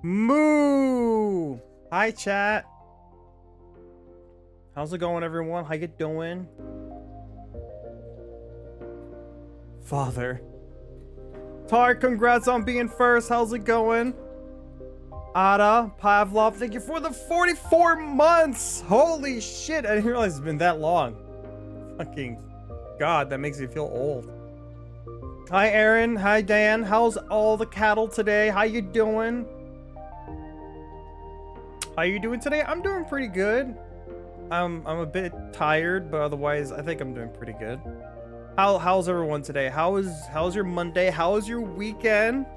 Moo! Hi, chat. How's it going, everyone? How you doing? Father. Tar, congrats on being first. How's it going? Ada, Pavlov, thank you for the 44 months! Holy shit, I didn't realize it's been that long. Fucking God, that makes me feel old. Hi, Aaron. Hi, Dan. How's all the cattle today? How you doing? How you doing today? I'm doing pretty good. I'm a bit tired, but otherwise I think I'm doing pretty good. How's everyone today? How's your Monday? How's your weekend?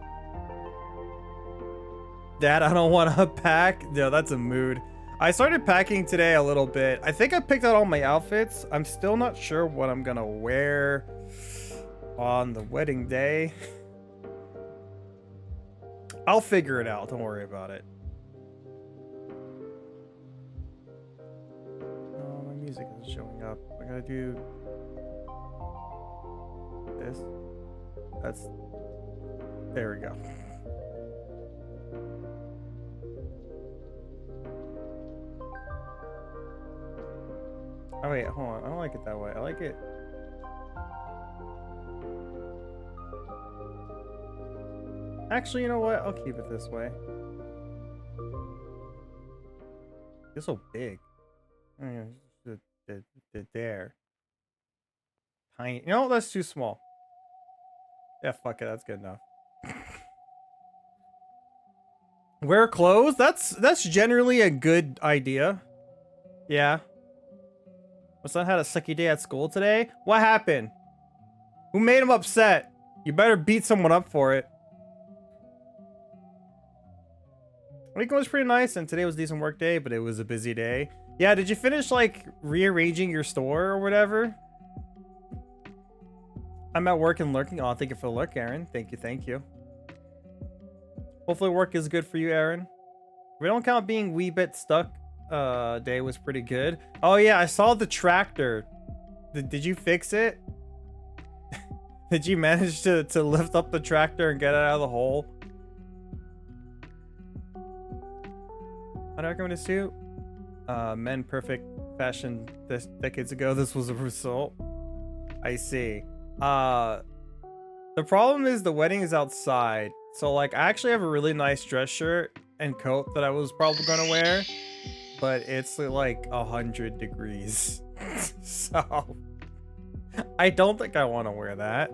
Dad, I don't want to pack. No, that's a mood. I started packing today a little bit. I think I picked out all my outfits. I'm still not sure what I'm gonna wear on the wedding day. I'll figure it out. Don't worry about it. Oh, my music is showing up. I gotta do this. There we go. Oh wait, hold on. I don't like it that way. I like it. Actually, you know what? I'll keep it this way. It's so big. I mean, there. Tiny. You know, that's too small. Yeah, fuck it. That's good enough. Wear clothes? That's generally a good idea. Yeah. My son had a sucky day at school today. What happened? Who made him upset? You better beat someone up for it. Weekend was pretty nice, and today was a decent work day, but it was a busy day. Yeah, did you finish, like, rearranging your store or whatever? I'm at work and lurking. Oh, thank you for the lurk, Aaron. Thank you, thank you. Hopefully work is good for you, Aaron. If we don't count being wee bit stuck, day was pretty good. Oh, yeah, I saw the tractor. Did you fix it? Did you manage to lift up the tractor and get it out of the hole? How do I recommend a suit? Men perfect fashion this decades ago. This was a result. I see. The problem is the wedding is outside. So like I actually have a really nice dress shirt and coat that I was probably gonna wear, but it's like 100 degrees. So I don't think I want to wear that.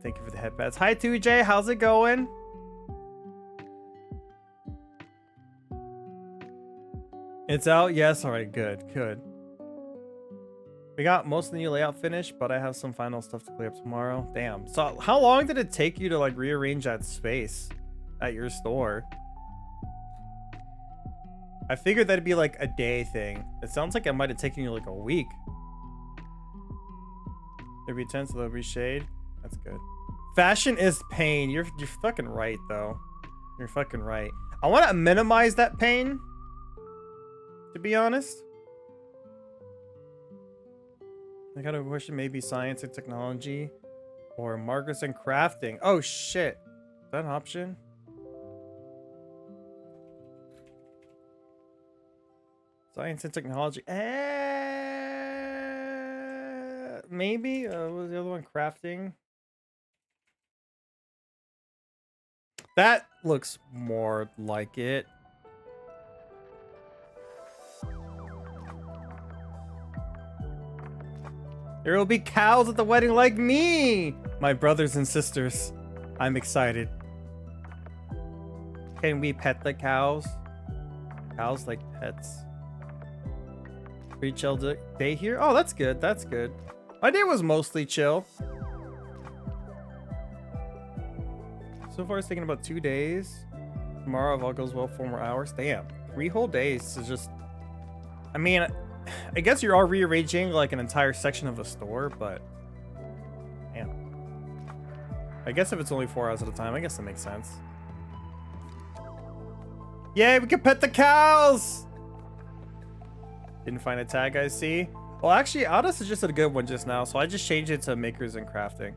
Thank you for the headpads. Hi 2J, how's it going? It's out? Yes, alright, good. We got most of the new layout finished, but I have some final stuff to clear up tomorrow. Damn. So how long did it take you to like rearrange that space at your store? I figured that'd be like a day thing. It sounds like it might have taken you like a week. There'd be tents, there'll be shade. That's good. Fashion is pain. You're fucking right though. You're fucking right. I want to minimize that pain, to be honest. I got a question, maybe science and technology or markers and crafting. Oh shit. Is that an option? Science and technology. Maybe. What was the other one? Crafting. That looks more like it. There will be cows at the wedding like me! My brothers and sisters. I'm excited. Can we pet the cows? Cows like pets. Pretty chill day here? Oh, that's good. That's good. My day was mostly chill. So far, it's taken about 2 days. Tomorrow, if all goes well, 4 more hours. Damn. 3 whole days is just... I mean, I guess you're all rearranging like an entire section of a store, but... Damn. I guess if it's only 4 hours at a time, I guess that makes sense. Yay, we can pet the cows! Didn't find a tag, I see. Well, actually, Auto suggested a good one just now, so I just changed it to makers and crafting.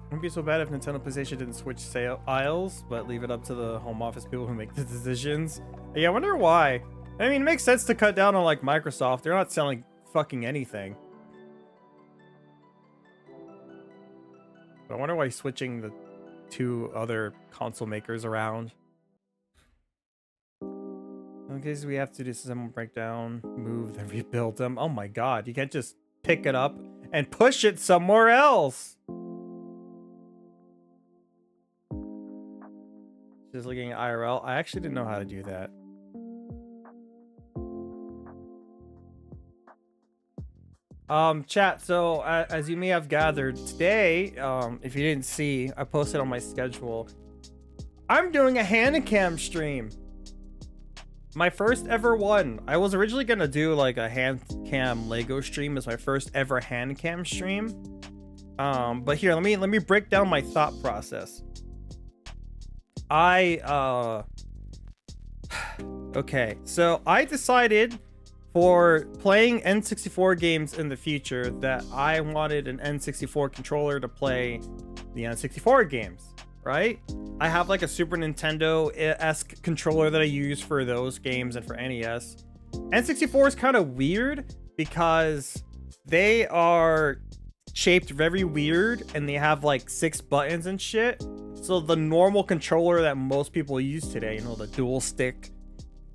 Wouldn't be so bad if Nintendo PlayStation didn't switch aisles, but leave it up to the home office people who make the decisions. Yeah, I wonder why. I mean, it makes sense to cut down on like Microsoft. They're not selling fucking anything. But I wonder why switching the 2 other console makers around. In case we have to disassemble, break down, move, then rebuild them. Oh my god, you can't just pick it up and push it somewhere else. Just looking at IRL. I actually didn't know how to do that. Chat, so as you may have gathered today, if you didn't see, I posted on my schedule, I'm doing a handcam stream. My first ever one. I was originally gonna do like a handcam Lego stream as my first ever handcam stream. But here, let me break down my thought process. Okay, so I decided for playing N64 games in the future that I wanted an N64 controller to play the N64 games, right? I have like a Super Nintendo-esque controller that I use for those games and for NES. N64 is kind of weird because they are shaped very weird and they have like 6 buttons and shit. So the normal controller that most people use today, you know, the dual stick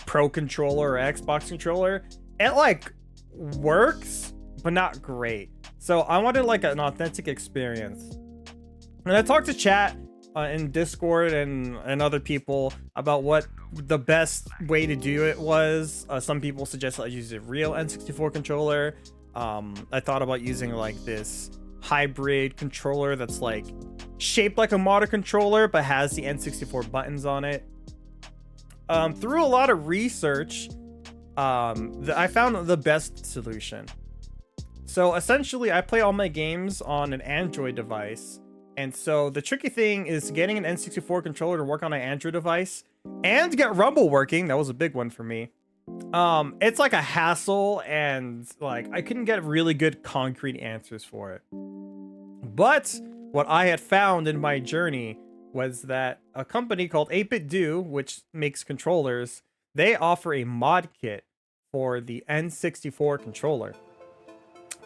Pro controller or Xbox controller, it like works, but not great. So I wanted like an authentic experience. And I talked to chat in Discord and other people about what the best way to do it was. Some people suggested I use a real N64 controller. I thought about using like this hybrid controller that's like shaped like a modern controller but has the N64 buttons on it. Through a lot of research, I found the best solution. So essentially, I play all my games on an Android device. And so the tricky thing is getting an N64 controller to work on an Android device and get Rumble working. That was a big one for me. It's like a hassle, and like I couldn't get really good concrete answers for it. But what I had found in my journey was that a company called 8BitDo, which makes controllers, they offer a mod kit for the N64 controller.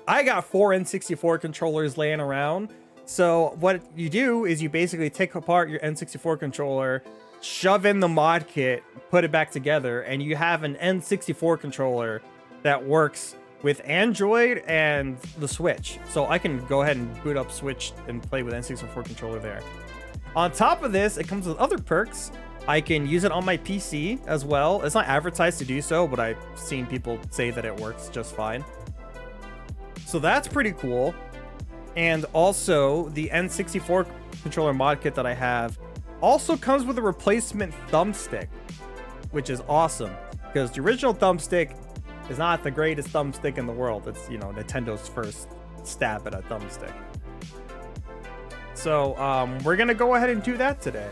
I got 4 N64 controllers laying around. So what you do is you basically take apart your N64 controller, shove in the mod kit, put it back together, and you have an N64 controller that works with Android and the Switch. So I can go ahead and boot up Switch and play with N64 controller there. On top of this, it comes with other perks. I can use it on my PC as well. It's not advertised to do so, but I've seen people say that it works just fine. So that's pretty cool. And also, the N64 controller mod kit that I have also comes with a replacement thumbstick, which is awesome because the original thumbstick is not the greatest thumbstick in the world. It's, you know, Nintendo's first stab at a thumbstick. So we're gonna go ahead and do that today.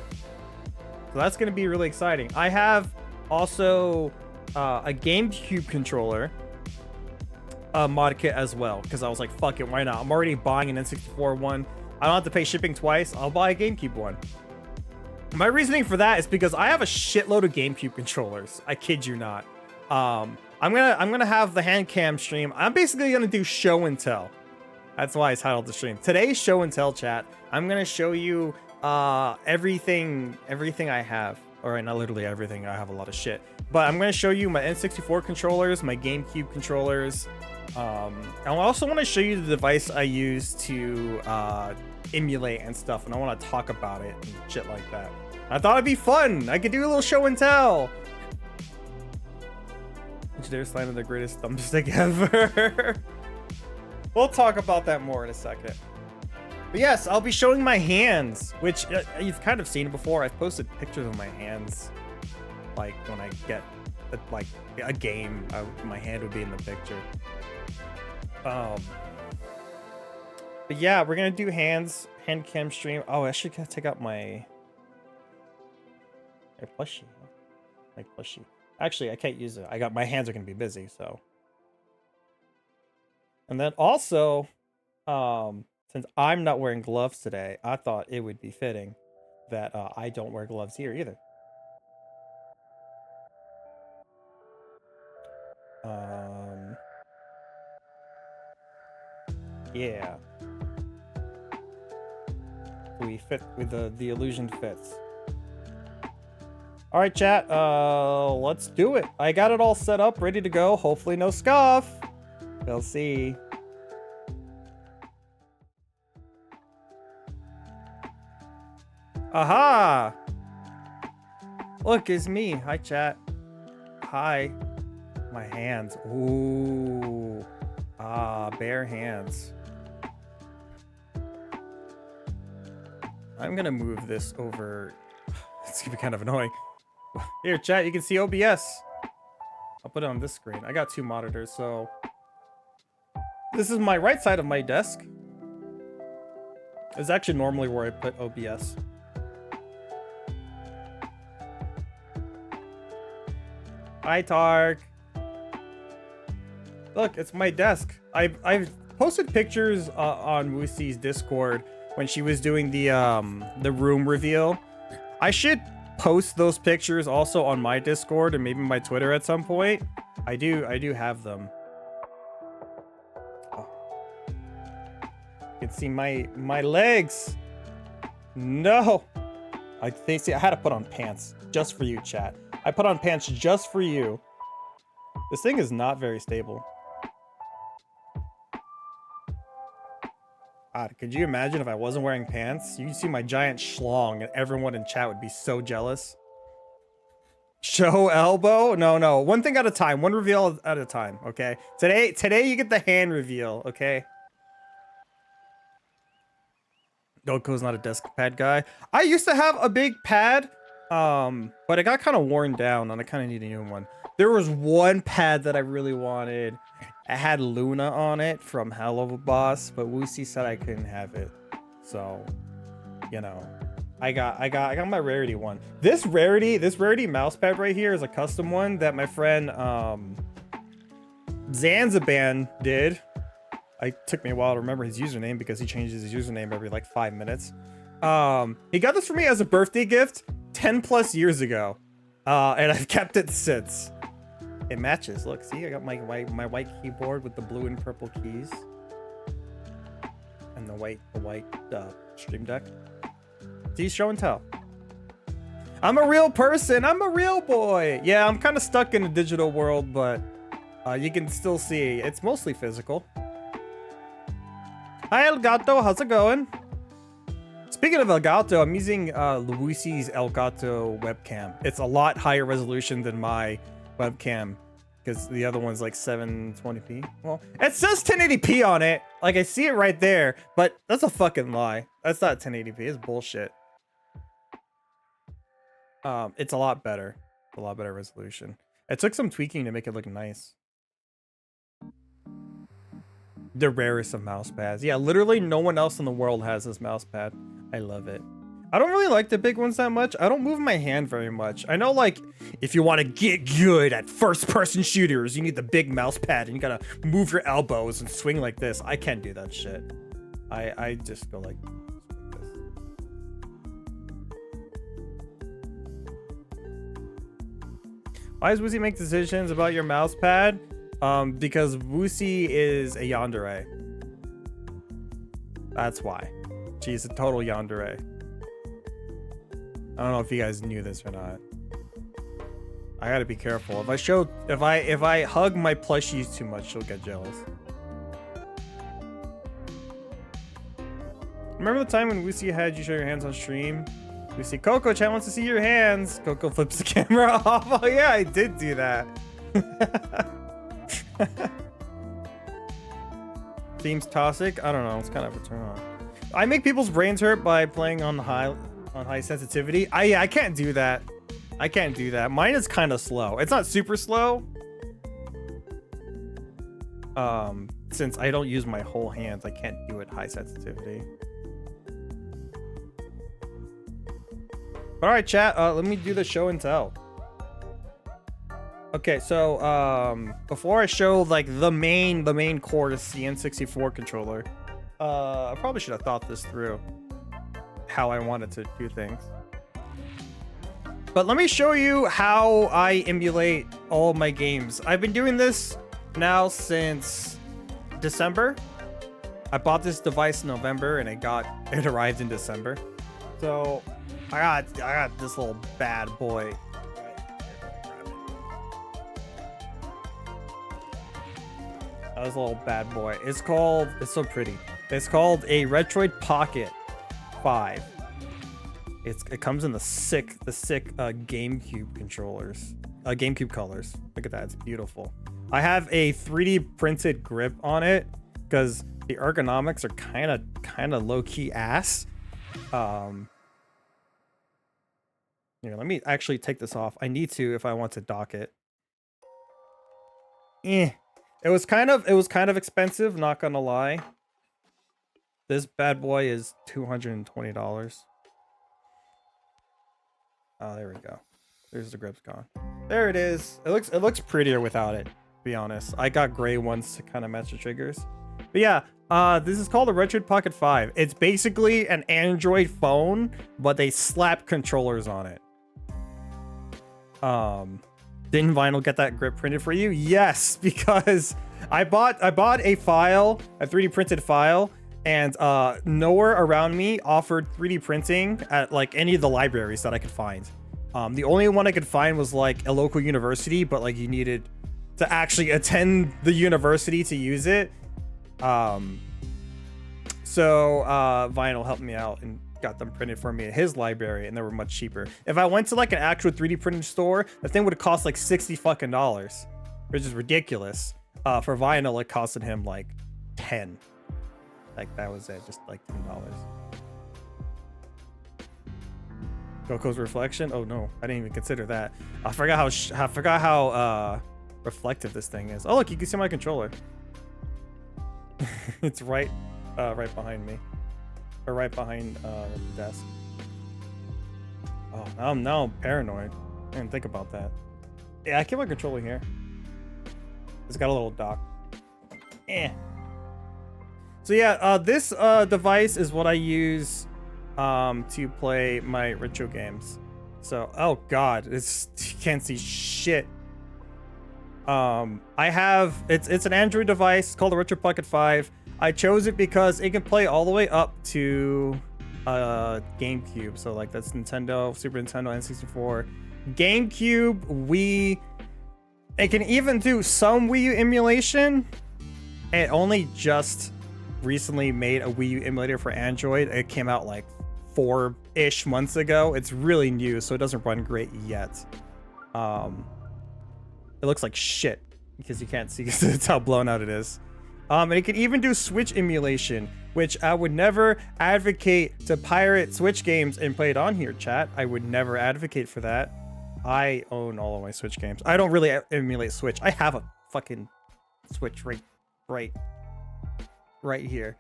So that's gonna be really exciting. I have also a GameCube controller mod kit as well, because I was like, fuck it, why not? I'm already buying an N64 one. I don't have to pay shipping twice. I'll buy a GameCube one. My reasoning for that is because I have a shitload of GameCube controllers. I kid you not. I'm gonna have the hand cam stream. I'm basically gonna do show and tell. That's why I titled the stream. Today's show and tell, chat. I'm gonna show you everything I have. Alright, not literally everything. I have a lot of shit. But I'm gonna show you my N64 controllers, my GameCube controllers. I also want to show you the device I use to emulate and stuff, and I want to talk about it and shit like that. I thought it'd be fun. I could do a little show and tell. Engineer Slime the greatest thumbstick ever. We'll talk about that more in a second. But yes, I'll be showing my hands, which you've kind of seen before. I've posted pictures of my hands, like when I get like a game, my hand would be in the picture. But yeah, we're gonna do hand cam stream. Oh, I should take out my plushie. My plushie. Actually, I can't use it. My hands are gonna be busy, so. And then also, since I'm not wearing gloves today, I thought it would be fitting that I don't wear gloves here either. Yeah. We fit with the illusion fits. All right, chat. Let's do it. I got it all set up, ready to go. Hopefully no scuff. We'll see. Aha! Look, it's me. Hi, chat. Hi. My hands. Ooh. Bare hands. I'm gonna move this over. It's gonna be kind of annoying. Here, chat, you can see OBS. I'll put it on this screen. I got 2 monitors, so this is my right side of my desk. It's actually normally where I put OBS. Hi, Tark. Look, it's my desk. I've posted pictures on Woosie's Discord when she was doing the room reveal. I should post those pictures also on my Discord and maybe my Twitter at some point. I do have them. Oh. You can see my legs. No. I had to put on pants just for you, chat. I put on pants just for you. This thing is not very stable. God, could you imagine if I wasn't wearing pants? You can see my giant schlong and everyone in chat would be so jealous. Show elbow? No. One thing at a time. One reveal at a time, okay? Today you get the hand reveal, okay? Goku's not a desk pad guy. I used to have a big pad, but it got kind of worn down and I kind of need a new one. There was one pad that I really wanted. It had Luna on it from Hell of a Boss, but Woosie said I couldn't have it. So, you know, I got my rarity one. This rarity mouse pad right here is a custom one that my friend Zanziban did. It took me a while to remember his username because he changes his username every like 5 minutes. He got this for me as a birthday gift 10 plus years ago. And I've kept it since. It matches. Look, see, I got my white keyboard with the blue and purple keys, and the white Stream Deck. See, show and tell. I'm a real person. I'm a real boy. Yeah, I'm kind of stuck in the digital world, but you can still see it's mostly physical. Hi, Elgato. How's it going? Speaking of Elgato, I'm using Luisi's Elgato webcam. It's a lot higher resolution than my webcam because the other one's like 720p. Well, it says 1080p on it. Like, I see it right there, but that's a fucking lie. That's not 1080p. It's bullshit. It's a lot better. A lot better resolution. It took some tweaking to make it look nice. The rarest of mouse pads. Yeah, literally no one else in the world has this mouse pad. I love it. I don't really like the big ones that much. I don't move my hand very much. I know, like, if you want to get good at first-person shooters, you need the big mouse pad and you gotta move your elbows and swing like this. I can't do that shit. I just go like this. Why does Woosie make decisions about your mouse pad? Because Woosie is a yandere. That's why. She's a total yandere. I don't know if you guys knew this or not. I gotta be careful. If I hug my plushies too much, she'll get jealous. Remember the time when Woosie had you show your hands on stream? Woosie, Coco, chat wants to see your hands. Coco flips the camera off. Oh yeah, I did do that. Seems toxic. I don't know. It's kind of a turn on. I make people's brains hurt by playing on high sensitivity. I can't do that. I can't do that. Mine is kind of slow. It's not super slow. Since I don't use my whole hands, I can't do it high sensitivity. All right, chat. Let me do the show and tell. Okay, so before I show like the main course, the N64 controller, I probably should have thought this through, how I wanted to do things. But let me show you how I emulate all my games. I've been doing this now since December. I bought this device in November and it arrived in December. So I got this little bad boy. This little bad boy. It's so pretty. It's called a Retroid Pocket 5. It comes in the sick GameCube controllers, GameCube colors. Look at that, it's beautiful. I have a 3D printed grip on it because the ergonomics are kind of low key ass. Here, let me actually take this off. I need to if I want to dock it. It was kind of expensive, not gonna lie. This bad boy is $220. Oh, there we go. There's the grip's gone. There it is. It looks prettier without it, to be honest. I got gray ones to kind of match the triggers. But yeah, this is called a Retroid Pocket 5. It's basically an Android phone, but they slap controllers on it. Didn't Vinyl get that grip printed for you? Yes, because I bought a file, a 3D printed file, and nowhere around me offered 3D printing at like any of the libraries that I could find. The only one I could find was like a local university, but like you needed to actually attend the university to use it. So Vinyl helped me out and got them printed for me at his library, and they were much cheaper. If I went to like an actual 3D printing store, the thing would have cost like $60 fucking, which is ridiculous. For Vinyl, it costed him like 10. Like that was it, just like $10. Goku's reflection? Oh no, I didn't even consider that. I forgot how reflective this thing is. Oh look, you can see my controller. It's right behind me, or right behind the desk. Oh, now I'm paranoid. I didn't think about that. Yeah, I keep my controller here. It's got a little dock. So yeah, this device is what I use to play my retro games. So, oh god, it's you can't see shit. I have it's an Android device called the Retro Pocket 5. I chose it because it can play all the way up to GameCube. So like that's Nintendo, Super Nintendo, N64, GameCube, Wii. It can even do some Wii U emulation. It only just recently made a Wii U emulator for Android. It came out like 4-ish months ago. It's really new, so it doesn't run great yet. It looks like shit because you can't see because it's how blown out it is. And it can even do Switch emulation, which I would never advocate to pirate Switch games and play it on here, chat. I would never advocate for that. I own all of my Switch games. I don't really emulate Switch. I have a fucking Switch right here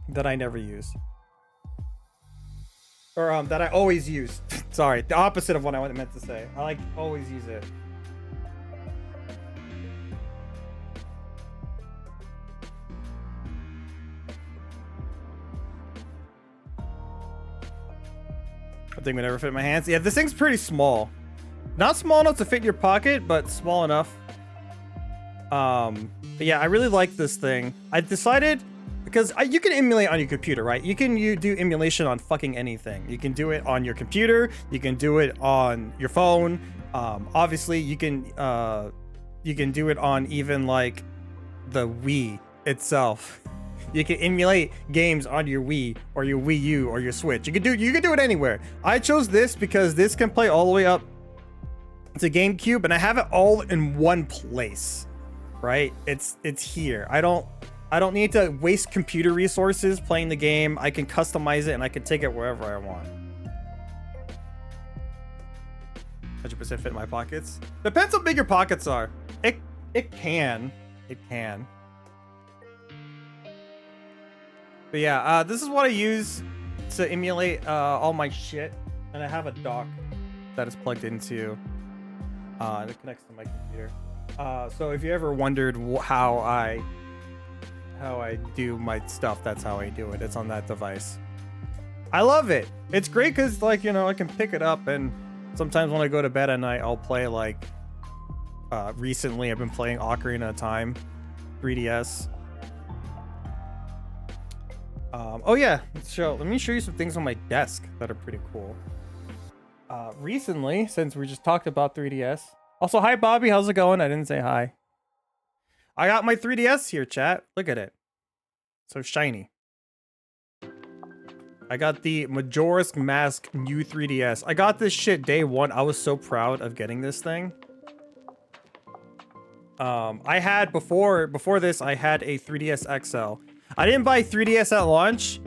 that I never use. Or that I always use. Sorry, the opposite of what I meant to say. I like always use it. I think would never fit in my hands. Yeah, this thing's pretty small. Not small enough to fit in your pocket, but small enough. But yeah, I really like this thing. I decided because you can emulate on your computer, right? You do emulation on fucking anything. You can do it on your computer. You can do it on your phone. Obviously, you can do it on even like the Wii itself. You can emulate games on your Wii or your Wii U or your Switch. You can do it anywhere. I chose this because this can play all the way up to GameCube, and I have it all in one place, right? It's here. I don't need to waste computer resources playing the game. I can customize it and I can take it wherever I want. 100% fit in my pockets. Depends how big your pockets are. It can. But yeah, this is what I use to emulate all my shit, and I have a dock that is plugged into that connects to my computer. So if you ever wondered how I do my stuff, that's how I do it. It's on that device. I love it. It's great because, like, you know, I can pick it up, and sometimes when I go to bed at night, I'll play like. Recently, I've been playing Ocarina of Time, 3DS. Oh yeah, let me show you some things on my desk that are pretty cool. Recently, since we just talked about 3DS. Also, hi Bobby, how's it going? I didn't say hi. I got my 3DS here, chat. Look at it. So shiny. I got the Majora's Mask new 3DS. I got this shit day one. I was so proud of getting this thing. I had before this, I had a 3DS XL. I didn't buy 3DS at launch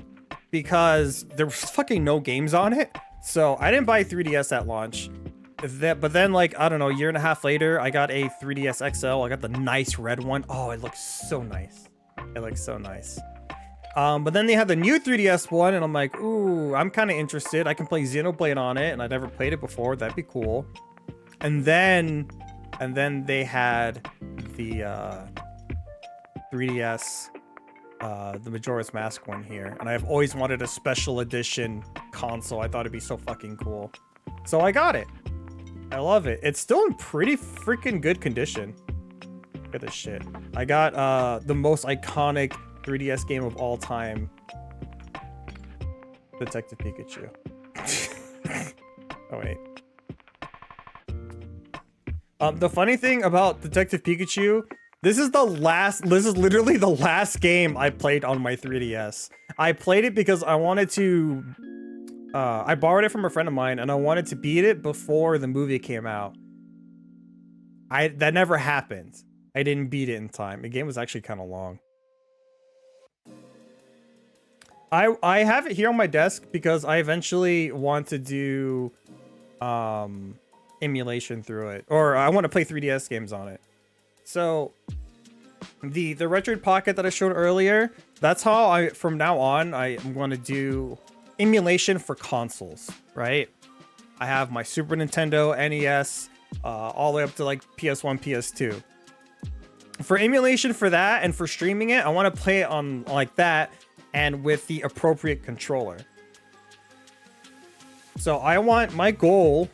because there was fucking no games on it. So I didn't buy 3DS at launch. But then, like, I don't know, a year and a half later, I got a 3DS XL. I got the nice red one. Oh, it looks so nice. It looks so nice. But then they had the new 3DS one, and I'm like, ooh, I'm kind of interested. I can play Xenoblade on it, and I'd never played it before. That'd be cool. And then they had the 3DS, the Majora's Mask one here, and I've always wanted a special edition console. I thought it'd be so fucking cool, so I got it. I love it. It's still in pretty freaking good condition. Look at this shit. I got the most iconic 3DS game of all time, Detective Pikachu. Oh wait. The funny thing about Detective Pikachu, this is literally the last game I played on my 3DS. I played it because I wanted to, I borrowed it from a friend of mine, and I wanted to beat it before the movie came out. That never happened. I didn't beat it in time. The game was actually kind of long. I have it here on my desk because I eventually want to do, emulation through it, or I want to play 3DS games on it. So the Retro Pocket that I showed earlier, that's how from now on I'm going to do emulation for consoles, right? I have my Super Nintendo, NES, all the way up to like PS1, PS2. For emulation for that and for streaming it, I want to play it on like that and with the appropriate controller. So I want my goal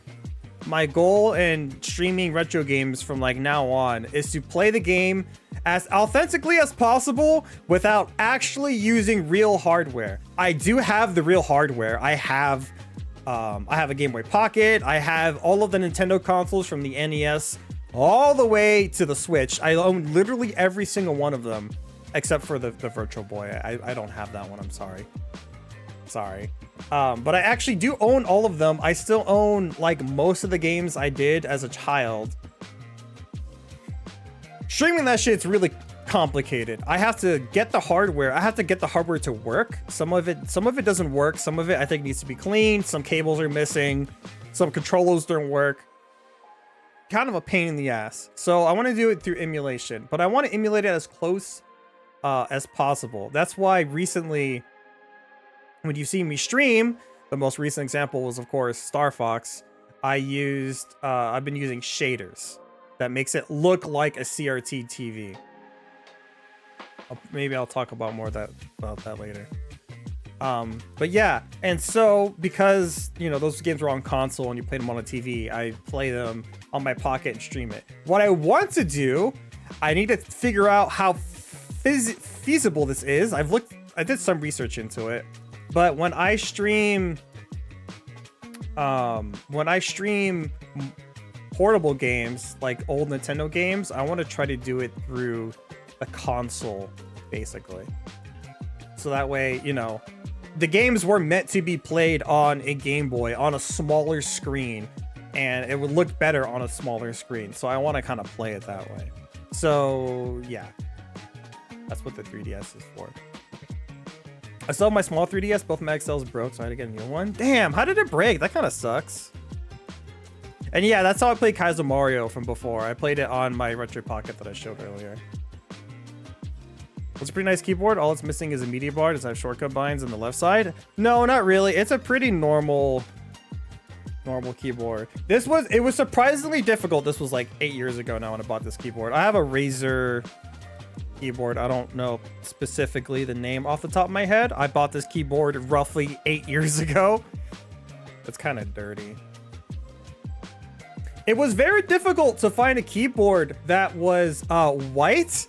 in streaming retro games from like now on is to play the game as authentically as possible without actually using real hardware. I do have the real hardware. I have a Game Boy Pocket. I have all of the Nintendo consoles from the NES all the way to the Switch. I own literally every single one of them except for the Virtual Boy. I don't have that one. I'm sorry. But I actually do own all of them. I still own like most of the games I did as a child. Streaming that shit's really complicated. I have to get the hardware. I have to get the hardware to work. Some of it doesn't work. Some of it I think needs to be cleaned. Some cables are missing. Some controllers don't work. Kind of a pain in the ass. So I want to do it through emulation, but I want to emulate it as close as possible. That's why recently, when you see me stream, the most recent example was of course Star Fox. I've been using shaders that makes it look like a CRT TV. Maybe I'll talk about more about that later. But yeah, and so because you know those games were on console and you played them on a TV, I play them on my Pocket and stream it. What I want to do, I need to figure out how feasible this is. I did some research into it, but when I stream portable games like old Nintendo games, I want to try to do it through a console basically, so that way, you know, the games were meant to be played on a Game Boy on a smaller screen and it would look better on a smaller screen, so I want to kind of play it that way. So yeah, that's what the 3DS is for. I still have my small 3DS, both my XLs broke, so I had to get a new one. Damn, how did it break? That kind of sucks. And yeah, that's how I played Kaizo Mario from before. I played it on my Retro Pocket that I showed earlier. It's a pretty nice keyboard. All it's missing is a media bar. Does it have shortcut binds on the left side? No, not really. It's a pretty normal keyboard. It was surprisingly difficult. This was like 8 years ago now when I bought this keyboard. I have a Razer keyboard. I don't know specifically the name off the top of my head. I bought this keyboard roughly 8 years ago. It's kind of dirty. It was very difficult to find a keyboard that was white,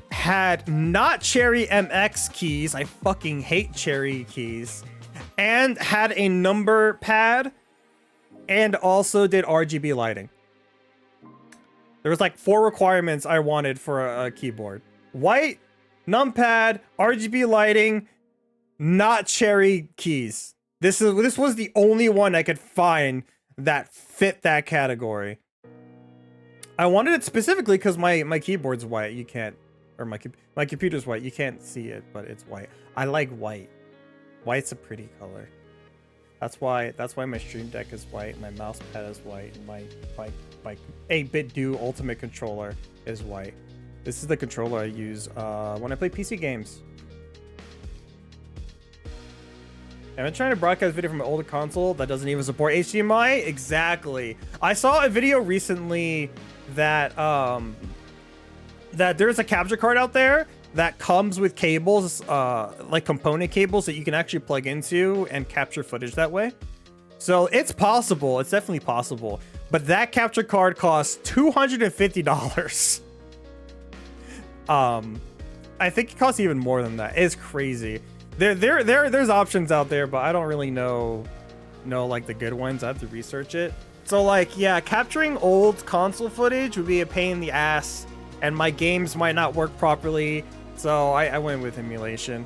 had not Cherry MX keys, I fucking hate Cherry keys, and had a number pad, and also did RGB lighting. There was like 4 requirements I wanted for a keyboard. White, numpad, RGB lighting, not Cherry keys. This was the only one I could find that fit that category. I wanted it specifically because my keyboard's white. You can't, or my computer's white. You can't see it, but it's white. I like white. White's a pretty color. That's why my Stream Deck is white. My mouse pad is white. And my 8-bit Do Ultimate controller is white. This is the controller I use when I play PC games. I've been trying to broadcast video from an older console that doesn't even support HDMI. Exactly. I saw a video recently that that there's a capture card out there that comes with cables, like component cables that you can actually plug into and capture footage that way. So it's possible. It's definitely possible. But that capture card costs $250. I think it costs even more than that. It's crazy. There's options out there, but I don't really know like the good ones. I have to research it. So like, yeah, capturing old console footage would be a pain in the ass, and my games might not work properly. So I went with emulation.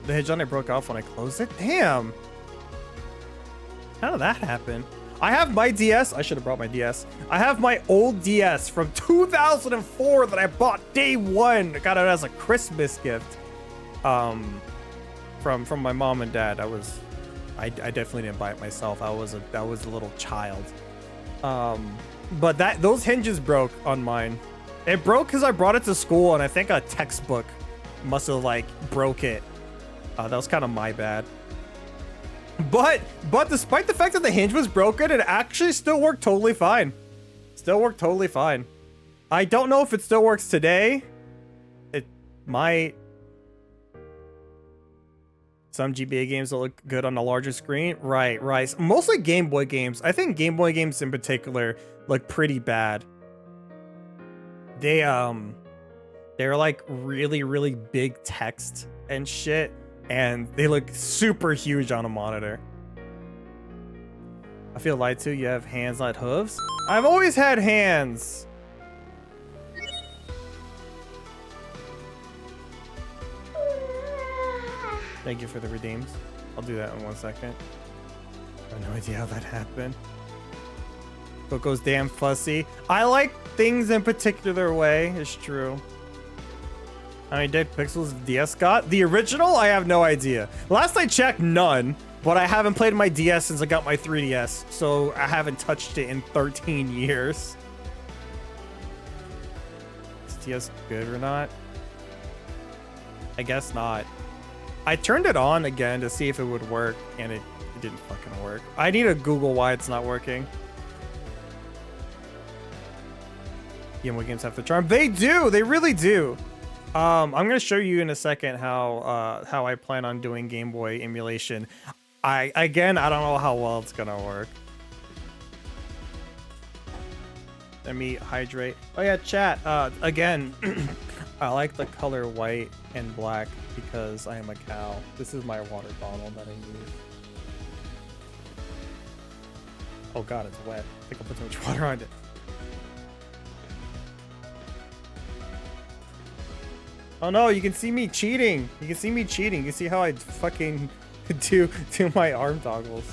The hinge on it broke off when I closed it. Damn. How did that happen? I have my DS. I should have brought my DS. I have my old DS from 2004 that I bought day one. I got it as a Christmas gift from my mom and dad. I definitely didn't buy it myself. I was a little child. But those hinges broke on mine. It broke because I brought it to school, and I think a textbook must have like broke it. That was kind of my bad. But despite the fact that the hinge was broken, it actually still worked totally fine. Still worked totally fine. I don't know if it still works today. It might. Some GBA games will look good on a larger screen. Right. Mostly Game Boy games. I think Game Boy games in particular look pretty bad. They're like really big text and shit, and they look super huge on a monitor. I feel lied to. You have hands, not hooves. I've always had hands. Thank you for the redeems. I'll do that in 1 second. I have no idea how that happened. Coco's damn fussy. I like things in particular way. It's true. How many dead pixels DS got? The original? I have no idea. Last I checked, none. But I haven't played my DS since I got my 3DS. So I haven't touched it in 13 years. Is DS good or not? I guess not. I turned it on again to see if it would work, and it didn't fucking work. I need to Google why it's not working. Game Boy games have the charm. They do. They really do. I'm gonna show you in a second how I plan on doing Game Boy emulation. I don't know how well it's gonna work. Let me hydrate. Oh yeah, chat. Again, I like the color white and black because I am a cow. This is my water bottle that I use. Oh god, it's wet. I think I'll put too much water on it. Oh no, you can see me cheating. You can see me cheating. You see how I fucking do my arm toggles.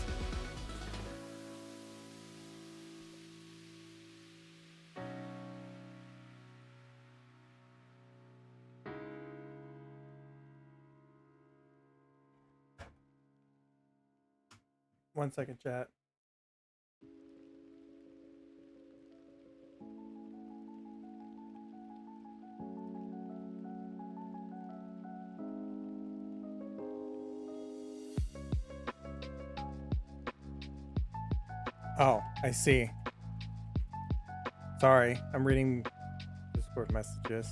One second, chat. Oh, I see. Sorry, I'm reading Discord messages.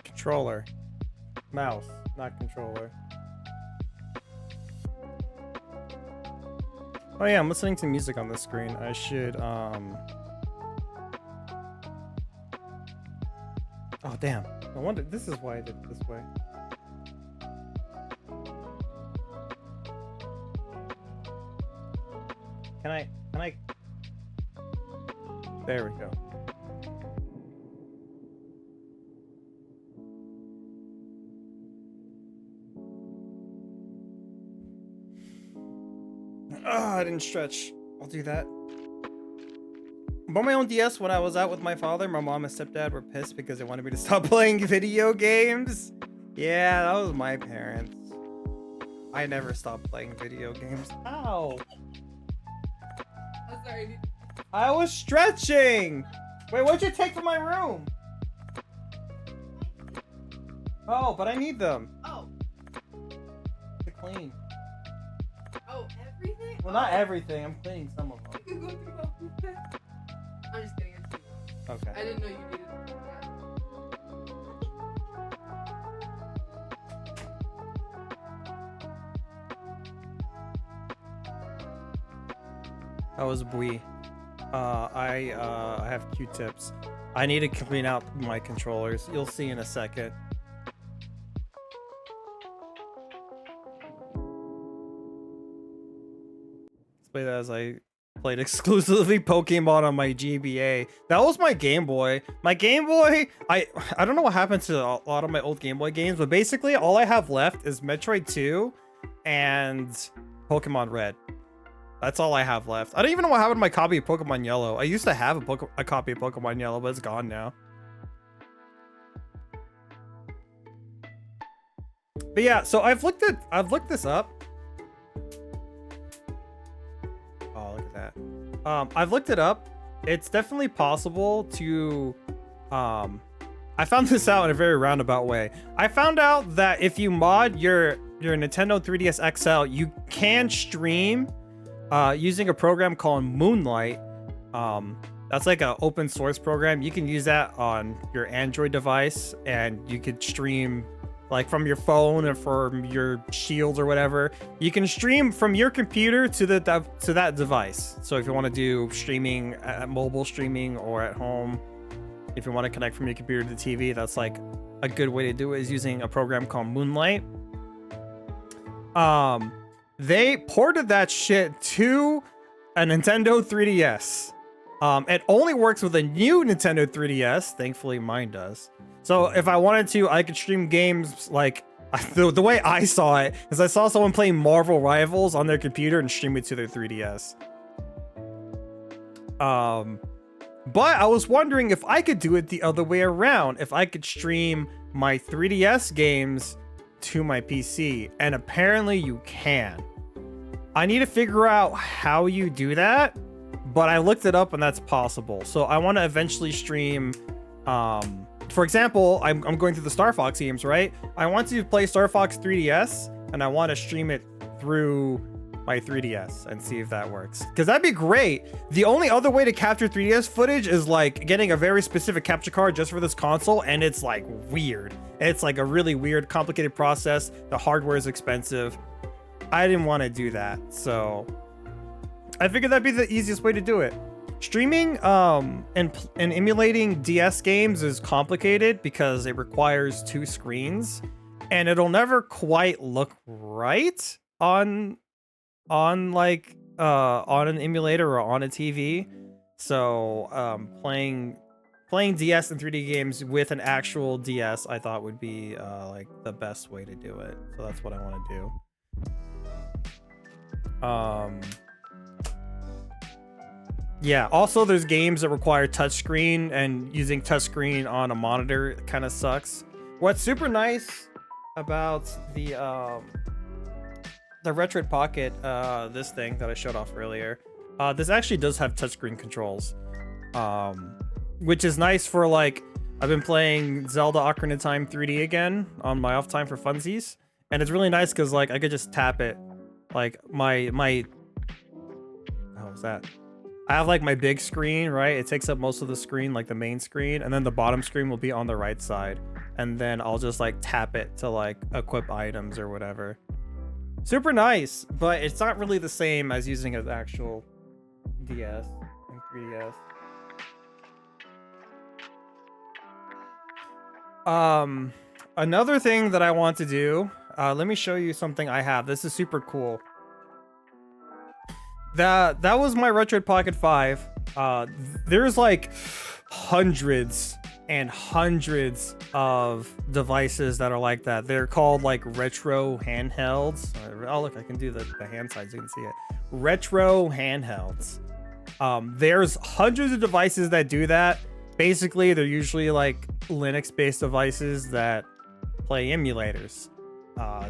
Controller. Mouse, not controller. Oh yeah, I'm listening to music on the screen. I should, Oh damn. I wonder, this is why I did it this way. Can I? There we go. I didn't stretch. I'll do that. I bought my own DS when I was out with my father. My mom and stepdad were pissed because they wanted me to stop playing video games. Yeah, that was my parents. I never stopped playing video games. Ow! I'm sorry. I was stretching! Wait, what'd you take from my room? Oh, but I need them. Oh. To clean. Oh, everything? Well, not everything. I'm cleaning some of them. You can go through all of that. I'm just kidding. Okay. I didn't know you needed that. That was Bui. I have Q-tips. I need to clean out my controllers. You'll see in a second. Let's play that as I played exclusively Pokemon on my GBA. That was my Game Boy. My Game Boy, I don't know what happened to a lot of my old Game Boy games, but basically all I have left is Metroid 2 and Pokemon Red. That's all I have left. I don't even know what happened to my copy of Pokemon Yellow. I used to have a copy of Pokemon Yellow, but it's gone now. But yeah, so I've looked this up. Oh, look at that. I've looked it up. It's definitely possible to I found this out in a very roundabout way. I found out that if you mod your Nintendo 3DS XL, you can stream using a program called Moonlight. That's like an open source program. You can use that on your Android device, and you could stream like from your phone or from your Shield or whatever. You can stream from your computer to that device. So if you want to do streaming, mobile streaming, or at home, if you want to connect from your computer to the TV, that's like a good way to do it, is using a program called Moonlight. They ported that shit to a Nintendo 3DS. It only works with a new Nintendo 3DS. Thankfully, mine does. So if I wanted to, I could stream games like the way I saw it is I saw someone playing Marvel Rivals on their computer and stream it to their 3DS. But I was wondering if I could do it the other way around. If I could stream my 3DS games to my PC, and apparently you can. I need to figure out how you do that, but I looked it up and that's possible. So I want to eventually stream, for example, I'm going through the Star Fox games, right? I want to play Star Fox 3DS and I want to stream it through my 3DS and see if that works, because that'd be great. The only other way to capture 3DS footage is like getting a very specific capture card just for this console, and it's like weird. It's like a really weird, complicated process. The hardware is expensive. I didn't want to do that, so I figured that'd be the easiest way to do it. Streaming and emulating DS games is complicated because it requires 2 screens, and it'll never quite look right on an emulator or on a TV. So playing DS and 3D games with an actual DS, I thought would be like the best way to do it. So that's what I want to do. Yeah, also there's games that require touchscreen, and using touchscreen on a monitor kind of sucks. What's super nice about the Retroid Pocket, this thing that I showed off earlier, this actually does have touchscreen controls, which is nice for like, I've been playing Zelda Ocarina of Time 3D again on my off time for funsies, and it's really nice because like I could just tap it. Like my how was that? I have like my big screen, right? It takes up most of the screen, like the main screen, and then the bottom screen will be on the right side, and then I'll just like tap it to like equip items or whatever. Super nice, but it's not really the same as using an actual DS and 3DS. Another thing that I want to do, let me show you something I have. This is super cool. That was my Retroid Pocket 5. There's like hundreds and hundreds of devices that are like that. They're called like retro handhelds. Oh look, I can do the hand side so you can see it. Retro handhelds. There's hundreds of devices that do that. Basically, they're usually like Linux-based devices that play emulators.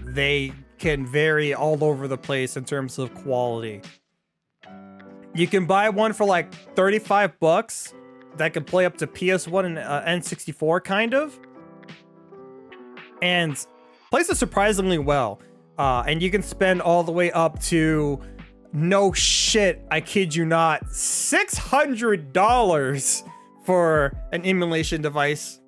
They can vary all over the place in terms of quality. You can buy one for like 35 bucks that can play up to PS1 and N64 kind of, and plays it surprisingly well. And you can spend all the way up to, no shit, I kid you not, $600 for an emulation device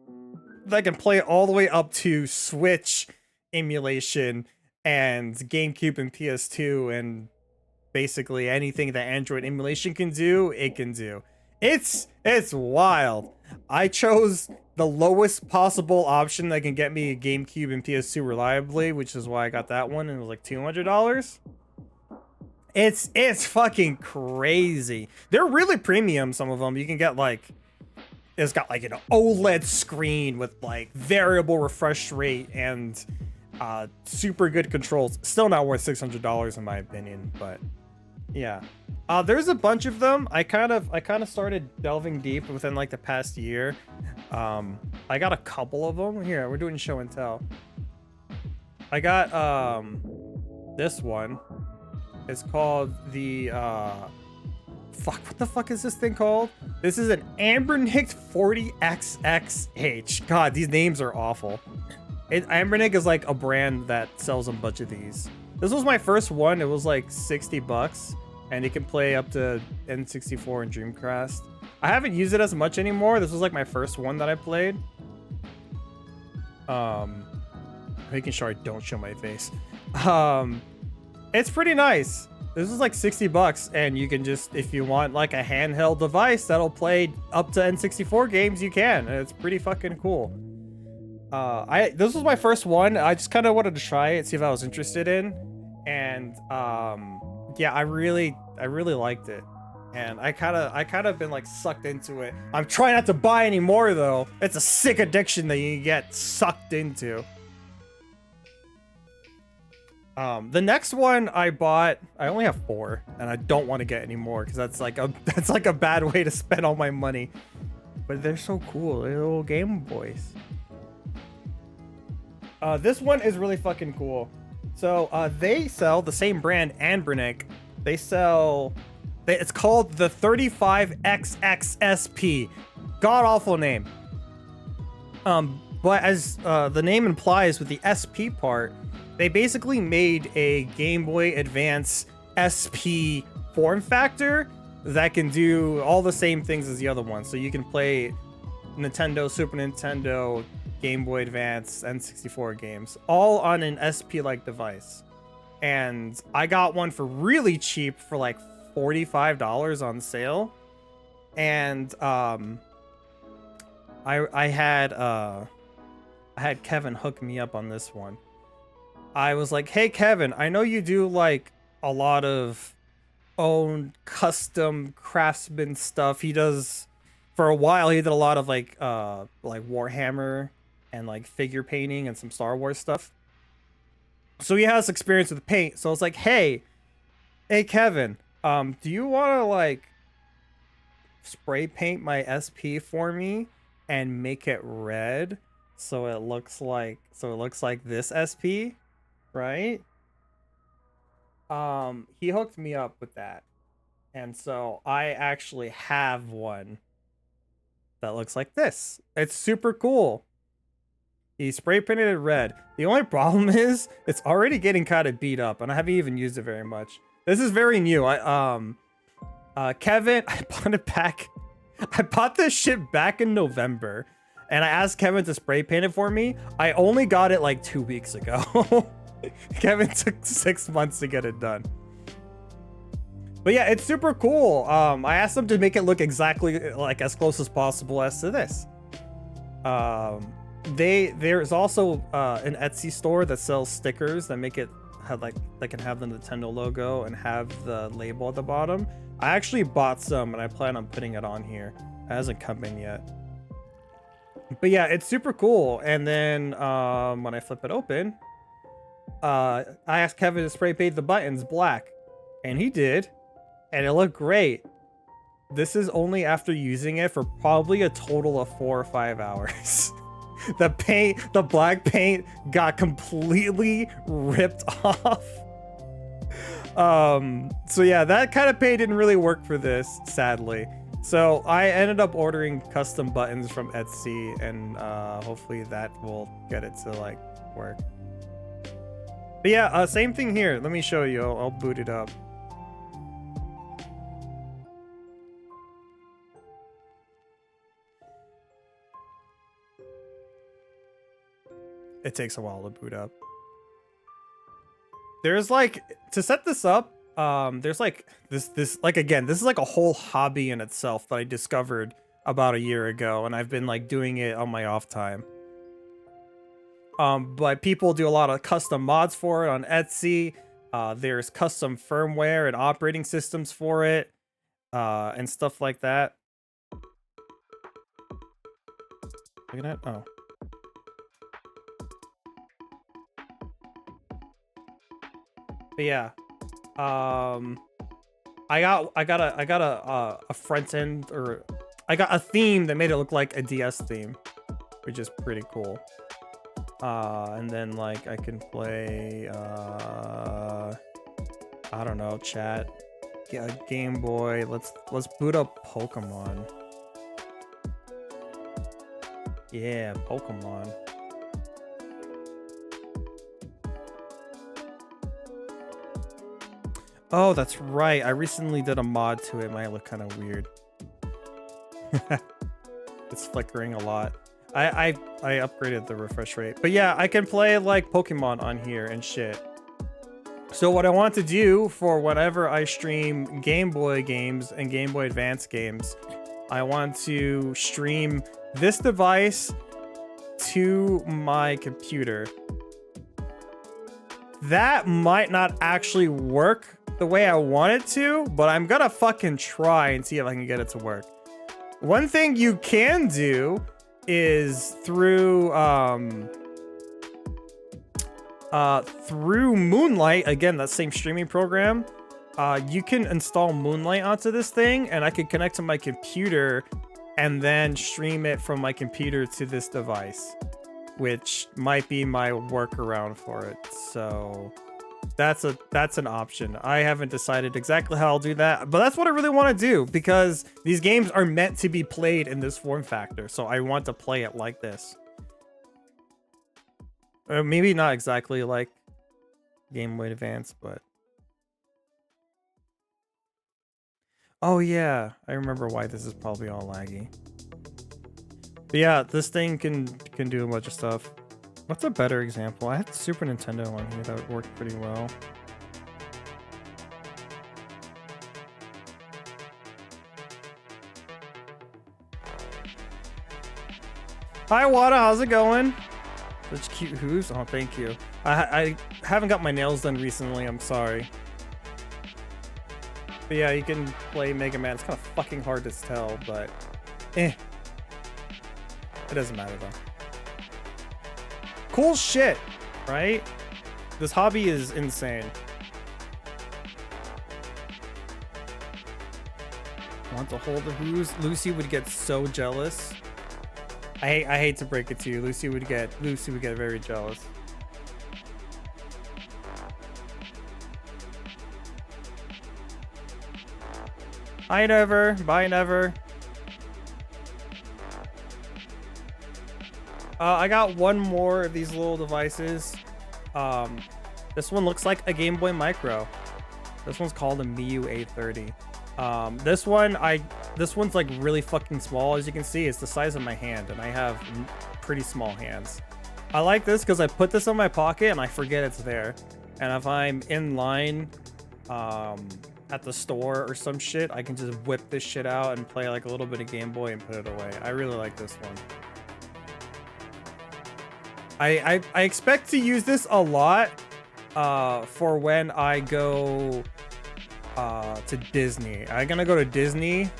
that can play all the way up to Switch emulation and GameCube and PS2 and basically anything that Android emulation can do, it can do. It's wild. I chose the lowest possible option that can get me a GameCube and PS2 reliably, which is why I got that one, and it was like $200. It's fucking crazy. They're really premium, some of them. You can get like, it's got like an OLED screen with like variable refresh rate and super good controls. Still not worth $600 in my opinion, but yeah. There's a bunch of them. I kind of started delving deep within like the past year. I got a couple of them. Here, we're doing show and tell. I got this one. It's called the what the fuck is this thing called? This is an Ambernick 40XXH. God, these names are awful. Ambernick is like a brand that sells a bunch of these. This was my first one. It was like 60 bucks, and it can play up to N64 and Dreamcast. I haven't used it as much anymore. This was like my first one that I played. Making sure I don't show my face. It's pretty nice. This is like 60 bucks, and you can just, if you want like a handheld device that'll play up to N64 games, you can. And it's pretty fucking cool. This was my first one. I just kind of wanted to try it, see if I was interested in, and yeah, I really liked it, and I kind of been like sucked into it. I'm trying not to buy anymore though. It's a sick addiction that you get sucked into. The next one I bought, I only have 4, and I don't want to get any more because that's like a bad way to spend all my money. But they're so cool, they're little Game Boys. This one is really fucking cool. So they sell the same brand, Anbernic. They sell, it's called the 35XXSP. God awful name. But as the name implies with the SP part, they basically made a Game Boy Advance SP form factor that can do all the same things as the other one. So you can play Nintendo, Super Nintendo, Game Boy Advance, N64 games, all on an SP-like device. And I got one for really cheap for like $45 on sale. And I had Kevin hook me up on this one. I was like, hey Kevin, I know you do like a lot of own custom craftsman stuff. He does, for a while he did a lot of like Warhammer and like figure painting and some Star Wars stuff. So he has experience with paint. So I was like, hey Kevin, do you want to like spray paint my SP for me and make it red so it looks like this SP, right? He hooked me up with that. And so I actually have one that looks like this. It's super cool. He spray painted it red. The only problem is it's already getting kind of beat up, and I haven't even used it very much. This is very new. Kevin, I bought it back. I bought this shit back in November, and I asked Kevin to spray paint it for me. I only got it like 2 weeks ago. Kevin took 6 months to get it done. But yeah, it's super cool. I asked him to make it look exactly like as close as possible as to this. There's also an Etsy store that sells stickers that make it have like, that can have the Nintendo logo and have the label at the bottom. I actually bought some and I plan on putting it on here. It hasn't come in yet. But yeah, it's super cool. And then when I flip it open, I asked Kevin to spray paint the buttons black, and he did, and it looked great. This is only after using it for probably a total of 4 or 5 hours. The black paint got completely ripped off. So yeah, that kind of paint didn't really work for this, sadly. So I ended up ordering custom buttons from Etsy, and hopefully that will get it to like work. But yeah, same thing here. Let me show you. I'll boot it up. It takes a while to boot up. There's like, to set this up, there's like this like, again, this is like a whole hobby in itself that I discovered about a year ago, and I've been like doing it on my off time. But people do a lot of custom mods for it on Etsy. There's custom firmware and operating systems for it, and stuff like that. Look at that. Oh. But yeah, I got a front end, or I got a theme that made it look like a DS theme, which is pretty cool. And then like I can play I don't know, chat, yeah, Game Boy. Let's boot up Pokemon. Yeah, Pokemon. Oh, that's right. I recently did a mod to it. It might look kind of weird. It's flickering a lot. I upgraded the refresh rate. But yeah, I can play like Pokemon on here and shit. So what I want to do for whenever I stream Game Boy games and Game Boy Advance games, I want to stream this device to my computer. That might not actually work the way I want it to, but I'm gonna fucking try and see if I can get it to work. One thing you can do is through Moonlight, again, that same streaming program, you can install Moonlight onto this thing, and I can connect to my computer and then stream it from my computer to this device, which might be my workaround for it. So that's an option. I haven't decided exactly how I'll do that, but that's what I really want to do, because these games are meant to be played in this form factor. So I want to play it like this. Or maybe not exactly like Game Boy Advance, but oh yeah, I remember why this is probably all laggy. But yeah, this thing can do a bunch of stuff. What's a better example? I had Super Nintendo on here that worked pretty well. Hi Wada, how's it going? Such cute hooves. Oh, thank you. I haven't got my nails done recently. I'm sorry. But yeah, you can play Mega Man. It's kind of fucking hard to tell, but it doesn't matter though. Cool shit, right? This hobby is insane. Want to hold the hooves? Lucy would get so jealous. I hate to break it to you. Lucy would get very jealous. Hi Never. Bye Never. I got one more of these little devices. This one looks like a Game Boy Micro. This one's called a Miu A30. This one's like really fucking small. As you can see, it's the size of my hand, and I have pretty small hands. I like this because I put this in my pocket and I forget it's there. And if I'm in line at the store or some shit, I can just whip this shit out and play like a little bit of Game Boy and put it away. I really like this one. I expect to use this a lot for when I go to Disney. I'm gonna go to Disney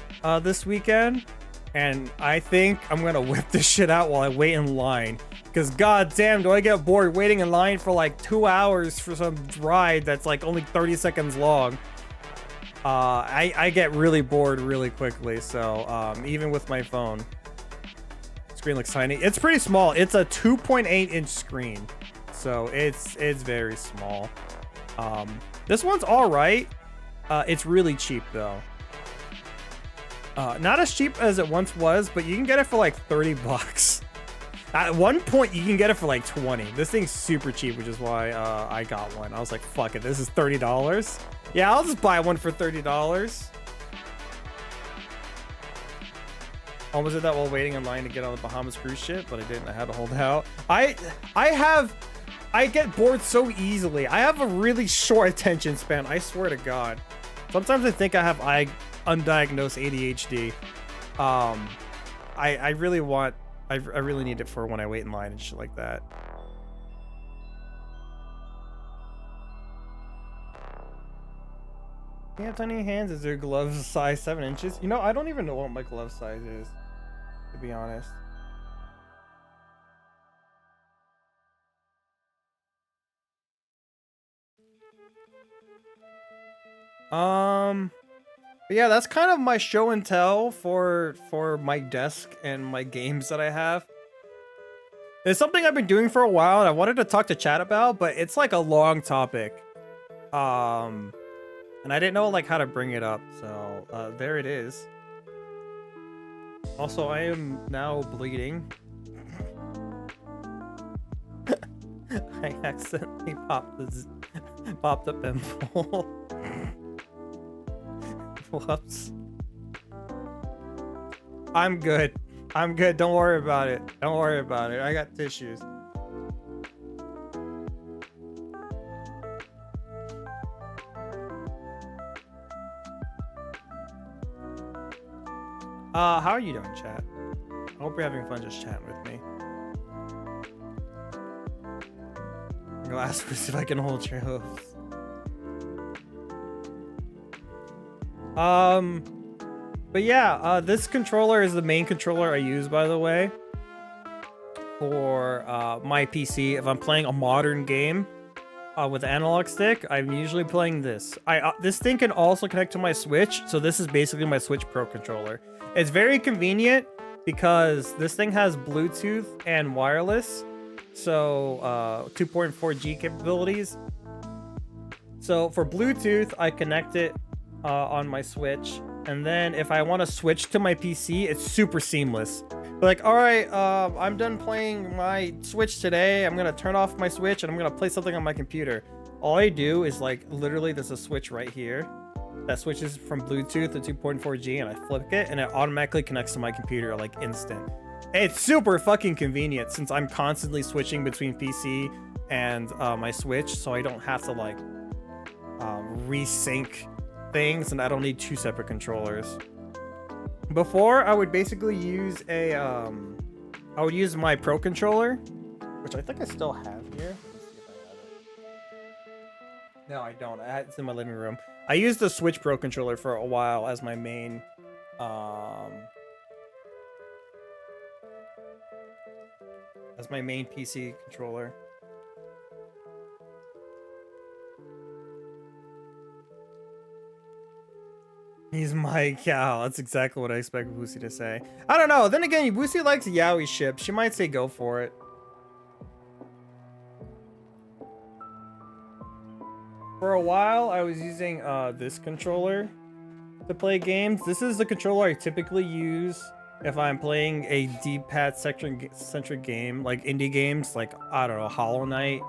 this weekend, and I think I'm gonna whip this shit out while I wait in line, because goddamn do I get bored waiting in line for like 2 hours for some ride that's like only 30 seconds long. I get really bored really quickly, so even with my phone. Screen looks tiny. It's pretty small. It's a 2.8-inch screen, so it's very small. This one's all right. It's really cheap though. Not as cheap as it once was, but you can get it for like 30 bucks. At one point, you can get it for like 20. This thing's super cheap, which is why I got one. I was like, fuck it, this is $30. Yeah, I'll just buy one for $30. Almost did that while waiting in line to get on the Bahamas cruise ship, but I didn't. I had to hold out. I get bored so easily. I have a really short attention span. I swear to God. Sometimes I think I have undiagnosed ADHD. I really need it for when I wait in line and shit like that. You have tiny hands. Is your glove size 7 inches? You know, I don't even know what my glove size is, to be honest. But yeah, that's kind of my show and tell for my desk and my games that I have. It's something I've been doing for a while, and I wanted to talk to chat about, but it's like a long topic. And I didn't know like how to bring it up, so there it is. Also, I am now bleeding. I accidentally popped a pimple. Whoops. I'm good. I'm good. Don't worry about it. Don't worry about it. I got tissues. How are you doing, chat? I hope you're having fun just chatting with me. I'm gonna ask if I can hold your hooves. But yeah, this controller is the main controller I use, by the way, for my PC. If I'm playing a modern game with the analog stick, I'm usually playing this. This thing can also connect to my Switch, so this is basically my Switch Pro controller. It's very convenient because this thing has Bluetooth and wireless, so 2.4G capabilities. So for Bluetooth, I connect it on my Switch, and then if I want to switch to my PC, it's super seamless. Like, all right, I'm done playing my Switch today. I'm gonna turn off my Switch and I'm gonna play something on my computer. All I do is like literally there's a switch right here that switches from Bluetooth to 2.4G, and I flick it and it automatically connects to my computer like instant. It's super fucking convenient since I'm constantly switching between PC and my Switch, so I don't have to like resync things, and I don't need two separate controllers. Before, I would basically use a I would use my Pro controller, which I think I still have here. Let's see if I have it. No, I don't. It's in my living room. I used the Switch Pro controller for a while as my main PC controller. He's my cow. That's exactly what I expect Boosie to say. I don't know. Then again, Boosie likes yaoi ships. She might say go for it. For a while, I was using this controller to play games. This is the controller I typically use if I'm playing a D-pad centric game, like indie games, like, I don't know, Hollow Knight.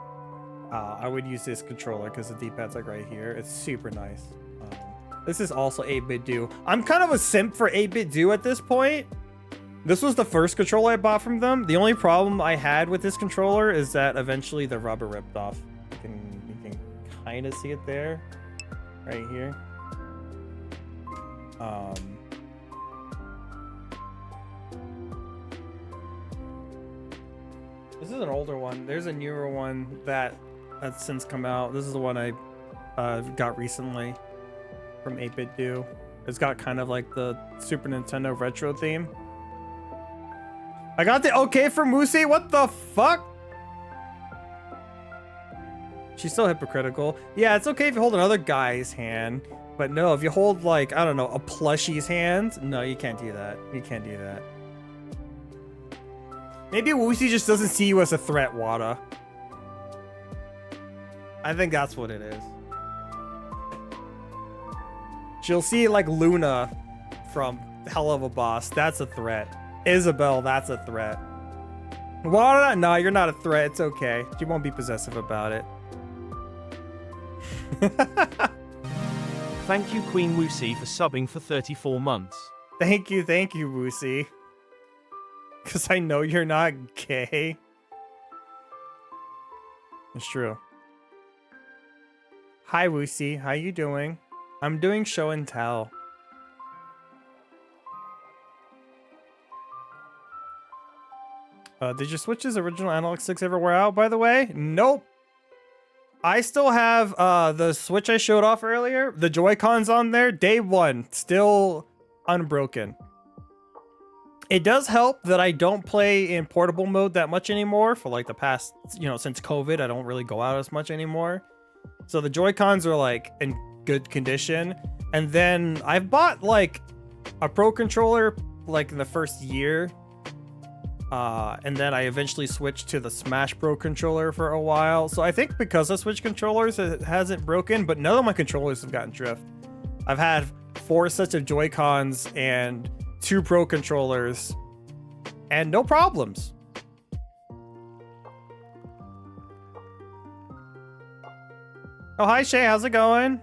I would use this controller because the D-pad's like right here. It's super nice. This is also 8-bit do. I'm kind of a simp for 8-bit do at this point. This was the first controller I bought from them. The only problem I had with this controller is that eventually the rubber ripped off. You can kind of see it there, right here. This is an older one. There's a newer one that's since come out. This is the one I got recently from 8-bit do. It's got kind of like the Super Nintendo retro theme. I got the okay from Moosey. What the fuck? She's so hypocritical. Yeah, it's okay if you hold another guy's hand, but no, if you hold like, I don't know, a plushie's hand, no, you can't do that. You can't do that. Maybe Woosie just doesn't see you as a threat, Wada. I think that's what it is. She'll see like Luna from Hell of a Boss. That's a threat. Isabel, that's a threat. Wada, no, you're not a threat. It's okay. She won't be possessive about it. Thank you, Queen Woosie, for subbing for 34 months. Thank you, Woosie. Because I know you're not gay. It's true. Hi, Woosie. How you doing? I'm doing show and tell. Did your Switch's original analog sticks ever wear out, by the way? Nope. I still have the Switch I showed off earlier. The Joy-Cons on there, day one, still unbroken. It does help that I don't play in portable mode that much anymore for like the past, since COVID, I don't really go out as much anymore. So the Joy-Cons are like in good condition. And then I've bought like a Pro controller like in the first year. And then I eventually switched to the Smash Pro controller for a while. So I think because of Switch controllers, it hasn't broken, but none of my controllers have gotten drift. I've had 4 sets of Joy-Cons and 2 Pro controllers and no problems. Oh, hi Shay, how's it going?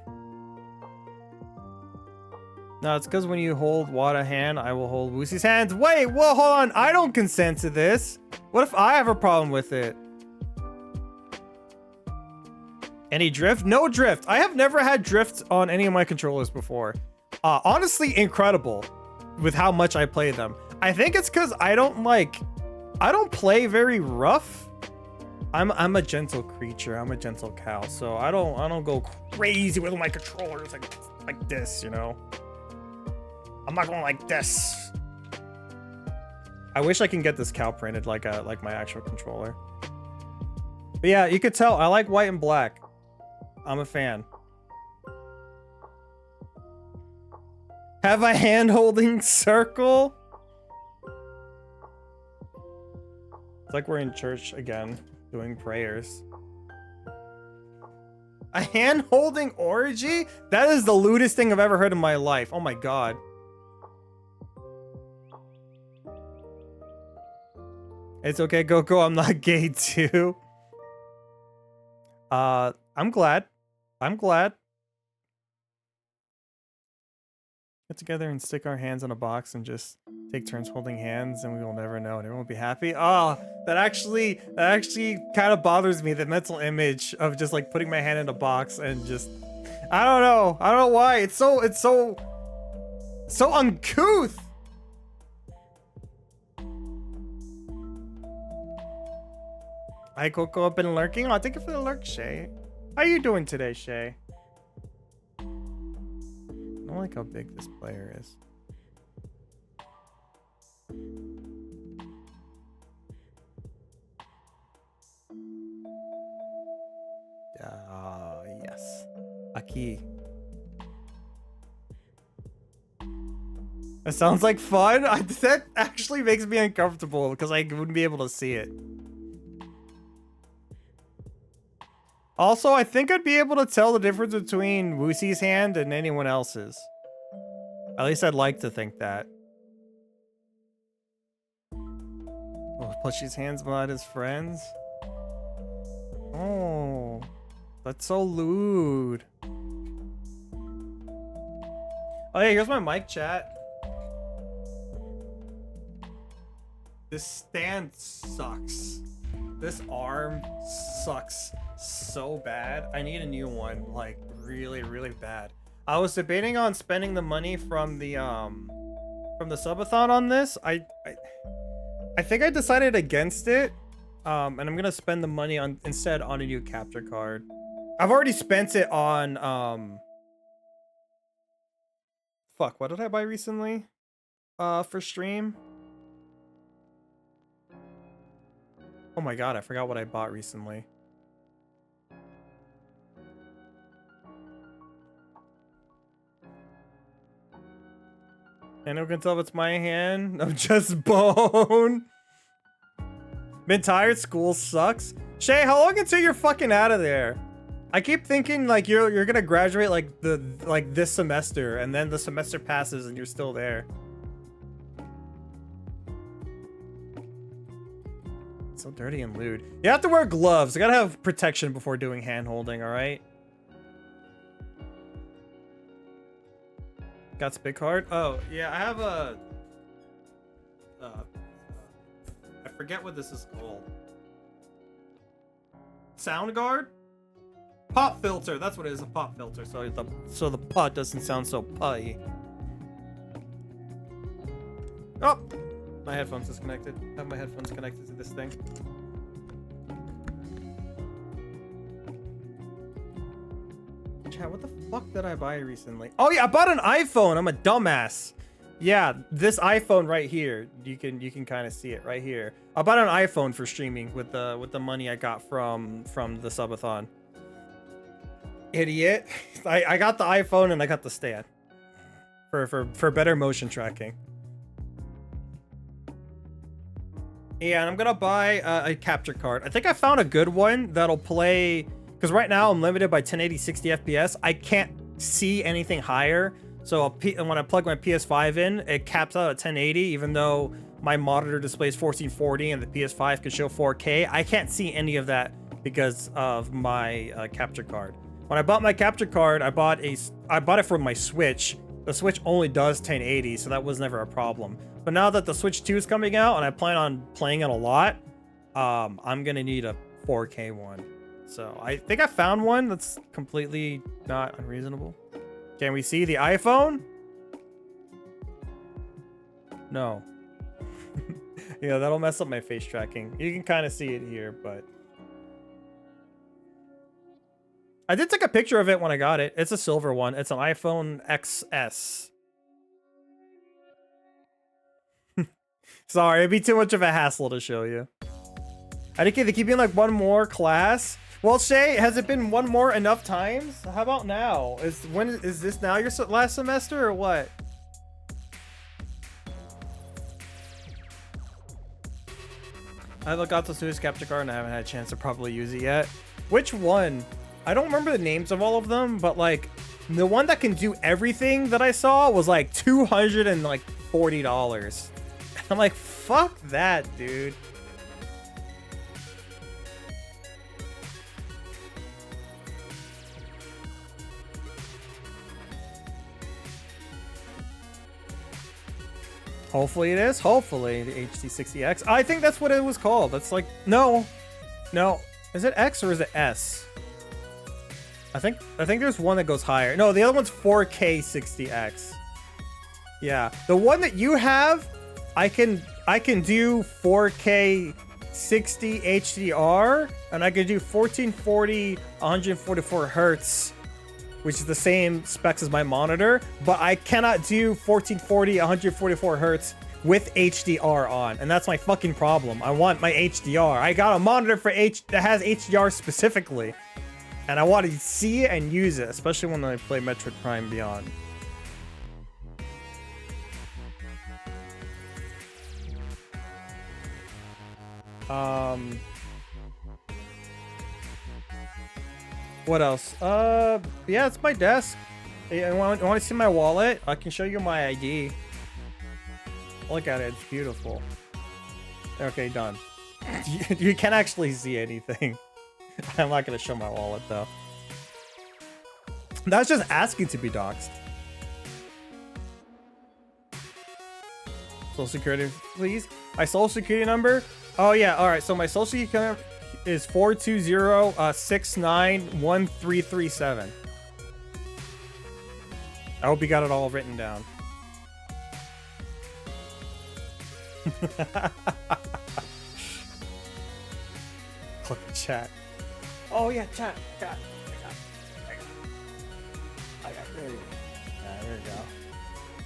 No, it's because when you hold Wada hand, I will hold Woosie's hands. Wait, well, hold on. I don't consent to this. What if I have a problem with it? Any drift? No drift. I have never had drift on any of my controllers before. Honestly, incredible with how much I play them. I think it's because I don't play very rough. I'm a gentle creature. I'm a gentle cow, so I don't go crazy with my controllers like this, you know. I'm not going like this. I wish I can get this cow printed like my actual controller. But yeah, you could tell I like white and black. I'm a fan. Have a hand-holding circle? It's like we're in church again, doing prayers. A hand-holding orgy? That is the lewdest thing I've ever heard in my life. Oh my god. It's okay, Goku, I'm not gay too. I'm glad. Get together and stick our hands in a box and just take turns holding hands and we will never know and everyone will be happy. Oh, that actually kind of bothers me, the mental image of just like putting my hand in a box and just, I don't know why. It's so uncouth. Hi, Coco, I've been lurking. Oh, thank you for the lurk, Shay. How you doing today, Shay? I don't like how big this player is. Yes. Aki. That sounds like fun. That actually makes me uncomfortable because I wouldn't be able to see it. Also, I think I'd be able to tell the difference between Woosie's hand and anyone else's. At least I'd like to think that. Oh, Plushy's hands but not his friends. Oh, that's so lewd. Oh yeah, here's my mic chat. This stand sucks. This arm sucks so bad. I need a new one, like really, really bad. I was debating on spending the money from the subathon on this. I think I decided against it. And I'm gonna spend the money on instead on a new capture card. I've already spent it on fuck, what did I buy recently? For stream? Oh my god, I forgot what I bought recently. And who can tell if it's my hand? I'm just bone. Been tired, school sucks. Shay, how long until you're fucking out of there? I keep thinking like you're gonna graduate like this semester, and then the semester passes and you're still there. It's so dirty and lewd. You have to wear gloves. You gotta have protection before doing hand holding, alright? Got spit card? Oh, yeah, I have a I forget what this is called. Sound guard? Pop filter, that's what it is, a pop filter. So the pot doesn't sound so putty. Oh! My headphones disconnected. I have my headphones connected to this thing. Chat, what the fuck did I buy recently? Oh yeah, I bought an iPhone. I'm a dumbass. Yeah, this iPhone right here. You can kind of see it right here. I bought an iPhone for streaming with the money I got from the subathon. Idiot. I got the iPhone and I got the stand for better motion tracking. Yeah, and I'm gonna buy a capture card. I think I found a good one that'll play, because right now I'm limited by 1080 60 FPS. I can't see anything higher. So when I plug my PS5 in, it caps out at 1080, even though my monitor displays 1440 and the PS5 can show 4K. I can't see any of that because of my capture card. When I bought my capture card, I bought it for my Switch, The Switch only does 1080, so that was never a problem. But now that the Switch 2 is coming out and I plan on playing it a lot, I'm gonna need a 4K one. So I think I found one that's completely not unreasonable. Can we see the iPhone? No. Yeah, that'll mess up my face tracking. You can kind of see it here, but I did take a picture of it when I got it. It's a silver one. It's an iPhone XS. Sorry, it'd be too much of a hassle to show you. I think they keep being like one more class. Well, Shay, has it been one more enough times? How about now? Is this now your last semester or what? I haven't got the Suicide Capture card and I haven't had a chance to probably use it yet. Which one? I don't remember the names of all of them, but like the one that can do everything that I saw was like $240. I'm like, fuck that, dude. Hopefully it is. Hopefully the HD60X. I think that's what it was called. That's like, no. Is it X or is it S? I think there's one that goes higher. No, the other one's 4K 60X. Yeah, the one that you have, I can do 4K 60 HDR, and I can do 1440 144 hertz, which is the same specs as my monitor, but I cannot do 1440 144 hertz with HDR on, and that's my fucking problem. I want my HDR. I got a monitor that has HDR specifically, and I want to see it and use it, especially when I play Metroid Prime Beyond. What else? Yeah, it's my desk. You want to see my wallet? I can show you my ID. Look at it, it's beautiful. Okay, done. You can't actually see anything. I'm not gonna show my wallet though. That's just asking to be doxxed. Social security, please. My social security number. Oh yeah, all right. So my social security number is 420-691337. I hope you got it all written down. Click the chat. Oh yeah, chat. I got there. Yeah, there we go.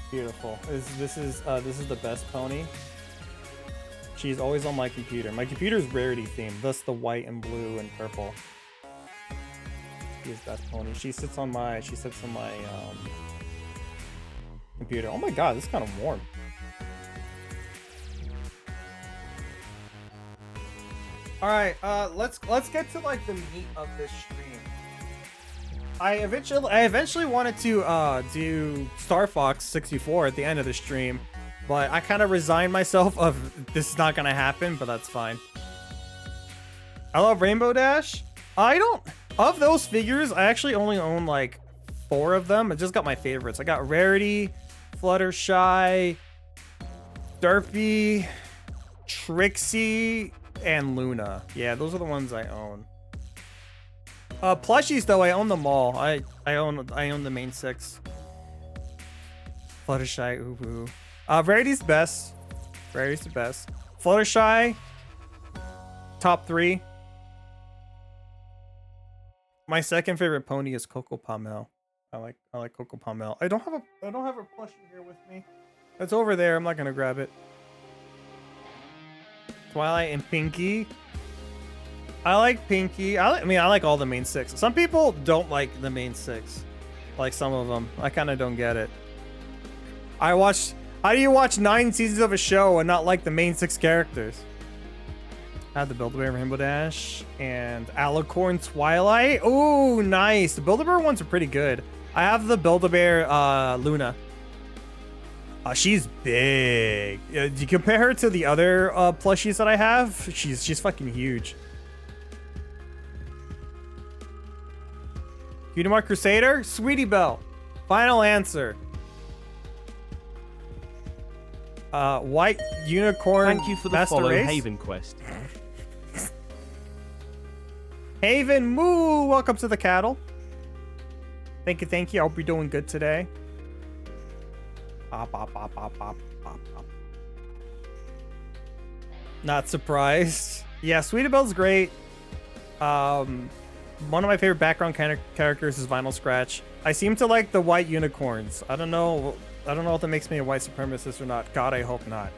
Beautiful. This is the best pony. She's always on my computer. My computer is rarity themed, thus the white and blue and purple. She is best pony. She sits on my computer. Oh my god, this is kind of warm. All right, let's get to like the meat of this stream. I eventually wanted to do Star Fox 64 at the end of the stream, but I kind of resigned myself of this is not gonna happen, but that's fine. I love Rainbow Dash. Of those figures, I actually only own like 4 of them. I just got my favorites. I got Rarity, Fluttershy, Derpy, Trixie, and Luna. Yeah, those are the ones I own. Plushies though, I own them all. I own the main 6. Fluttershy, ooh. Rarity's best. Rarity's the best. Fluttershy, top 3. My second favorite pony is Coco Pommel. I like Coco Pommel. I don't have a plushie here with me. It's over there. I'm not gonna grab it. Twilight and Pinky. I like Pinky. I like all the main 6. Some people don't like the main 6. Like some of them. I kind of don't get it. How do you watch 9 seasons of a show and not like the main 6 characters? I had the Build-A-Bear Rainbow Dash and Alicorn Twilight. Oh, nice. The Build-A-Bear ones are pretty good. I have the Build-A-Bear Luna. She's big. Do you compare her to the other plushies that I have? She's fucking huge. Cutie Mark Crusader? Sweetie Belle. Final answer. White unicorn. Thank you for the master follow, race. Haven Quest. Haven Moo, welcome to the cattle. Thank you, thank you. I hope you're doing good today. Pop, pop, pop, pop, pop, pop, pop. Not surprised. Yeah, Sweetabelle's great. One of my favorite background characters is Vinyl Scratch. I seem to like the white unicorns. I don't know if that makes me a white supremacist or not. God, I hope not.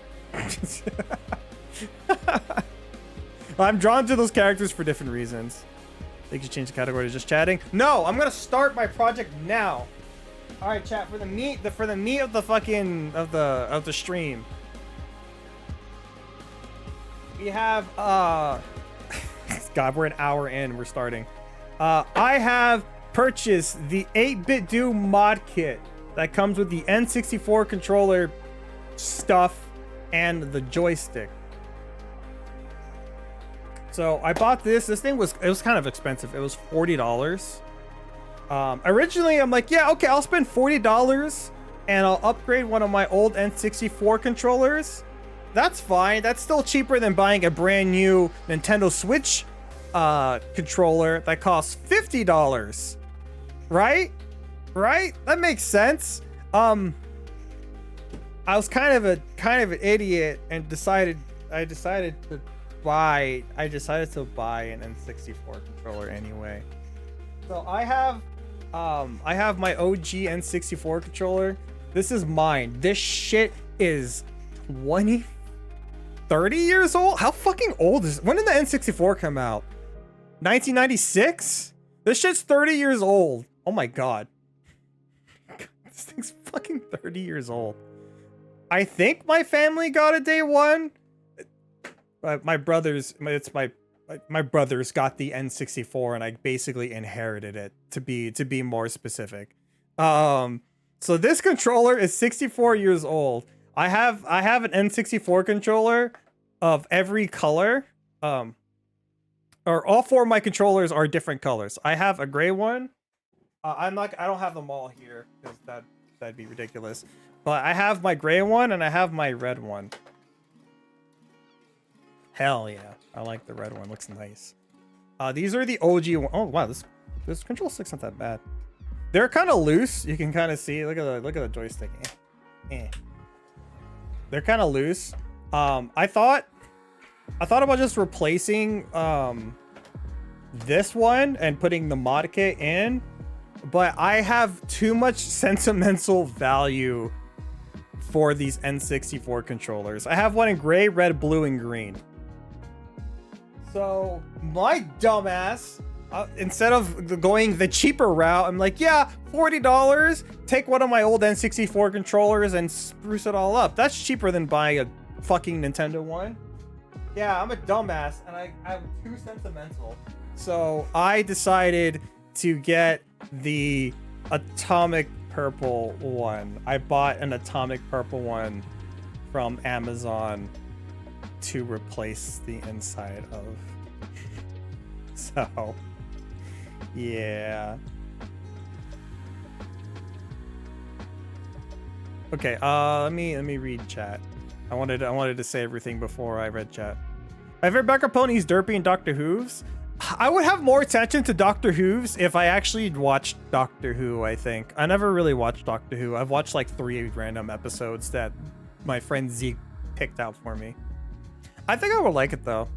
I'm drawn to those characters for different reasons. They could change the category to just chatting. No, I'm gonna start my project now. All right, chat, for the meat of the fucking of the stream. We have God, we're an hour in. We're starting. I have purchased the 8-bit do mod kit that comes with the N64 controller stuff and the joystick. So I bought this. This thing was kind of expensive. It was $40. Originally, I'm like, yeah, okay, I'll spend $40 and I'll upgrade one of my old N64 controllers. That's fine. That's still cheaper than buying a brand new Nintendo Switch controller that costs $50. Right? That makes sense. I was kind of an idiot and decided to buy an N64 controller anyway. So I have my OG N64 controller. This is mine. This shit is 30 years old? How fucking old is it? When did the N64 come out? 1996? This shit's 30 years old. Oh my god. This thing's fucking 30 years old. I think my family got it day one. My brothers got the N64 and I basically inherited it, to be more specific. So this controller is 64 years old. I have an N64 controller of every color. Or all four of my controllers are different colors. I have a gray one. I don't have them all here because that'd be ridiculous. But I have my gray one and I have my red one. Hell yeah. I like the red one. Looks nice. These are the OG one. Oh wow, this control stick's not that bad. They're kind of loose. You can kind of see. Look at the joystick. They're kind of loose. I thought about just replacing this one and putting the Modkit in, but I have too much sentimental value for these N64 controllers. I have one in gray, red, blue, and green. So my dumbass, instead of going the cheaper route, I'm like, yeah, $40, take one of my old N64 controllers and spruce it all up. That's cheaper than buying a fucking Nintendo one. Yeah, I'm a dumbass and I'm too sentimental. So I decided to get the atomic purple one. I bought an atomic purple one from Amazon to replace the inside of. So yeah. Okay, let me read chat. I wanted to say everything before I read chat. My favorite backup pony is Derpy and Dr. Hooves. I would have more attention to Dr. Hooves if I actually watched Doctor Who, I think. I never really watched Doctor Who. I've watched like 3 random episodes that my friend Zeke picked out for me. I think I would like it though.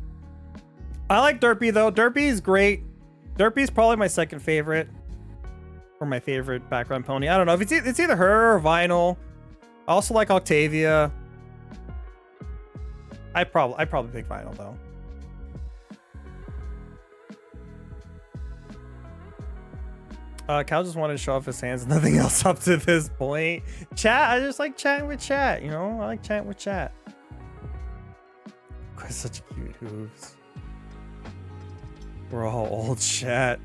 I like Derpy though. Derpy is great. Derpy is probably my second favorite. Or my favorite background pony. I don't know. If it's either her or Vinyl. I also like Octavia. I'd probably pick Vinyl though. Cal just wanted to show off his hands. Nothing else up to this point. Chat. I just like chatting with chat. You know, I like chatting with chat. God, such cute hooves. We're all old chat.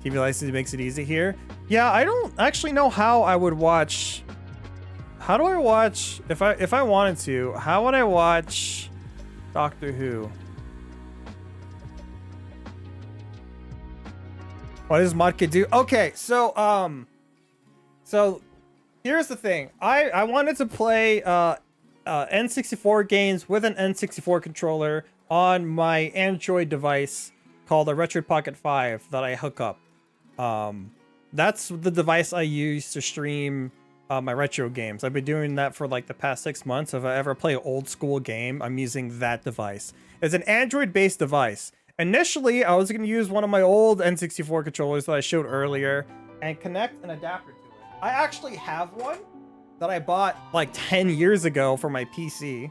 TV license makes it easy here. Yeah, I don't actually know how I would watch. How do I watch if I wanted to? How would I watch Doctor Who? What does Modkit do? Okay, so Here's the thing. I wanted to play N64 games with an N64 controller on my Android device called a Retro Pocket 5 that I hook up. That's the device I use to stream my retro games. I've been doing that for like the past 6 months. If I ever play an old school game, I'm using that device. It's an Android-based device. Initially, I was going to use one of my old N64 controllers that I showed earlier and connect an adapter to it. I actually have one that I bought like 10 years ago for my PC.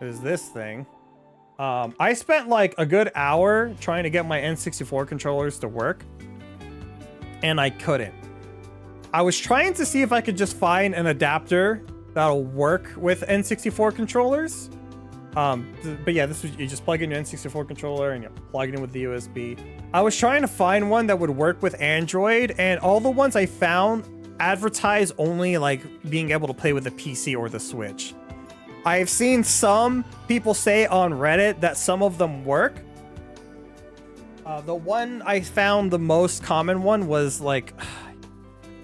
It is this thing. I spent like a good hour trying to get my N64 controllers to work, and I couldn't. I was trying to see if I could just find an adapter that'll work with N64 controllers. But yeah, this was, you just plug in your N64 controller and you plug it in with the USB. I was trying to find one that would work with Android, and all the ones I found advertise only like being able to play with the PC or the Switch. I've seen some people say on Reddit that some of them work. The one I found, the most common one, was like,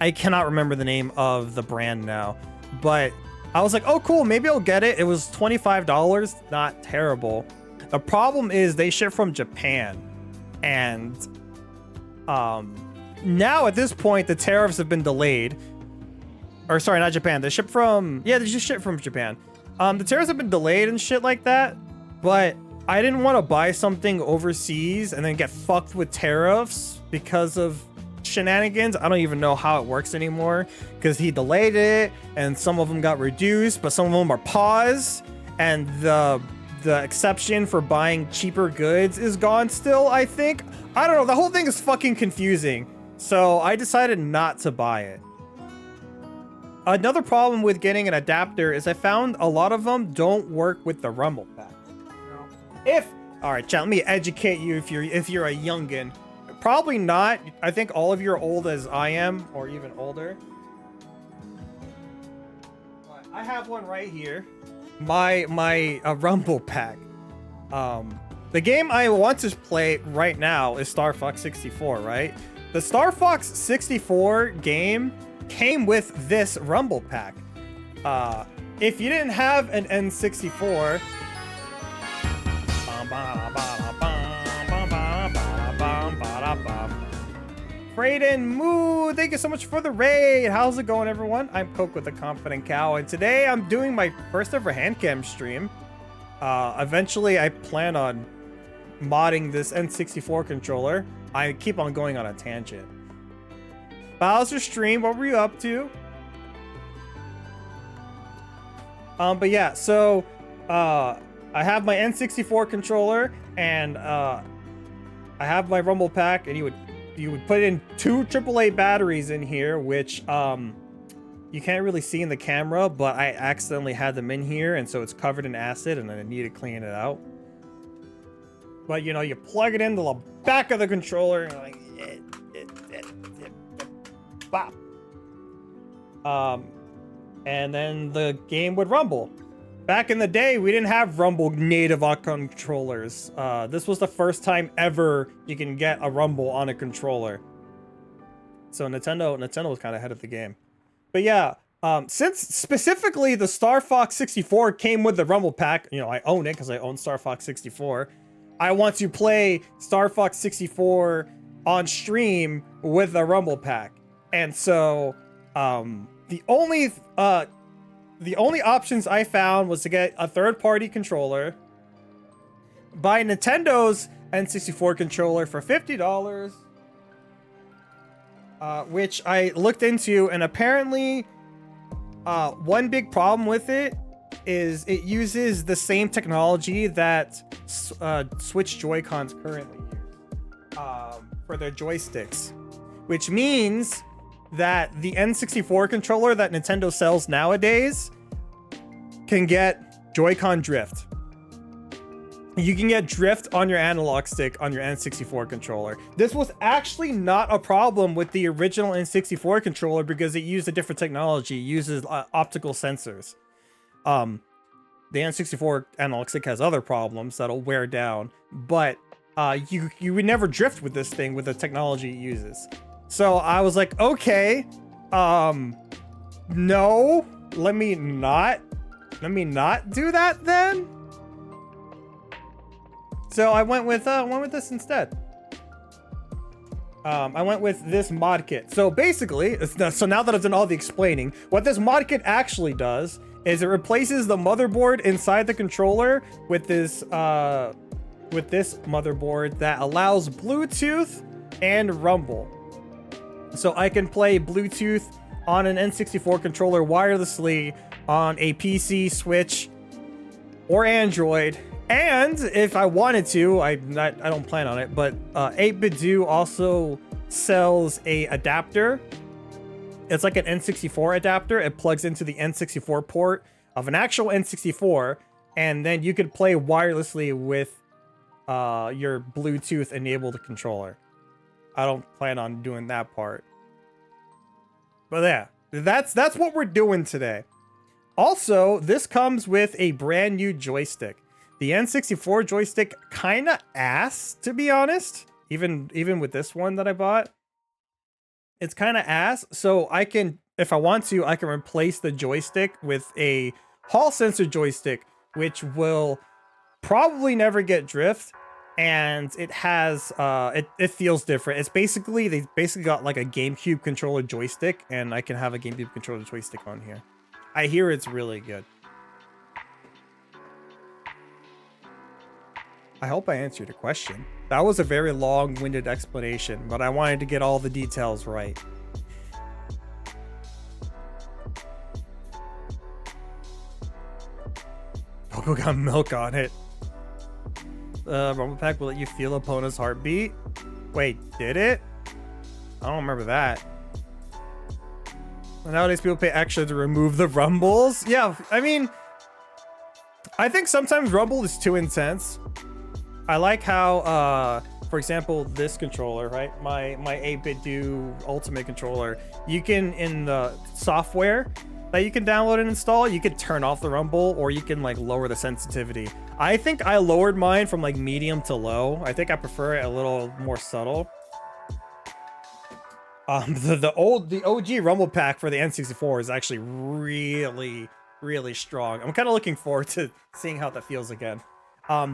I cannot remember the name of the brand now, but I was like, oh cool, maybe I'll get it. It was $25, not terrible. The problem is they ship from Japan, and now at this point the tariffs have been delayed. Or sorry, not Japan. They ship from, yeah, they just ship from Japan. The tariffs have been delayed and shit like that, but I didn't want to buy something overseas and then get fucked with tariffs because of shenanigans. I don't even know how it works anymore because he delayed it and some of them got reduced, but some of them are paused, and the exception for buying cheaper goods is gone still, I think. I don't know. The whole thing is fucking confusing. So I decided not to buy it. Another problem with getting an adapter is I found a lot of them don't work with the rumble pack. All right, chat, let me educate you if you're a youngin'. Probably not. I think all of you are old as I am, or even older. I have one right here. My rumble pack. The game I want to play right now is Star Fox 64, right? The Star Fox 64 game came with this rumble pack. If you didn't have an N64, Frayden Moo, thank you so much for the raid. How's it going, everyone? I'm Coke with the Confident Cow, and today I'm doing my first ever handcam stream. Eventually, I plan on modding this N64 controller. I keep on going on a tangent. Bowser stream, what were you up to? But yeah, so I have my N64 controller, and I have my rumble pack, and you would put in 2 AAA batteries in here, which you can't really see in the camera, but I accidentally had them in here, and so it's covered in acid, and I need to clean it out. But you know, you plug it into the back of the controller, and like bop. And then the game would rumble. Back in the day, we didn't have rumble native on controllers. This was the first time ever you can get a rumble on a controller. So Nintendo was kind of ahead of the game. But yeah, since specifically the Star Fox 64 came with the rumble pack, you know, I own it because I own Star Fox 64. I want to play Star Fox 64 on stream with a rumble pack. And so the only options I found was to get a third-party controller, buy Nintendo's N64 controller for $50, which I looked into, and apparently one big problem with it is it uses the same technology that Switch Joy-Cons currently use for their joysticks, which means that the N64 controller that Nintendo sells nowadays can get Joy-Con drift. You can get drift on your analog stick on your N64 controller. This was actually not a problem with the original N64 controller because it used a different technology. It uses optical sensors. The N64 analog stick has other problems that'll wear down, but you would never drift with this thing with the technology it uses. So I was like, okay, No, let me not do that then. So I went with this instead. I went with this mod kit. So basically, so now that I've done all the explaining, what this mod kit actually does is it replaces the motherboard inside the controller with this motherboard that allows Bluetooth and rumble. So I can play Bluetooth on an N64 controller wirelessly on a PC, Switch, or Android. And if I wanted to, I don't plan on it, but 8BitDo also sells a adapter. It's like an N64 adapter. It plugs into the N64 port of an actual N64, and then you could play wirelessly with your Bluetooth enabled controller. I don't plan on doing that part. But yeah, that's what we're doing today. Also, this comes with a brand new joystick. The N64 joystick kind of ass, to be honest. Even with this one that I bought, it's kind of ass. So I can, if I want to, I can replace the joystick with a Hall sensor joystick, which will probably never get drift. And it has, it feels different. It's basically, they basically got like a GameCube controller joystick, and I can have a GameCube controller joystick on here. I hear it's really good. I hope I answered your question. That was a very long-winded explanation, but I wanted to get all the details right. Poco got milk on it. Rumble Pack will let you feel opponent's heartbeat. Wait, did it? I don't remember that. Nowadays, people pay extra to remove the rumbles. Yeah, I mean, I think sometimes rumble is too intense. I like how, for example, this controller, right? My 8BitDo Ultimate controller, you can, in the software that you can download and install, you can turn off the rumble, or you can like lower the sensitivity. I think I lowered mine from like medium to low. I think I prefer it a little more subtle. The OG rumble pack for the N64 is actually really strong. I'm kind of looking forward to seeing how that feels again.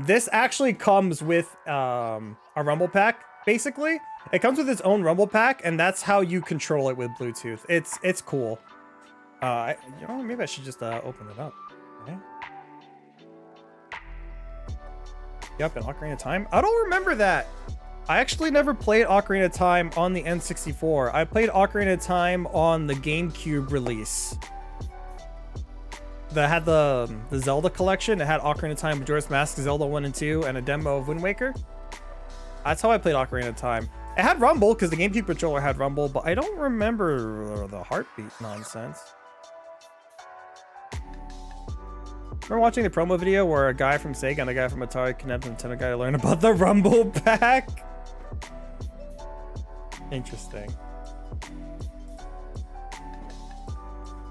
This actually comes with a rumble pack. Basically, it comes with its own rumble pack, and that's how you control it with Bluetooth. It's cool. You know, maybe I should just open it up. Okay. Yep, an Ocarina of Time. I don't remember that. I actually never played Ocarina of Time on the N64. I played Ocarina of Time on the GameCube release. That had the Zelda collection. It had Ocarina of Time, Majora's Mask, Zelda 1 and 2, and a demo of Wind Waker. That's how I played Ocarina of Time. It had rumble, because the GameCube controller had rumble, but I don't remember the heartbeat nonsense. Remember watching the promo video where a guy from Sega and a guy from Atari connect the Nintendo guy to learn about the rumble pack? Interesting.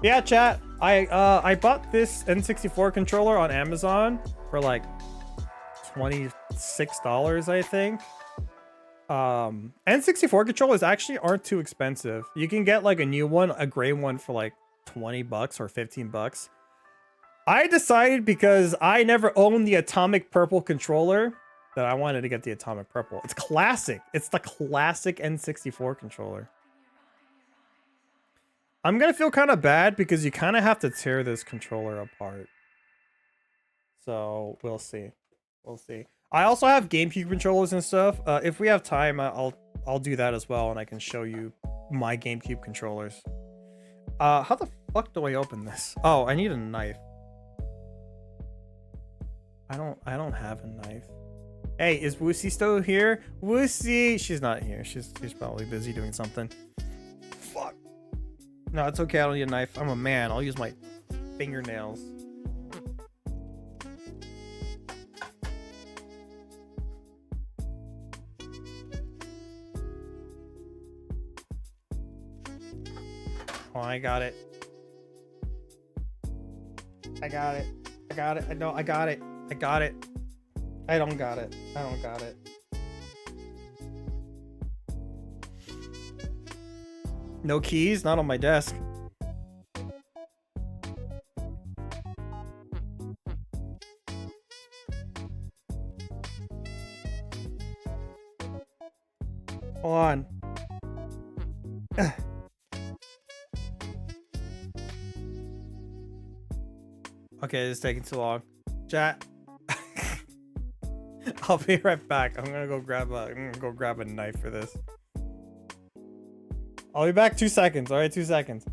Yeah, chat. I bought this N64 controller on Amazon for like $26, I think. N64 controllers actually aren't too expensive. You can get like a new one, a gray one, for like $20 or $15. I decided, because I never owned the Atomic Purple controller, that I wanted to get the Atomic Purple. It's classic. It's the classic N64 controller. I'm gonna feel kind of bad because you kind of have to tear this controller apart. So we'll see. We'll see. I also have GameCube controllers and stuff. If we have time, I'll do that as well, and I can show you my GameCube controllers. How the fuck do I open this? Oh, I need a knife. I don't have a knife. Hey, is Woosie still here? Woosie! She's not here. She's probably busy doing something. Fuck. No, it's okay. I don't need a knife. I'm a man. I'll use my fingernails. Oh, I got it. I got it. I got it. I know. I got it. I got it. I don't got it. I don't got it. No keys? Not on my desk. Hold on. Okay, it's taking too long. Chat. I'll be right back. I'm gonna go grab a knife for this. I'll be back 2 seconds. All right, 2 seconds.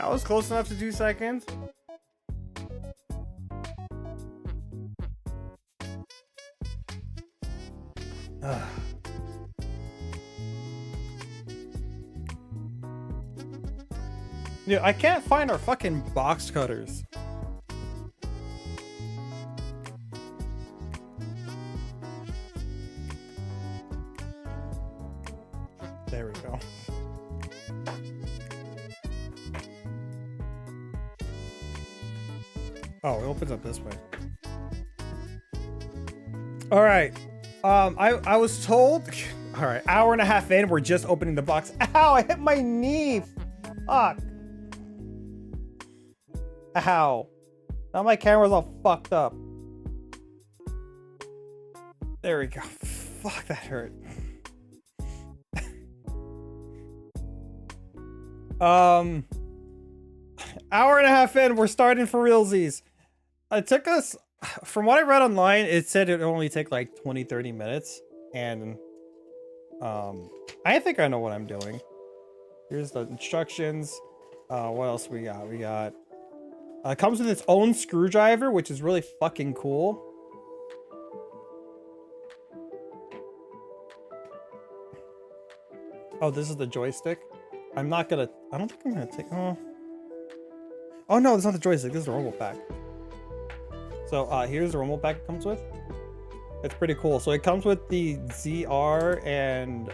I was close enough to 2 seconds. Dude, I can't find our fucking box cutters. There we go. Oh, it opens up this way. All right. I was told. All right, hour and a half in, we're just opening the box. Ow! I hit my knee. Fuck. Ow. Now my camera's all fucked up. There we go. Fuck, that hurt. Hour and a half in, we're starting for realsies. It took us, from what I read online, it said it would only take like 20-30 minutes. And I think I know what I'm doing. Here's the instructions. What else we got? We got it comes with its own screwdriver, which is really fucking cool. Oh, this is the joystick. I don't think I'm gonna take. Oh no, it's not the joystick. This is the rumble pack. So here's the rumble pack it comes with. It's pretty cool. So it comes with the ZR and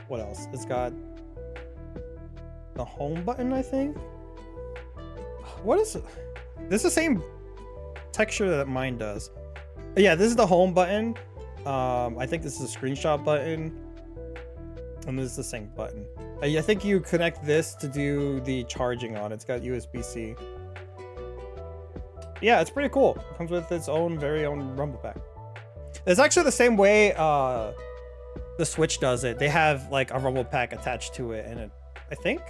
what else? It's got the home button, I think. What is it? This is the same texture that mine does. Yeah, this is the home button. I think this is a screenshot button. And this is the sync button. I think you connect this to do the charging on. It's got USB-C. Yeah, it's pretty cool. It comes with its own very own rumble pack. It's actually the same way the Switch does it. They have like a rumble pack attached to it, and it, I think,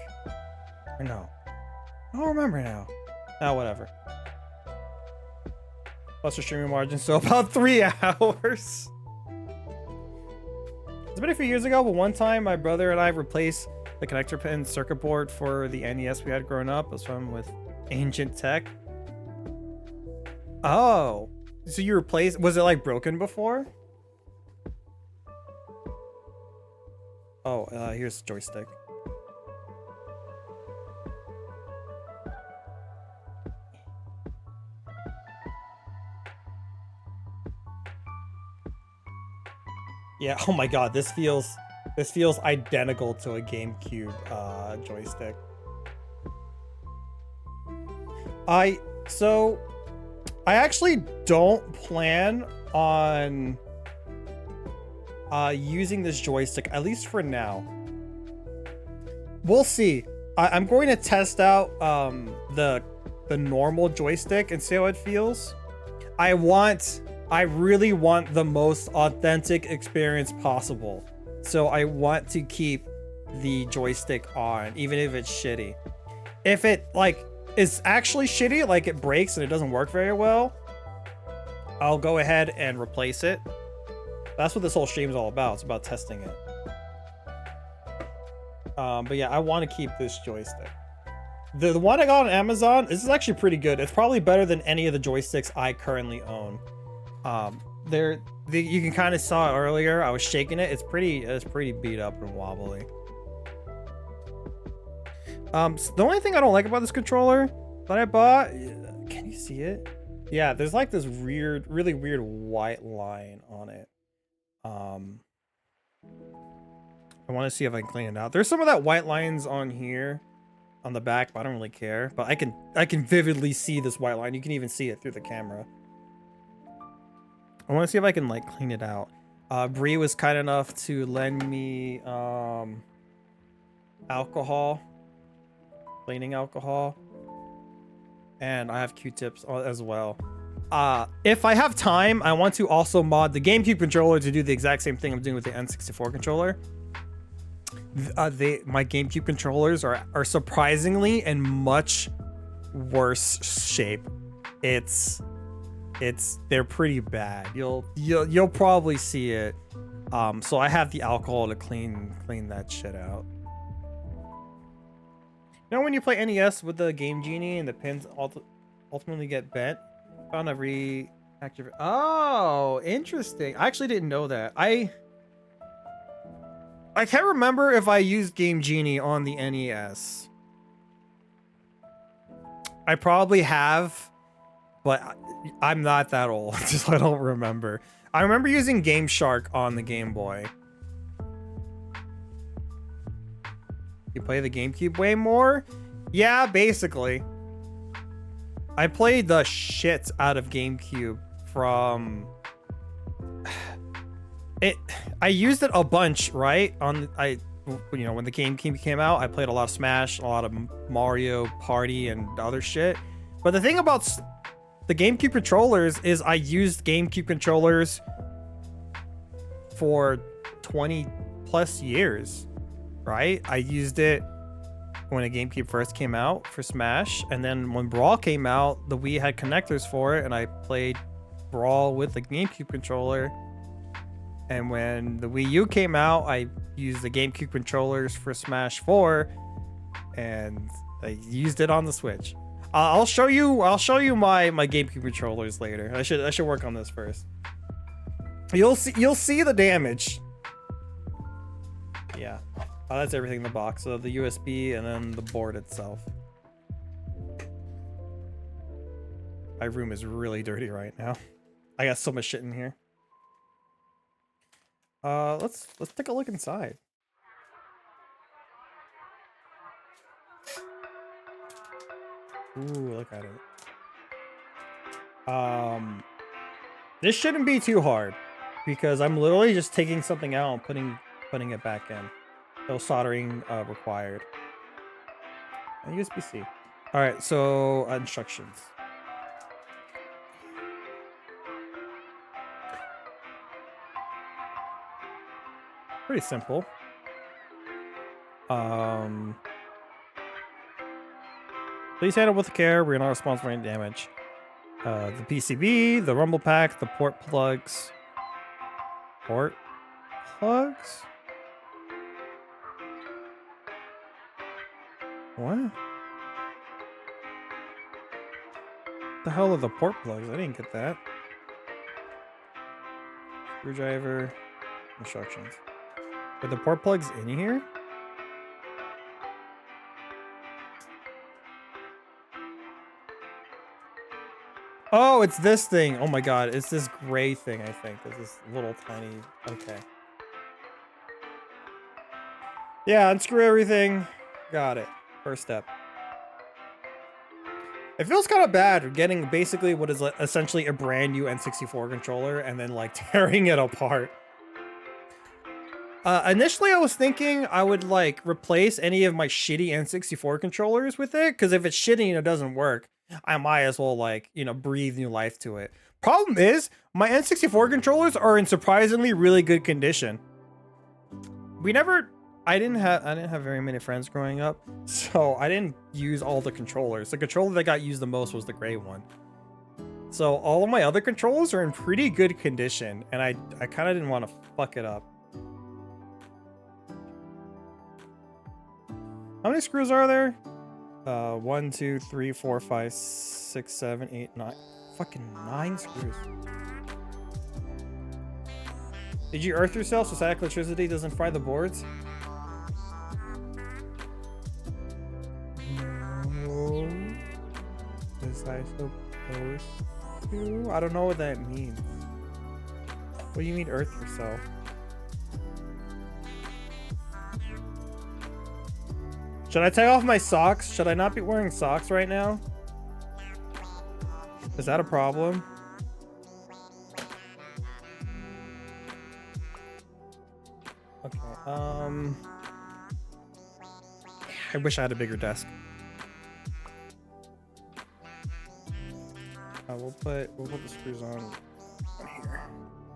or no, I don't remember now. Oh, whatever. Plus the streaming margin, so about 3 hours. It's been a few years ago, but one time my brother and I replaced the connector pin circuit board for the NES we had growing up. It was from with Ancient Tech. Oh, so you replaced? Was it like broken before? Oh, here's the joystick. Yeah. Oh my God, this feels identical to a GameCube joystick. I actually don't plan on using this joystick, at least for now. We'll see. I'm going to test out the normal joystick and see how it feels. I really want the most authentic experience possible. So I want to keep the joystick on, even if it's shitty. If it like is actually shitty, like it breaks and it doesn't work very well, I'll go ahead and replace it. That's what this whole stream is all about. It's about testing it. But yeah, I want to keep this joystick. The one I got on Amazon, this is actually pretty good. It's probably better than any of the joysticks I currently own. you can kind of saw it earlier. I was shaking it. It's pretty beat up and wobbly. The only thing I don't like about this controller that I bought, can you see it? Yeah, there's like this really weird white line on it. I want to see if I can clean it out. There's some of that white lines on here on the back, but I don't really care. But I can vividly see this white line. You can even see it through the camera. I want to see if I can like clean it out. Bree was kind enough to lend me alcohol, cleaning alcohol, and I have Q-tips as well. If I have time, I want to also mod the GameCube controller to do the exact same thing I'm doing with the N64 controller. My GameCube controllers are surprisingly in much worse shape. They're pretty bad. You'll probably see it. So I have the alcohol to clean that shit out. You know when you play NES with the Game Genie and the pins ultimately get bent? Found a reactivate. Oh, interesting. I actually didn't know that. I can't remember if I used Game Genie on the NES. I probably have, but I'm not that old, so I don't remember. I remember using Game Shark on the Game Boy. You play the GameCube way more? Yeah, basically. I played the shit out of GameCube from... I used it a bunch, right? When the GameCube came out, I played a lot of Smash, a lot of Mario Party, and other shit. But the thing about the GameCube controllers is I used GameCube controllers for 20 plus years, right? I used it when a GameCube first came out for Smash, and then when Brawl came out, the Wii had connectors for it, and I played Brawl with the GameCube controller. And when the Wii U came out, I used the GameCube controllers for Smash 4, and I used it on the Switch. I'll show you my GameCube controllers later. I should work on this first. You'll see the damage. Yeah. Oh, that's everything in the box. So the USB and then the board itself. My room is really dirty right now. I got so much shit in here. Let's take a look inside. Ooh, look at it. This shouldn't be too hard because I'm literally just taking something out and putting it back in. No soldering required. And USB-C. All right, so instructions. Pretty simple. Please handle with care. We're not responsible for any damage. The PCB, the rumble pack, the port plugs. Port plugs? What? The hell are the port plugs? I didn't get that. Screwdriver. Instructions. Are the port plugs in here? Oh, it's this thing. Oh my god, it's this gray thing, I think. It's this little tiny... Okay. Yeah, unscrew everything. Got it. First step. It feels kind of bad getting basically what is essentially a brand new N64 controller and then like tearing it apart. Initially I was thinking I would like replace any of my shitty N64 controllers with it, because if it's shitty and it doesn't work, I might as well like, you know, breathe new life to it. Problem is, my N64 controllers are in surprisingly really good condition. I didn't have very many friends growing up, so I didn't use all the controllers. The controller that got used the most was the gray one. So all of my other controllers are in pretty good condition, and I kind of didn't want to fuck it up. How many screws are there? 1, 2, 3, 4, 5, 6, 7, 8, 9. Fucking 9 screws. Did you earth yourself so static electricity doesn't fry the boards? No. Was I supposed to? I don't know what that means. What do you mean earth yourself? Should I take off my socks? Should I not be wearing socks right now? Is that a problem? Okay, I wish I had a bigger desk. We'll put the screws on here.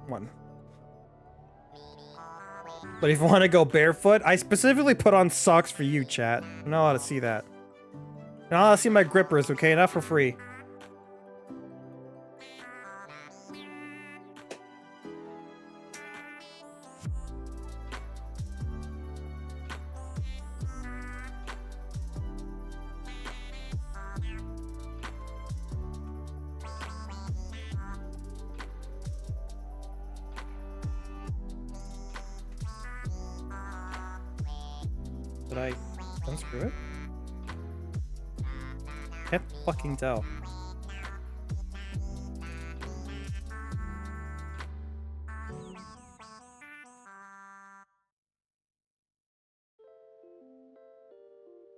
One. But if you want to go barefoot, I specifically put on socks for you, chat. I'm not allowed to see that. I'm not allowed to see my grippers, okay? Not for free. Did I unscrew it? Can't fucking tell.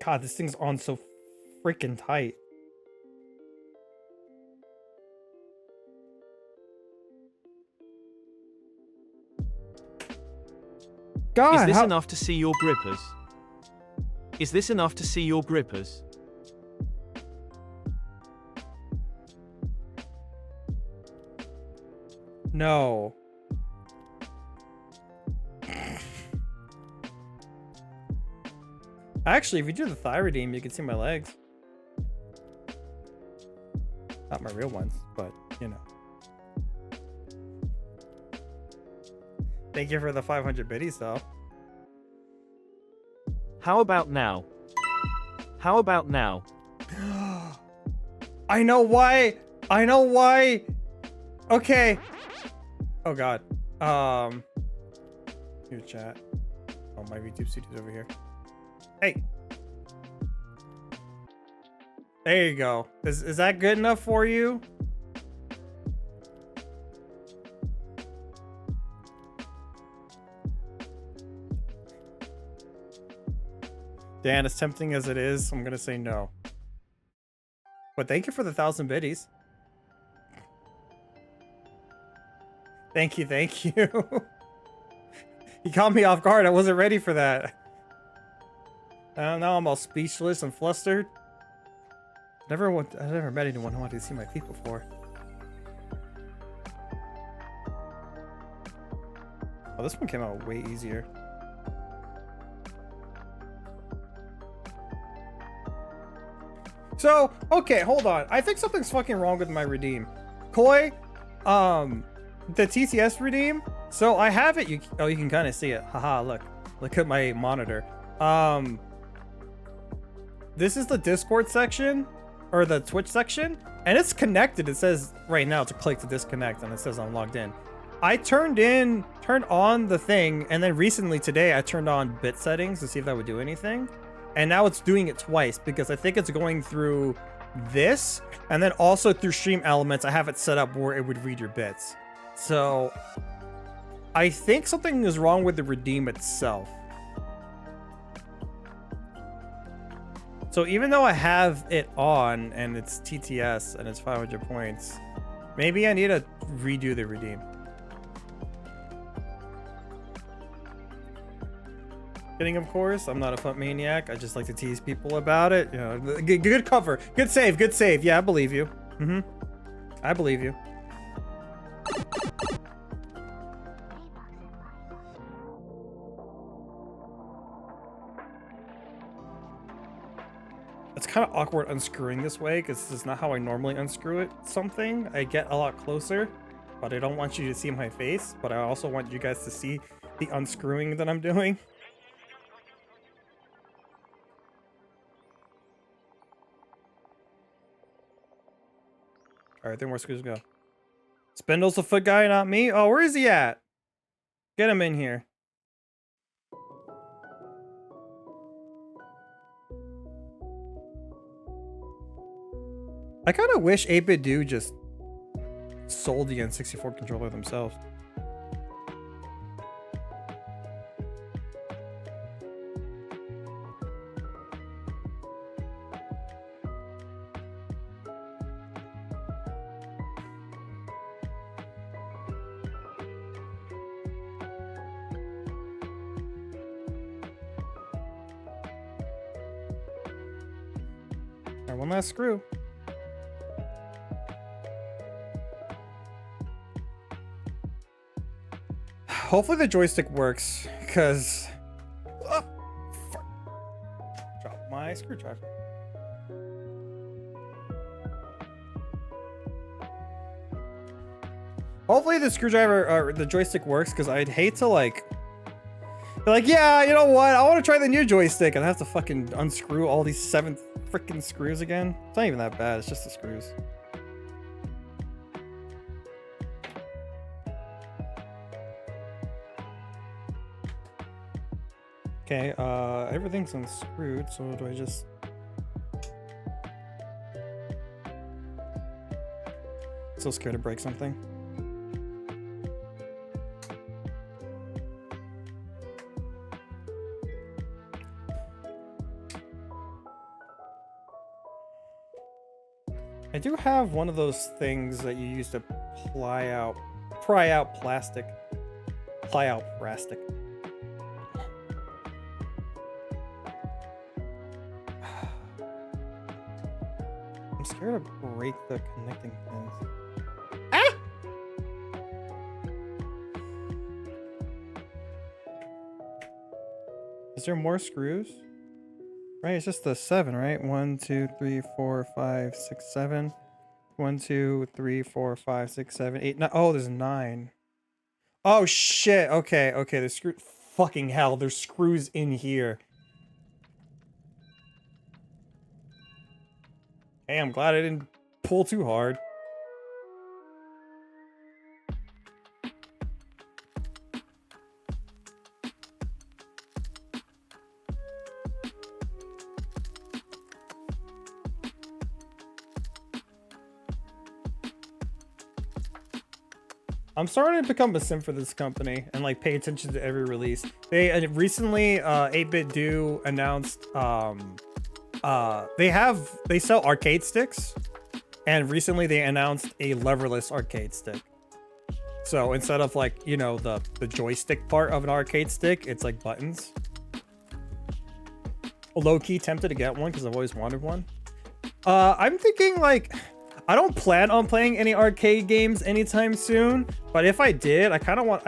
God, this thing's on so freaking tight. God, Is this enough to see your grippers? Is this enough to see your grippers? No. Actually, if you do the thigh redeem, you can see my legs. Not my real ones, but you know. Thank you for the 500 biddies, though. How about now? How about now? I know why. I know why. Okay. Oh God. Your chat. Oh, my YouTube studio's over here. Hey. There you go. Is that good enough for you? Dan, as tempting as it is, I'm gonna say no. But thank you for the 1,000 biddies. Thank you, thank you. You caught me off guard. I wasn't ready for that. Now I'm all speechless and flustered. I've never met anyone who wanted to see my feet before. Oh, this one came out way easier. So, okay, hold on. I think something's fucking wrong with my redeem. Koi, the TTS redeem. So I have it. You can kind of see it. Haha, look at my monitor. This is the Discord section or the Twitch section, and it's connected. It says right now to click to disconnect, and it says I'm logged in. I turned on the thing, and then recently today I turned on bit settings to see if that would do anything. And now it's doing it twice because I think it's going through this and then also through stream elements. I have it set up where it would read your bits. So I think something is wrong with the redeem itself. So even though I have it on and it's TTS and it's 500 points, maybe I need to redo the redeem. Kidding, of course. I'm not a fun maniac. I just like to tease people about it. You know, good cover. Good save. Good save. Yeah, I believe you. I believe you. It's kind of awkward unscrewing this way because this is not how I normally unscrew it. Something I get a lot closer, but I don't want you to see my face. But I also want you guys to see the unscrewing that I'm doing. All right, 3 more screws to go. Spindle's the foot guy, not me. Oh, where is he at? Get him in here. I kind of wish 8-Bit Do just sold the N64 controller themselves. Alright, one last screw. Hopefully the joystick works, because... Oh, fuck. Drop my screwdriver. Hopefully the screwdriver, or the joystick works, because I'd hate to, like... Be like, yeah, you know what? I want to try the new joystick, and I have to fucking unscrew all these 7 freaking screws again. It's not even that bad, it's just the screws. Okay, everything's unscrewed, so do I just... So scared to break something. I do have one of those things that you use to pry out plastic. Pry out plastic. I'm scared to break the connecting pins. Ah! Is there more screws? Right, it's just the 7, right? 1, 2, 3, 4, 5, 6, 7. 1, 2, 3, 4, 5, 6, 7, 8, 9. Oh, there's 9. Oh shit. Okay, okay. There's screw. Fucking hell. There's screws in here. Hey, I'm glad I didn't pull too hard. I'm starting to become a sim for this company and like pay attention to every release. They recently 8-Bit Do announced they sell arcade sticks, and recently they announced a leverless arcade stick. So instead of like, you know, the joystick part of an arcade stick, it's like buttons. Low-key tempted to get one because I've always wanted one. I'm thinking like, I don't plan on playing any arcade games anytime soon, but if I did, I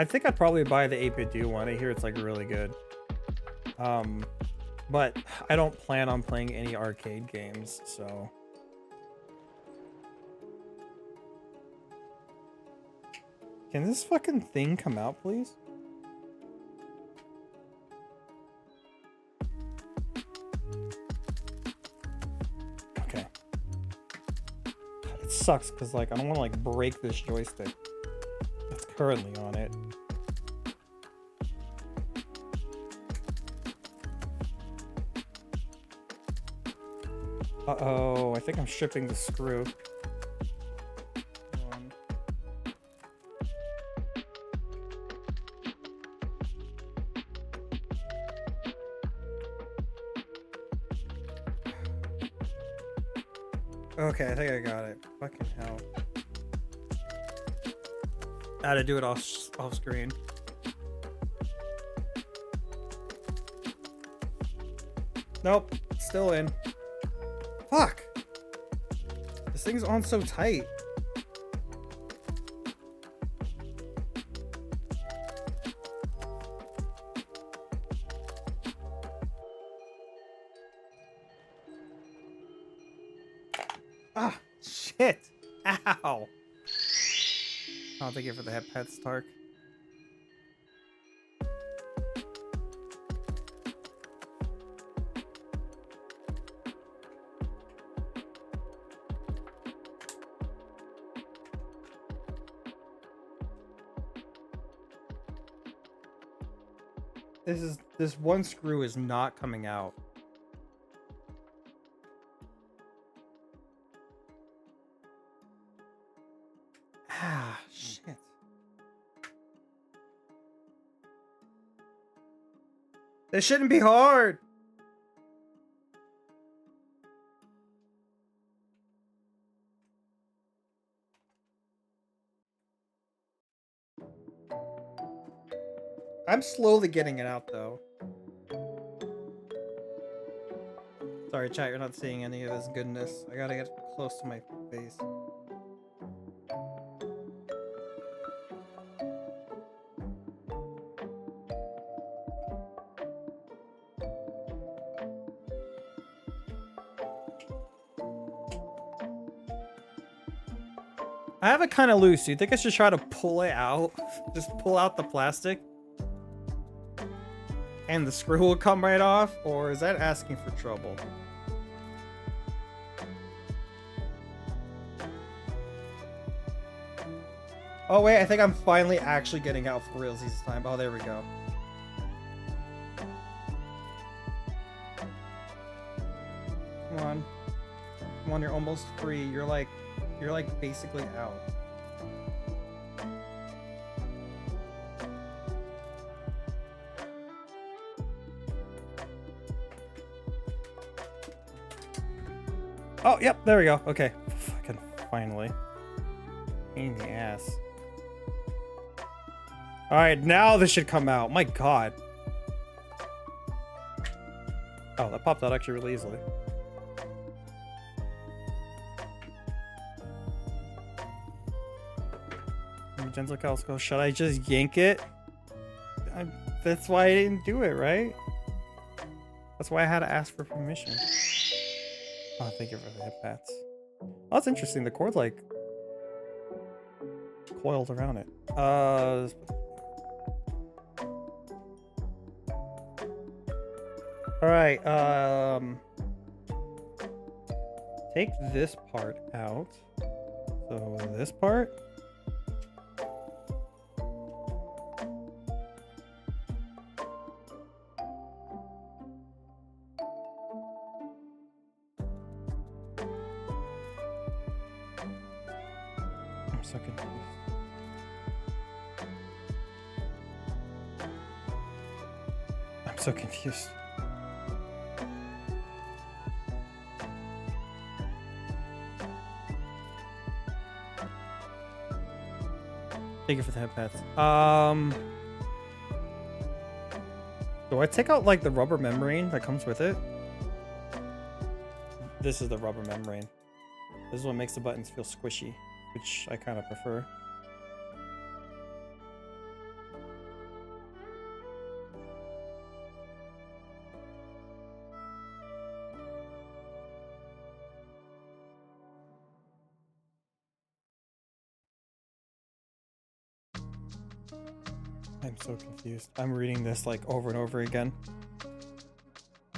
think I'd probably buy the 8-Bit Do one. I hear it's like really good. But I don't plan on playing any arcade games, so. Can this fucking thing come out, please? Okay. It sucks because like I don't want to like break this joystick that's currently on it. Uh-oh, I think I'm stripping the screw. Okay, I think I got it. Fucking hell. I had to do it off screen. Nope, still in. Fuck! This thing's on so tight. Ah, shit! Ow! Oh, thank you for the pet Stark. This one screw is not coming out. Ah, shit. This shouldn't be hard. I'm slowly getting it out, though. Sorry, chat, you're not seeing any of this goodness. I gotta get close to my face. I have it kind of loose. Do you think I should try to pull it out? Just pull out the plastic? And the screw will come right off? Or is that asking for trouble? Oh wait, I think I'm finally actually getting out for reals this time. Oh, there we go. Come on. Come on, you're almost free. You're like basically out. Oh, yep, there we go. Okay. Fucking finally. Pain in the ass. Alright, now this should come out. My god. Oh, that popped out actually really easily. Gentle Calsco, should I just yank it? That's why I didn't do it, right? That's why I had to ask for permission. Oh, thank you for the hip pats. Oh, that's interesting. The cord's like coiled around it. Alright, take this part out. So this part. I'm so confused. I'm so confused. Thank you for the head pats. Do I take out like the rubber membrane that comes with it? This is the rubber membrane. This is what makes the buttons feel squishy, which I kind of prefer. I'm so confused. I'm reading this like over and over again.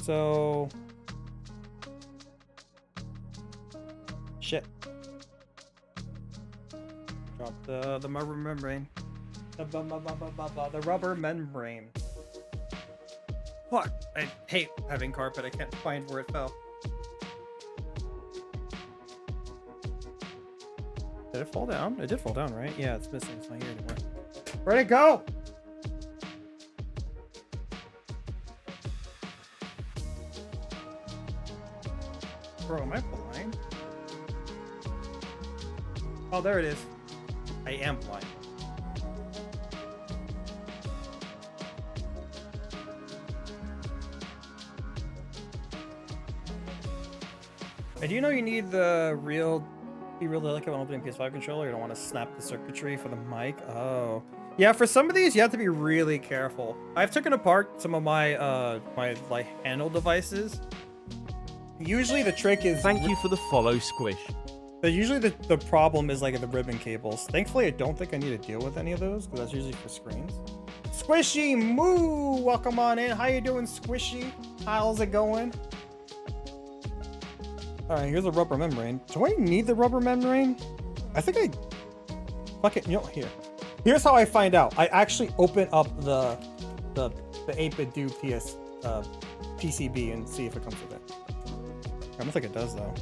So... shit. Drop the rubber membrane. The rubber membrane. Fuck! I hate having carpet. I can't find where it fell. Did it fall down? It did fall down, right? Yeah, it's missing. It's not here anymore. Where'd it go? Bro, am I blind? Oh, there it is. I am blind. And do you know you need the be real delicate when opening PS5 controller? You don't want to snap the circuitry for the mic. Oh. Yeah, for some of these, you have to be really careful. I've taken apart some of my my like handle devices. Usually the trick is... Thank you for the follow, Squish. But usually the problem is like the ribbon cables. Thankfully, I don't think I need to deal with any of those because that's usually for screens. Squishy Moo! Welcome on in. How you doing, Squishy? How's it going? Alright, here's a rubber membrane. Do I need the rubber membrane? I think I... Fuck it. You know, here. Here's how I find out. I actually open up the the 8-bit do PS PCB and see if it comes with it. I don't think it does though.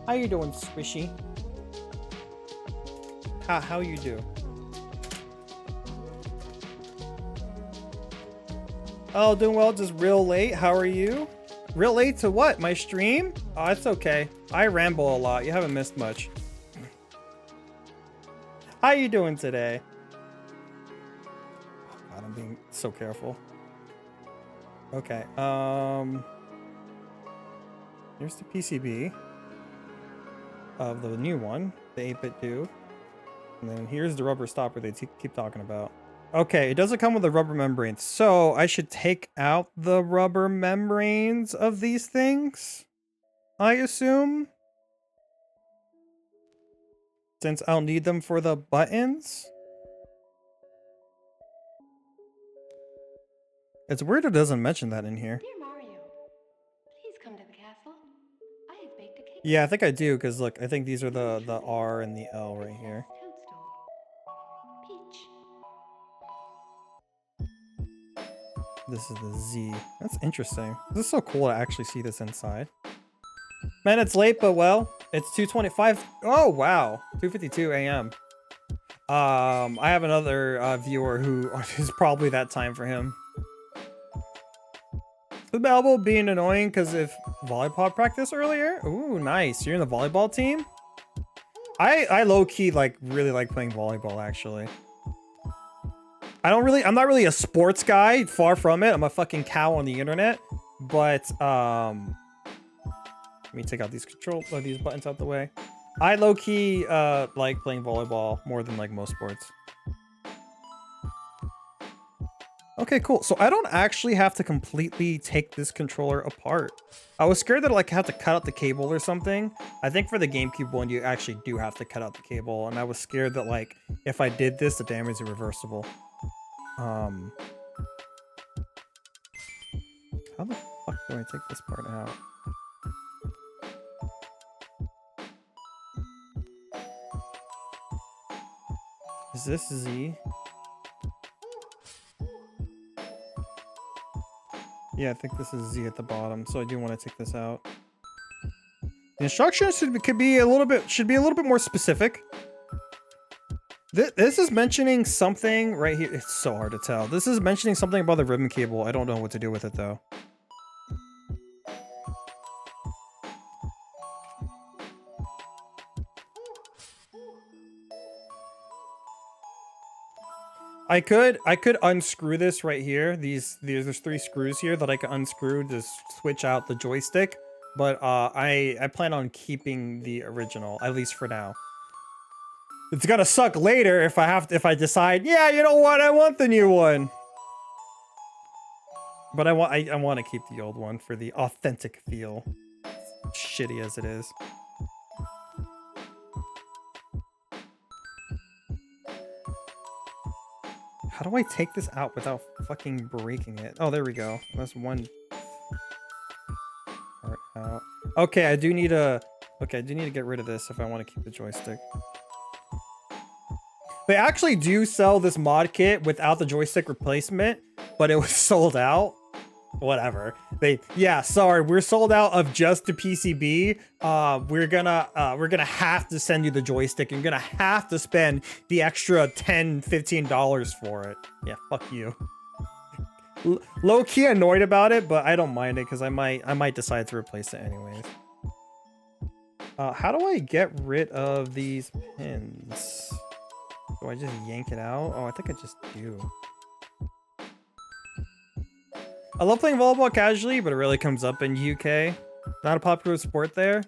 How you doing, Squishy? How you do? Oh, doing well, just real late. How are you? Real late to what? My stream? Oh, it's okay. I ramble a lot. You haven't missed much. How you doing today? Oh God, I'm being so careful. Okay. Here's the PCB of the new one, the 8-bit do. And then here's the rubber stopper they keep talking about. Okay, it doesn't come with a rubber membrane, so I should take out the rubber membranes of these things, I assume, since I'll need them for the buttons. It's weird it doesn't mention that in here. Dear Mario, please come to the castle. I have baked a cake. Yeah, I think I do, because look, I think these are the R and the L right here. Toadstool. Peach. This is the Z. That's interesting. This is so cool to actually see this inside. Man, it's late, but well, it's 2:25. Oh, wow. 2:52 a.m. I have another viewer who is probably that time for him. The elbow being annoying because if volleyball practice earlier. Ooh, nice. You're in the volleyball team? I low-key really like playing volleyball actually. I'm not really a sports guy, far from it. I'm a fucking cow on the internet. But let me take out these these buttons out the way. I low-key like playing volleyball more than like most sports. Okay, cool. So I don't actually have to completely take this controller apart. I was scared that I had to cut out the cable or something. I think for the GameCube one, you actually do have to cut out the cable. And I was scared that if I did this, the damage is irreversible. How the fuck do I take this part out? Is this Z? Yeah, I think this is Z at the bottom, so I do want to take this out. The instructions should be a little bit more specific. This is mentioning something right here. It's so hard to tell. This is mentioning something about the ribbon cable. I don't know what to do with it though. I could unscrew this right here. There's 3 screws here that I can unscrew to switch out the joystick, but I plan on keeping the original, at least for now. It's gonna suck later if I decide, yeah, you know what, I want the new one. But I want to keep the old one for the authentic feel, shitty as it is. How do I take this out without fucking breaking it? Oh, there we go. That's one part out. Okay, I do need to get rid of this if I want to keep the joystick. They actually do sell this mod kit without the joystick replacement, but it was sold out. Whatever. Sorry, we're sold out of just the PCB. We're gonna have to send you the joystick. You're gonna have to spend the extra $10-15 for it. Yeah, fuck you. Low-key annoyed about it, but I don't mind it because I might decide to replace it anyways. How do I get rid of these pins? Do I just yank it out? Oh, I think I just do. I love playing volleyball casually, but it really comes up in UK. Not a popular sport there.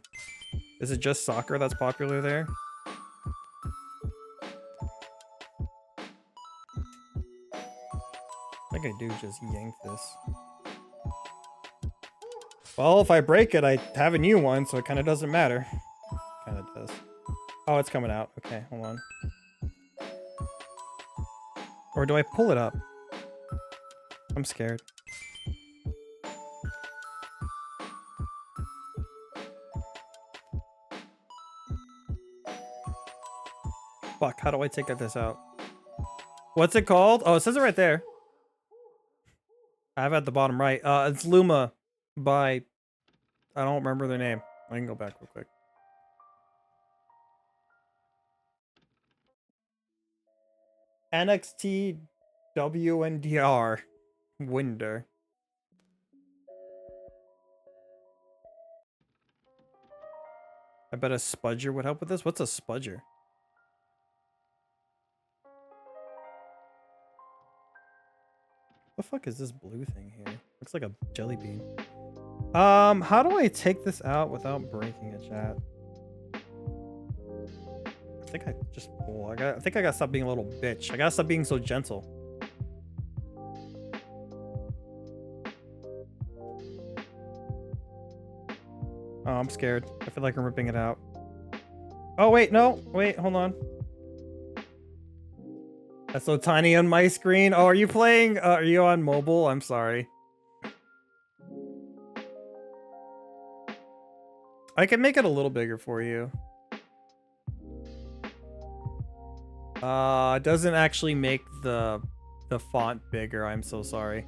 Is it just soccer that's popular there? I think I do just yank this. Well, if I break it, I have a new one, so it kind of doesn't matter. Kind of does. Oh, it's coming out. Okay, hold on. Or do I pull it up? I'm scared. Fuck, how do I take this out? What's it called? Oh, it says it right there. I have it at the bottom right. It's Luma by... I don't remember their name. I can go back real quick. NXT WNDR Winder. I bet a spudger would help with this. What's a spudger? The fuck is this blue thing here? Looks like a jelly bean. How do I take this out without breaking it, chat? I think I just pull. I think I gotta stop being a little bitch. I gotta stop being so gentle. Oh, I'm scared. I feel like I'm ripping it out. Oh, wait, no. Wait, hold on. That's so tiny on my screen. Oh, are you playing? Are you on mobile? I'm sorry. I can make it a little bigger for you. It doesn't actually make the font bigger. I'm so sorry.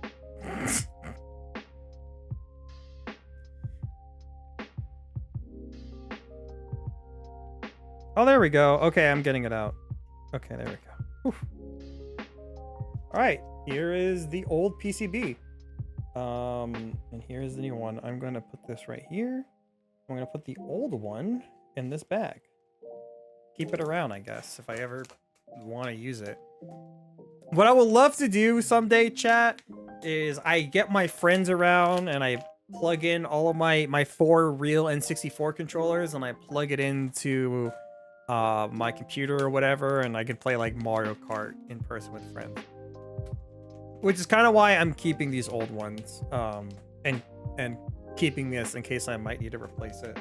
Oh, there we go. Okay, I'm getting it out. Okay, there we go. Whew. All right, here is the old PCB. And here's the new one. I'm going to put this right here. I'm going to put the old one in this bag. Keep it around, I guess, if I ever want to use it. What I would love to do someday, chat, is I get my friends around and I plug in all of my 4 real N64 controllers and I plug it into my computer or whatever, and I can play like Mario Kart in person with friends. Which is kind of why I'm keeping these old ones, and keeping this in case I might need to replace it.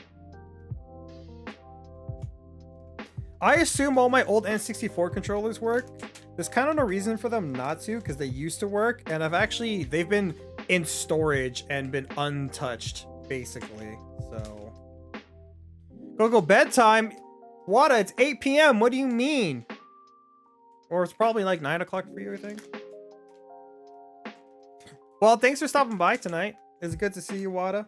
I assume all my old N64 controllers work. There's kind of no reason for them not to, because they used to work, and they've been in storage and been untouched, basically. So, go bedtime. Wada, it's 8 p.m. What do you mean? Or it's probably like 9 o'clock for you, I think. Well, thanks for stopping by tonight. It's good to see you, Wada.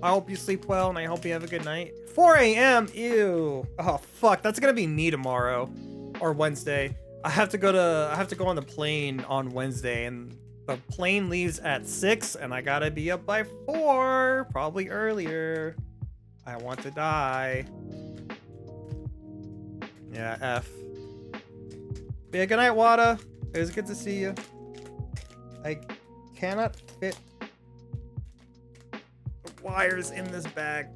I hope you sleep well, and I hope you have a good night. 4 a.m. Ew. Oh fuck, that's gonna be me tomorrow or Wednesday. I have to go on the plane on Wednesday, and the plane leaves at 6, and I gotta be up by 4, probably earlier. I want to die. Yeah, F. But yeah, good night, Wada. It was good to see you. I cannot fit the wires in this bag.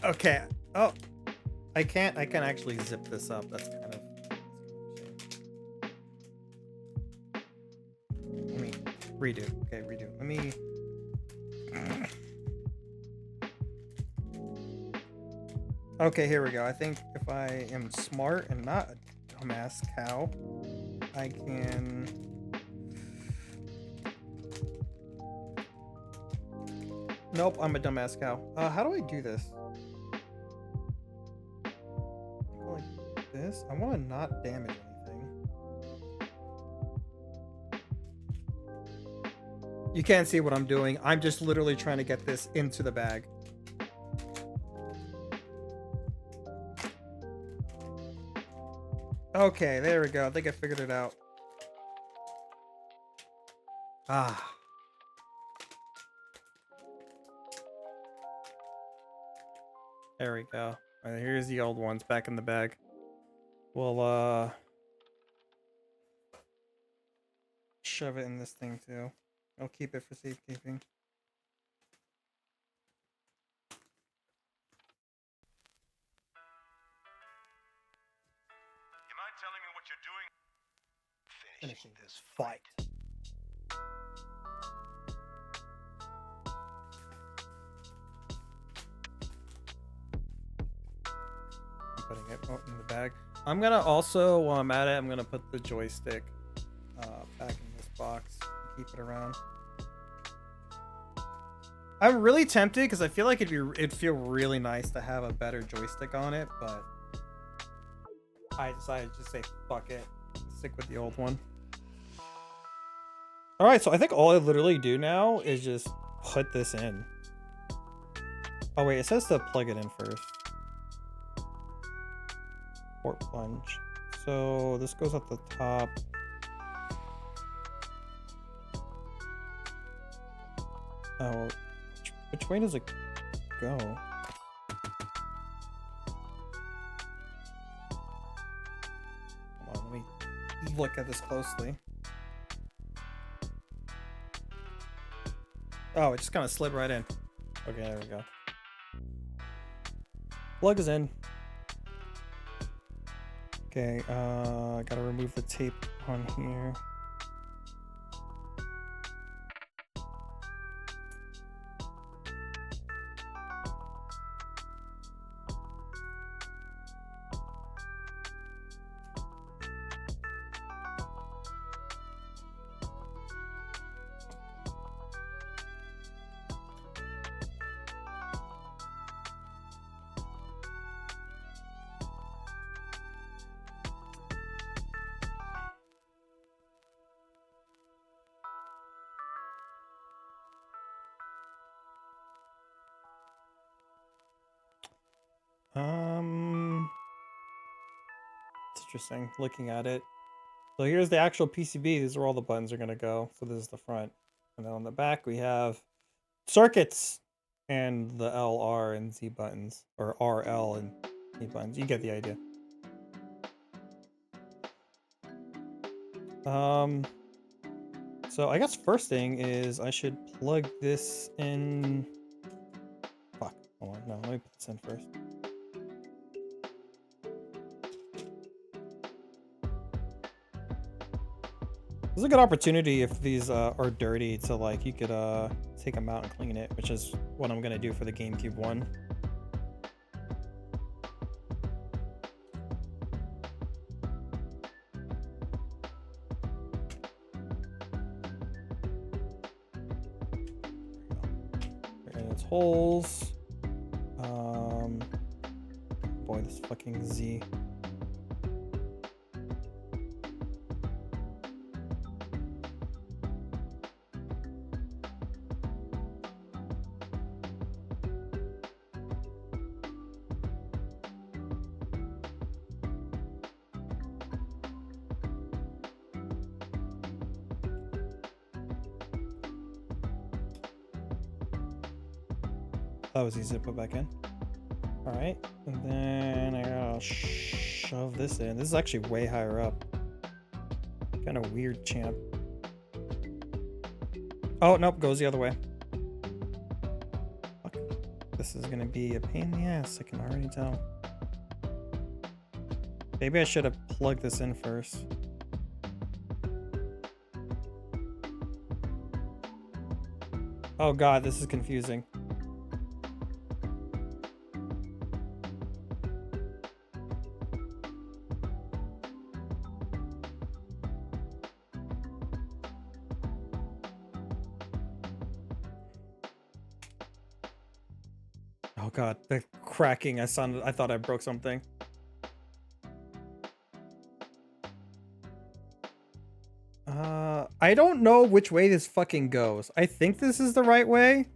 Okay. Oh, I can actually zip this up. That's kind of. Let me redo. Okay, redo. Let me. Okay, here we go. I think if I am smart and not a dumbass cow, I can. Nope, I'm a dumbass cow. How do I do this? Like this? I want to not damage anything. You can't see what I'm doing. I'm just literally trying to get this into the bag. Okay, there we go. I think I figured it out. Ah. There we go. All right, here's the old ones back in the bag. We'll shove it in this thing too. I'll keep it for safekeeping. You mind telling me what you're doing? Finishing this fight. I'm putting it in the bag. I'm gonna also, while I'm at it, I'm gonna put the joystick back in this box and keep it around. I'm really tempted because I feel like it'd feel really nice to have a better joystick on it, but I decided to just say fuck it, stick with the old one. All right, so I think all I literally do now is just put this in. Oh wait, it says to plug it in first. Port plunge. So this goes at the top. Oh, which way does it go? Hold on, let me look at this closely. Oh, it just kind of slid right in. Okay, there we go. Plug is in. Okay, gotta remove the tape on here. It's interesting looking at it. So here's the actual PCB. These are all the buttons are gonna go. So this is the front, and then on the back we have circuits and the L, R, and Z buttons, or R, L, and Z buttons. You get the idea. So I guess first thing is I should plug this in. Fuck. Hold on. No, let me put this in first. This is a good opportunity if these are dirty to like, you could take them out and clean it, which is what I'm gonna do for the GameCube one. And its holes. Boy, this fucking Z. That was easy to put back in. All right, and then I gotta shove this in. This is actually way higher up. Kind of weird, champ. Oh, nope, goes the other way. Fuck. This is gonna be a pain in the ass, I can already tell. Maybe I should have plugged this in first. Oh god, this is confusing. Oh god, the cracking, I thought I broke something. I don't know which way this fucking goes. I think this is the right way.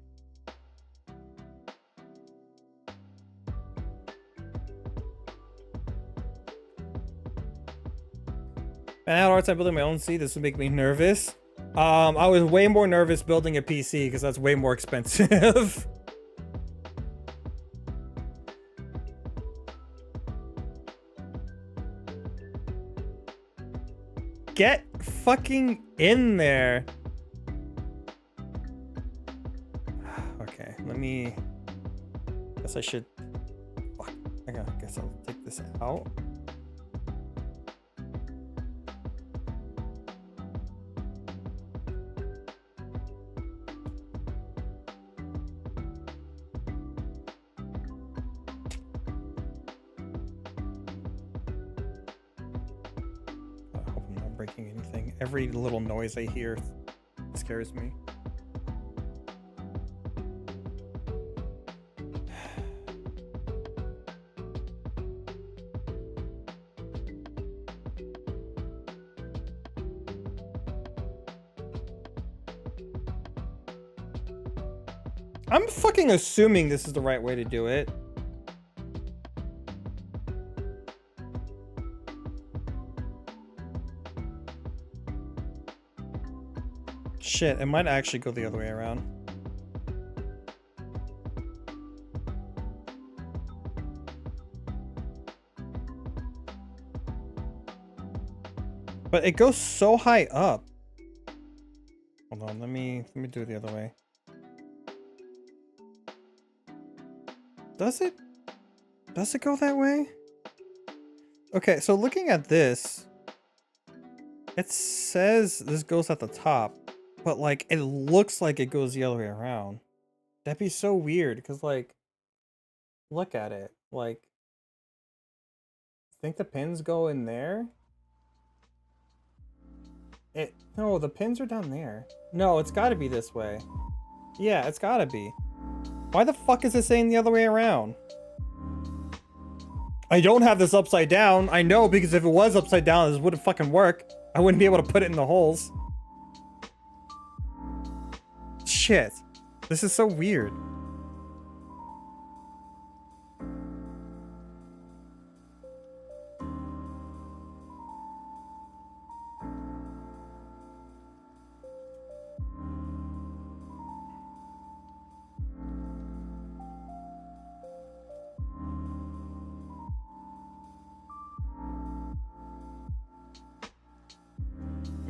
Man, I had a hard time building my own seat. This would make me nervous. I was way more nervous building a PC because that's way more expensive. Get fucking in there. Okay, let me... Guess I should... Fuck. I guess I'll take this out. breaking anything. Every little noise I hear scares me. I'm fucking assuming this is the right way to do it. Shit, it might actually go the other way around. But it goes so high up. Hold on, let me do it the other way. Does it? Does it go that way? Okay, so looking at this, it says this goes at the top, but like it looks like it goes the other way around. That'd be so weird because like, look at it. Like, think the pins go in there? No, the pins are down there. No, it's got to be this way. Yeah, it's got to be. Why the fuck is it saying the other way around? I don't have this upside down. I know, because if it was upside down, this wouldn't fucking work. I wouldn't be able to put it in the holes. Shit. This is so weird.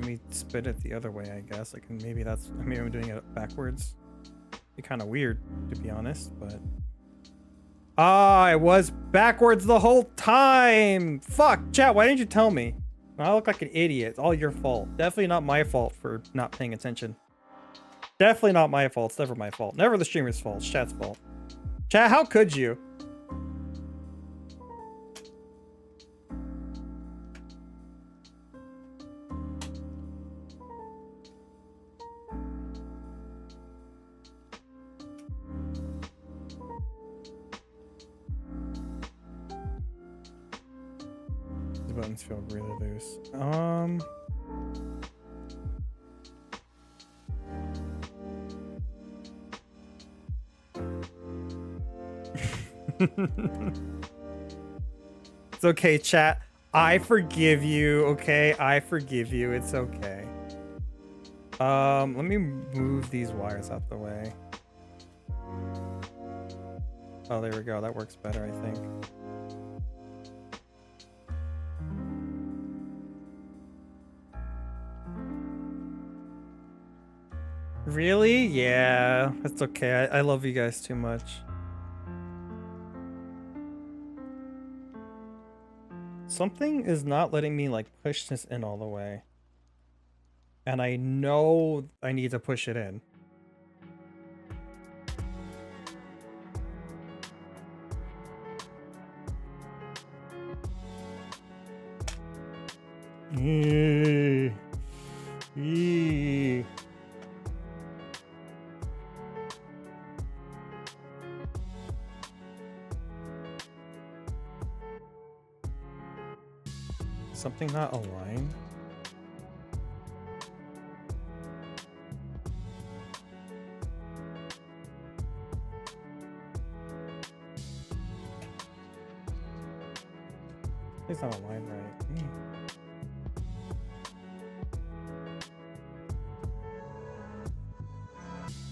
Let me spin it the other way, I guess. Like, maybe that's, maybe I'm doing it backwards. Be kind of weird, to be honest, but... Ah, I was backwards the whole time! Fuck, chat, why didn't you tell me? I look like an idiot. It's all your fault. Definitely not my fault for not paying attention. Definitely not my fault. It's never my fault. Never the streamer's fault. It's chat's fault. Chat, how could you? These buttons feel really loose. It's okay, chat. I forgive you, okay? I forgive you. It's okay. Let me move these wires out the way. Oh, there we go. That works better, I think. Really? Yeah, that's okay. I love you guys too much. Something is not letting me like push this in all the way. And I know I need to push it in. Something not aligned? It's not aligned right.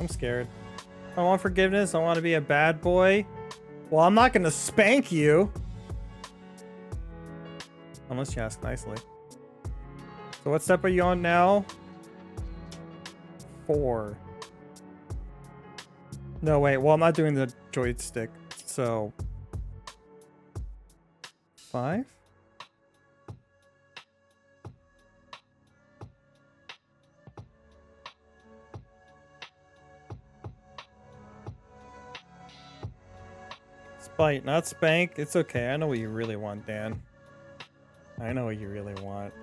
I'm scared. I want forgiveness. I want to be a bad boy. Well, I'm not gonna spank you. Unless you ask nicely. So what step are you on now? 4. No, wait. Well, I'm not doing the joystick. So 5? Spite, not spank. It's okay. I know what you really want, Dan. I know what you really want.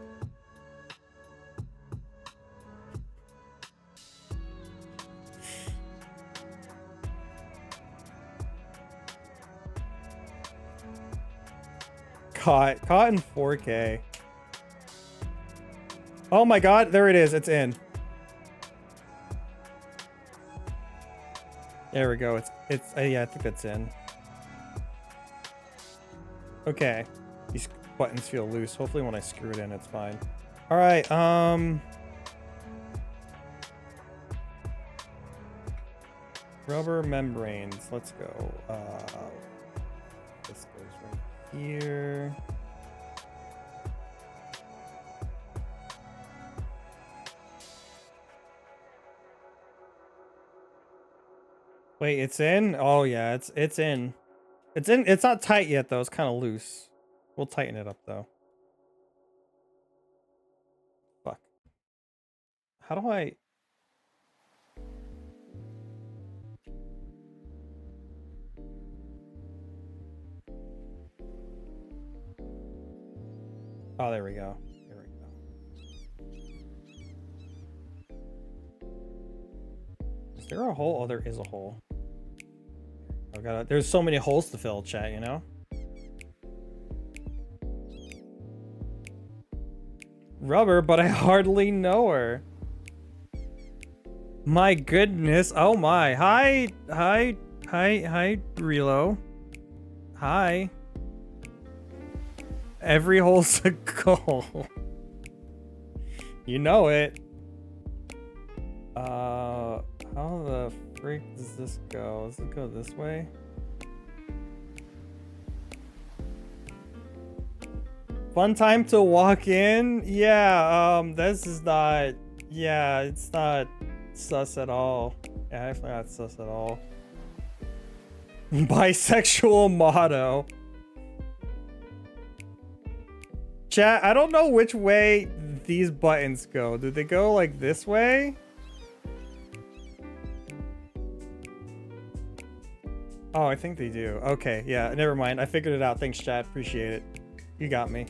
Caught in 4K. Oh my god, there it is. It's in. There we go. It's yeah, I think that's in. Okay. These buttons feel loose. Hopefully when I screw it in, it's fine. All right, rubber membranes. Let's go. This goes right here. Wait, it's in? Oh yeah, it's in. It's in. It's not tight yet though. It's kind of loose. We'll tighten it up though. Fuck. How do I? Oh, there we go. There we go. Is there a hole? Oh, there is a hole. I gotta. There's so many holes to fill, chat. You know. Rubber, but I hardly know her. My goodness. Oh my. Hi, Relo. Hi. Every hole's a goal. You know it. How the freak does this go? Does it go this way? Fun time to walk in? Yeah, this is not... Yeah, it's not sus at all. Yeah, definitely not sus at all. Bisexual motto. Chat, I don't know which way these buttons go. Do they go like this way? Oh, I think they do. Okay, yeah, never mind. I figured it out. Thanks, chat. Appreciate it. You got me.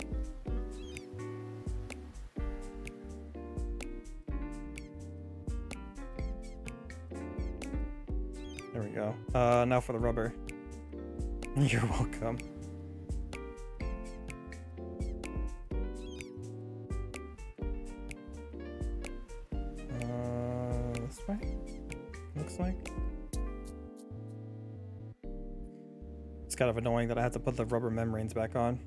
There we go. Now for the rubber. You're welcome. This way? Looks like. It's kind of annoying that I have to put the rubber membranes back on.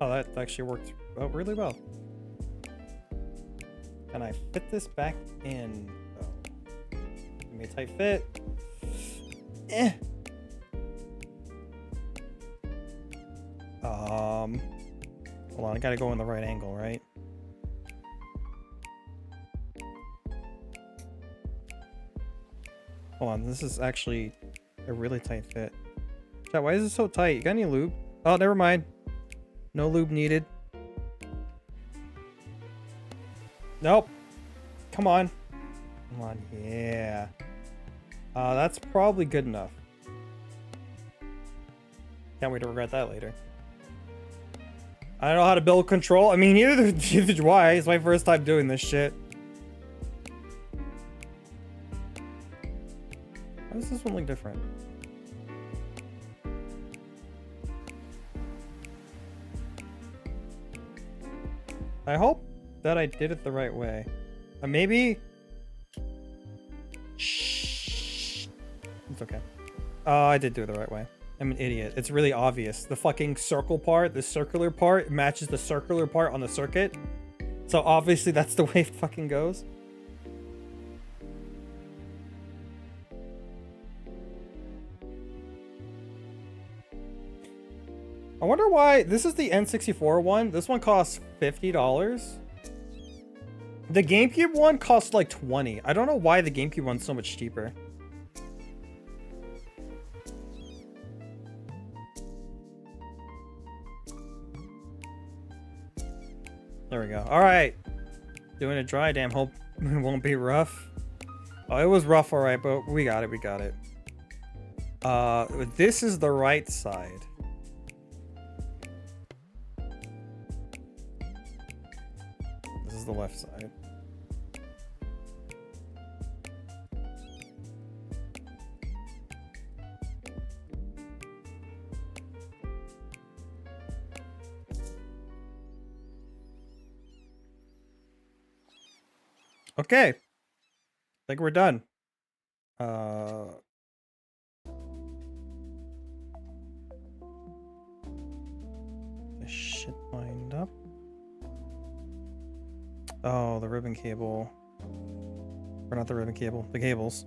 Oh, that actually worked really well. Can I fit this back in, though? Give me a tight fit. Hold on, I gotta go in the right angle, right? Hold on, this is actually a really tight fit. Chat, why is it so tight? You got any lube? Oh, never mind. No lube needed. Nope. Come on. Come on, yeah. That's probably good enough. Can't wait to regret that later. I don't know how to build control. I mean, neither do I. It's my first time doing this shit. Why does this one look different? I hope that I did it the right way. Maybe... Shh. It's okay. I did do it the right way. I'm an idiot. It's really obvious. The fucking circle part, the circular part, matches the circular part on the circuit. So obviously that's the way it fucking goes. I wonder why this is the N64 one. This one costs $50. The GameCube one costs like $20. I don't know why the GameCube one's so much cheaper. There we go. All right. Doing it dry. Damn, hope it won't be rough. Oh, it was rough, all right, but we got it. We got it. This is the right side. This is the left side. Okay. I think we're done. This shit lined up. Oh, the ribbon cable. Or not the ribbon cable, the cables.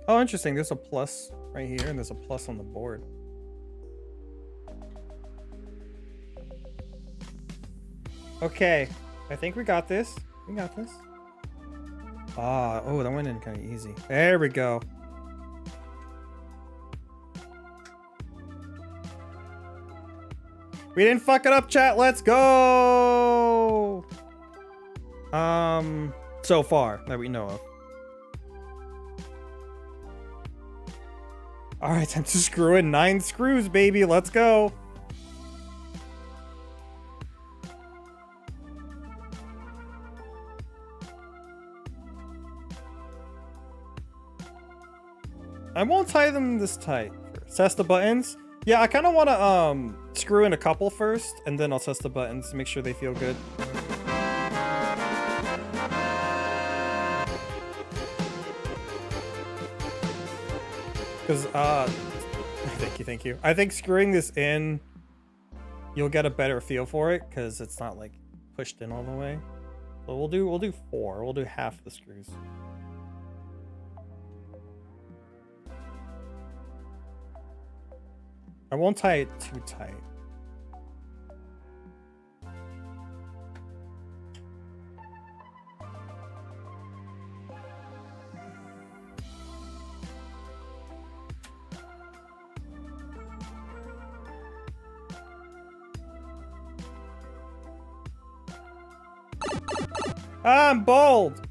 Oh, interesting. There's a plus right here, and there's a plus on the board. Okay, I think we got this. We got this. Ah, oh, that went in kind of easy. There we go. We didn't fuck it up, chat. Let's go. So far that we know of. All right, time to screw in 9 screws, baby. Let's go. I won't tie them this tight. Test the buttons. Yeah, I kind of want to screw in a couple first, and then I'll test the buttons to make sure they feel good. Because thank you. I think screwing this in, you'll get a better feel for it because it's not like pushed in all the way. So we'll do 4. We'll do half the screws. I won't tie it too tight. I'm bold.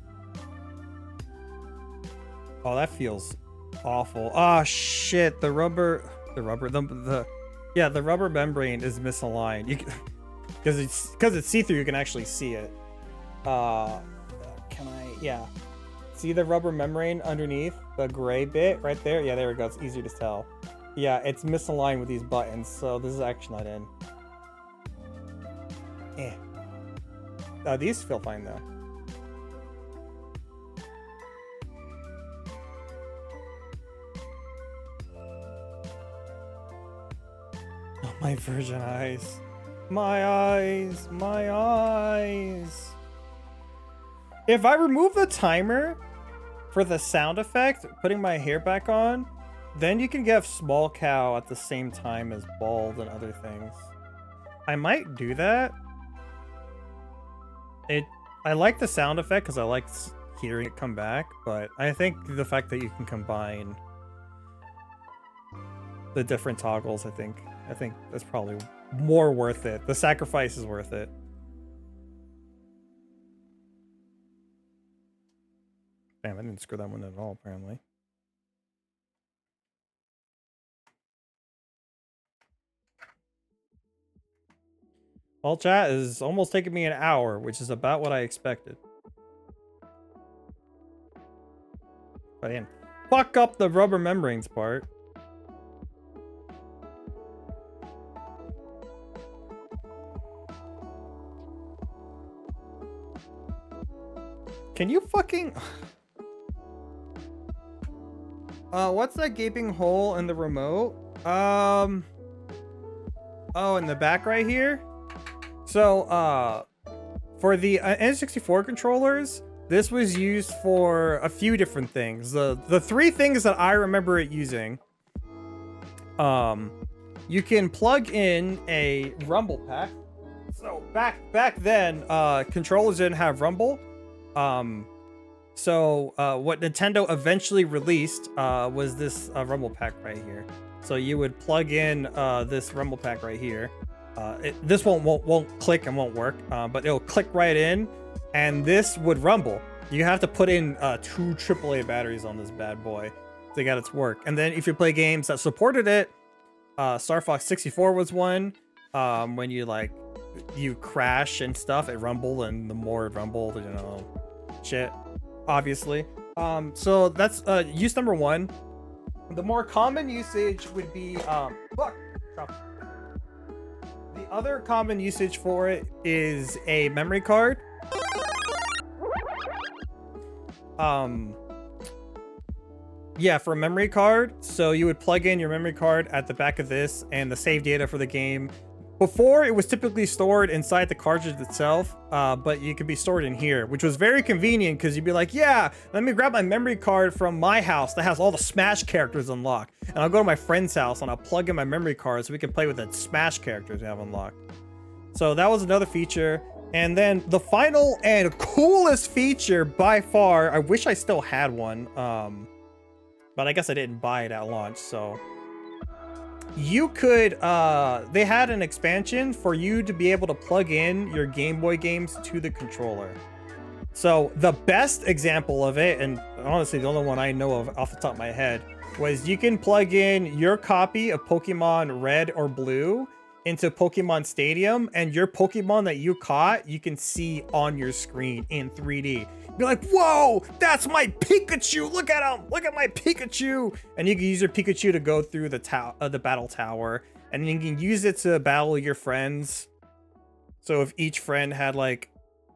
Oh, that feels awful. Oh shit, the rubber membrane is misaligned. You because it's see-through, you can actually see it. Yeah. See the rubber membrane underneath the gray bit right there? Yeah, there we go. It's easier to tell. Yeah, it's misaligned with these buttons, so this is actually not in. These feel fine though. Oh, my virgin eyes. My eyes. My eyes. If I remove the timer for the sound effect, putting my hair back on, then you can get small cow at the same time as bald and other things. I might do that. I like the sound effect because I like hearing it come back, but I think the fact that you can combine the different toggles, I think that's probably more worth it. The sacrifice is worth it. Damn, I didn't screw that one at all, apparently. Well, chat is almost taking me an hour, which is about what I expected. But I didn't fuck up the rubber membranes part. Can you fucking... what's that gaping hole in the remote? Oh, in the back right here? So, for the N64 controllers, this was used for a few different things. The 3 things that I remember it using, you can plug in a rumble pack. So back then, controllers didn't have rumble. So what Nintendo eventually released was this rumble pack right here. So you would plug in this rumble pack right here. This won't click and won't work, but it'll click right in, and this would rumble. You have to put in 2 AAA batteries on this bad boy to get it to work. And then if you play games that supported it, Star Fox 64 was one. When you crash and stuff, it rumbled, and the more it rumbled, you know, shit, obviously. So that's use number 1. The more common usage would be the other common usage for it is a memory card. Yeah, for a memory card. So you would plug in your memory card at the back of this and the save data for the game. Before, it was typically stored inside the cartridge itself, but you could be stored in here, which was very convenient because you'd be like, yeah, let me grab my memory card from my house that has all the Smash characters unlocked. And I'll go to my friend's house and I'll plug in my memory card so we can play with the Smash characters we have unlocked. So that was another feature. And then the final and coolest feature by far, I wish I still had one, but I guess I didn't buy it at launch, so... You could, they had an expansion for you to be able to plug in your Game Boy games to the controller. So the best example of it, and honestly the only one I know of off the top of my head, was you can plug in your copy of Pokemon Red or Blue into Pokemon Stadium, and your Pokemon that you caught, you can see on your screen in 3D. Be like, whoa, that's my Pikachu. Look at him. Look at my Pikachu. And you can use your Pikachu to go through the battle tower, and you can use it to battle your friends. So if each friend had like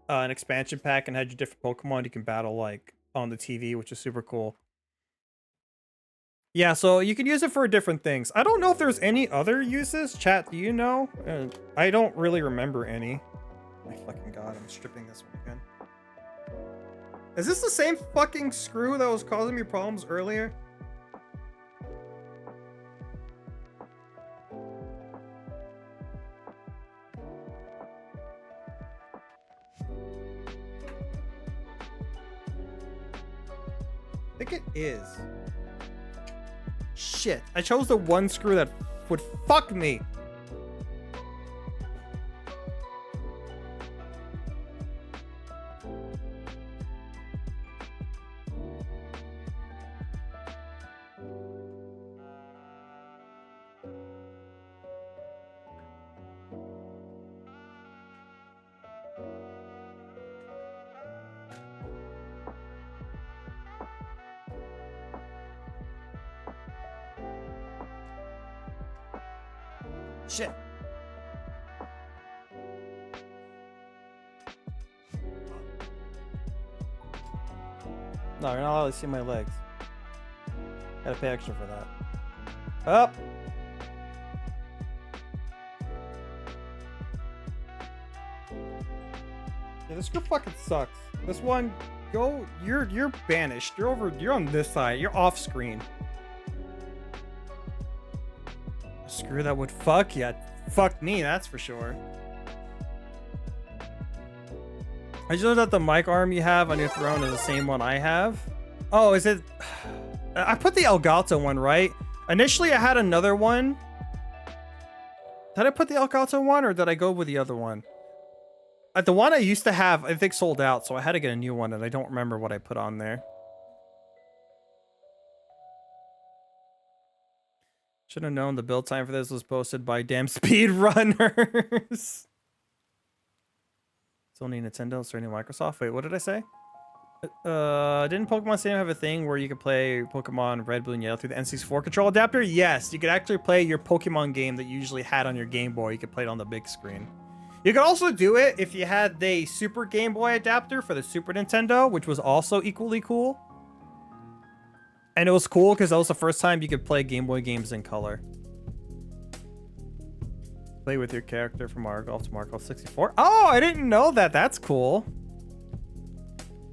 an expansion pack and had your different Pokemon, you can battle like on the TV, which is super cool. Yeah, so you can use it for different things. I don't know if there's any other uses. Chat, do you know? I don't really remember any. My fucking god, I'm stripping this one again. Is this the same fucking screw that was causing me problems earlier? I think it is. Shit, I chose the one screw that would fuck me. Shit. No, you're not allowed to see my legs. Gotta pay extra for that. Up. Yeah, this screw fucking sucks. This one, you're banished. You're on this side. You're off screen. A screw that would fuck you. Fuck me, that's for sure. I just know that the mic arm you have on your throne is the same one I have. Oh, is it? I put the Elgato one, right? Initially, I had another one. Did I put the Elgato one, or did I go with the other one? The one I used to have, I think, sold out, so I had to get a new one, and I don't remember what I put on there. Should have known the build time for this was posted by damn speedrunners. It's only Nintendo, it's only Microsoft. Wait, what did I say? Didn't Pokemon Stadium have a thing where you could play Pokemon Red, Blue, and Yellow through the N64 control adapter? Yes, you could actually play your Pokemon game that you usually had on your Game Boy. You could play it on the big screen. You could also do it if you had the Super Game Boy adapter for the Super Nintendo, which was also equally cool. And it was cool because that was the first time you could play Game Boy games in color. Play with your character from Mario Golf to Mario Golf 64. Oh, I didn't know that. That's cool.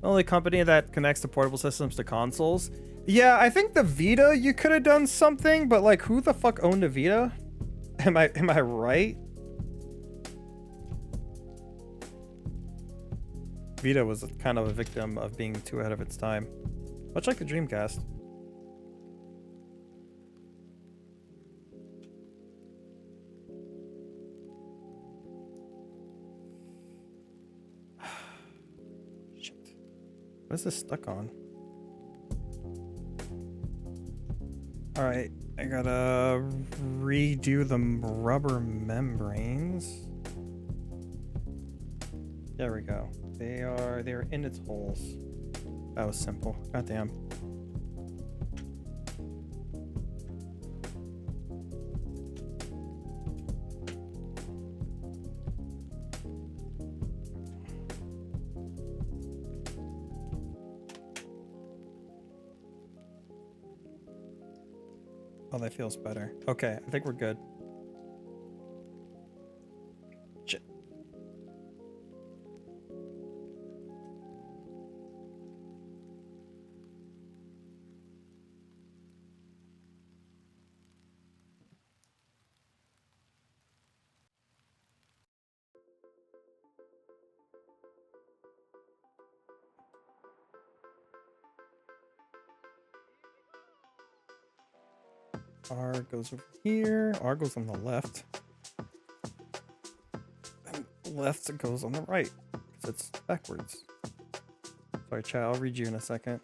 The only company that connects the portable systems to consoles. Yeah, I think the Vita, you could have done something, but like, who the fuck owned a Vita? Am I right? Vita was kind of a victim of being too ahead of its time. Much like the Dreamcast. What is this stuck on? All right, I gotta redo the rubber membranes. There we go. They're in its holes. That was simple. Goddamn. Oh, that feels better. Okay, I think we're good. Shit. R goes over here. R goes on the left. And left goes on the right. Because it's backwards. Sorry, chat. I'll read you in a second.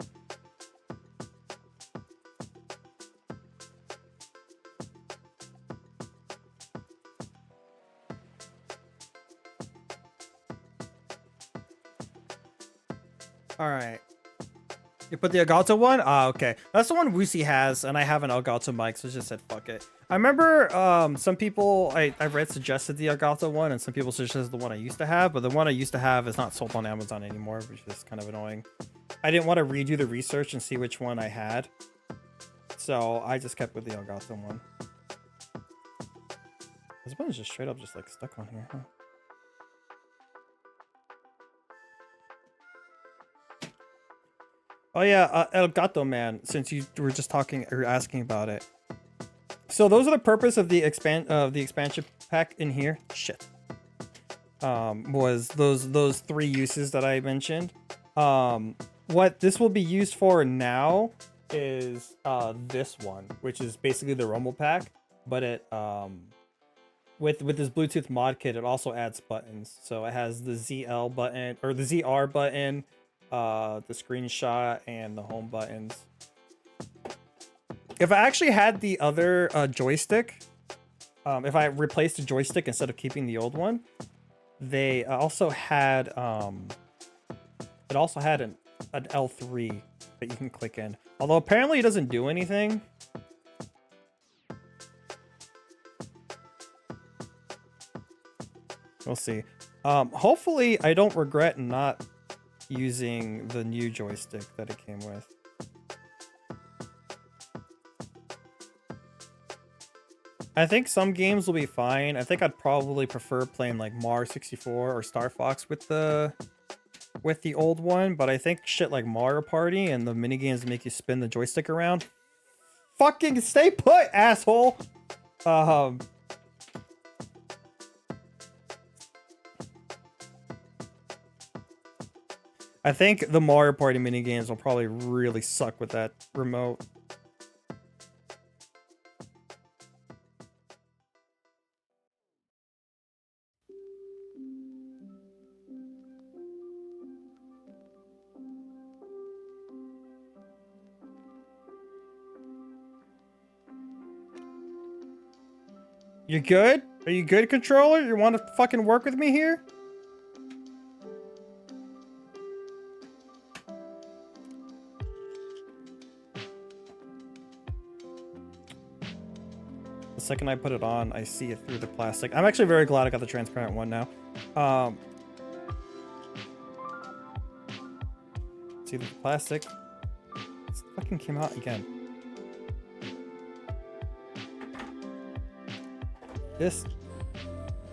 Alright. You put the Elgato one? Ah, okay. That's the one Woosie has, and I have an Elgato mic, so I just said fuck it. I remember some people I read suggested the Elgato one, and some people suggested the one I used to have, but the one I used to have is not sold on Amazon anymore, which is kind of annoying. I didn't want to redo the research and see which one I had, so I just kept with the Elgato one. This one is just straight up just like stuck on here, huh? Oh yeah, Elgato man, since you were just talking or asking about it. So those are the purpose of the expansion pack in here. Shit. Was those 3 uses that I mentioned. What this will be used for now is this one, which is basically the Rumble pack, but it with this Bluetooth mod kit, it also adds buttons. So it has the ZL button or the ZR button, the screenshot, and the home buttons. If I actually had the other joystick, if I replaced the joystick instead of keeping the old one, they also had it also had an L3 that you can click in. Although apparently it doesn't do anything. We'll see. Hopefully I don't regret not using the new joystick that it came with. I think some games will be fine. I think I'd probably prefer playing like Mario 64 or Star Fox with the old one, but I think shit like Mario Party and the minigames make you spin the joystick around. Fucking stay put, asshole! I think the Mario Party minigames will probably really suck with that remote. You good? Are you good, controller? You want to fucking work with me here? The second I put it on, I see it through the plastic. I'm actually very glad I got the transparent one now. See the plastic? This fucking came out again. This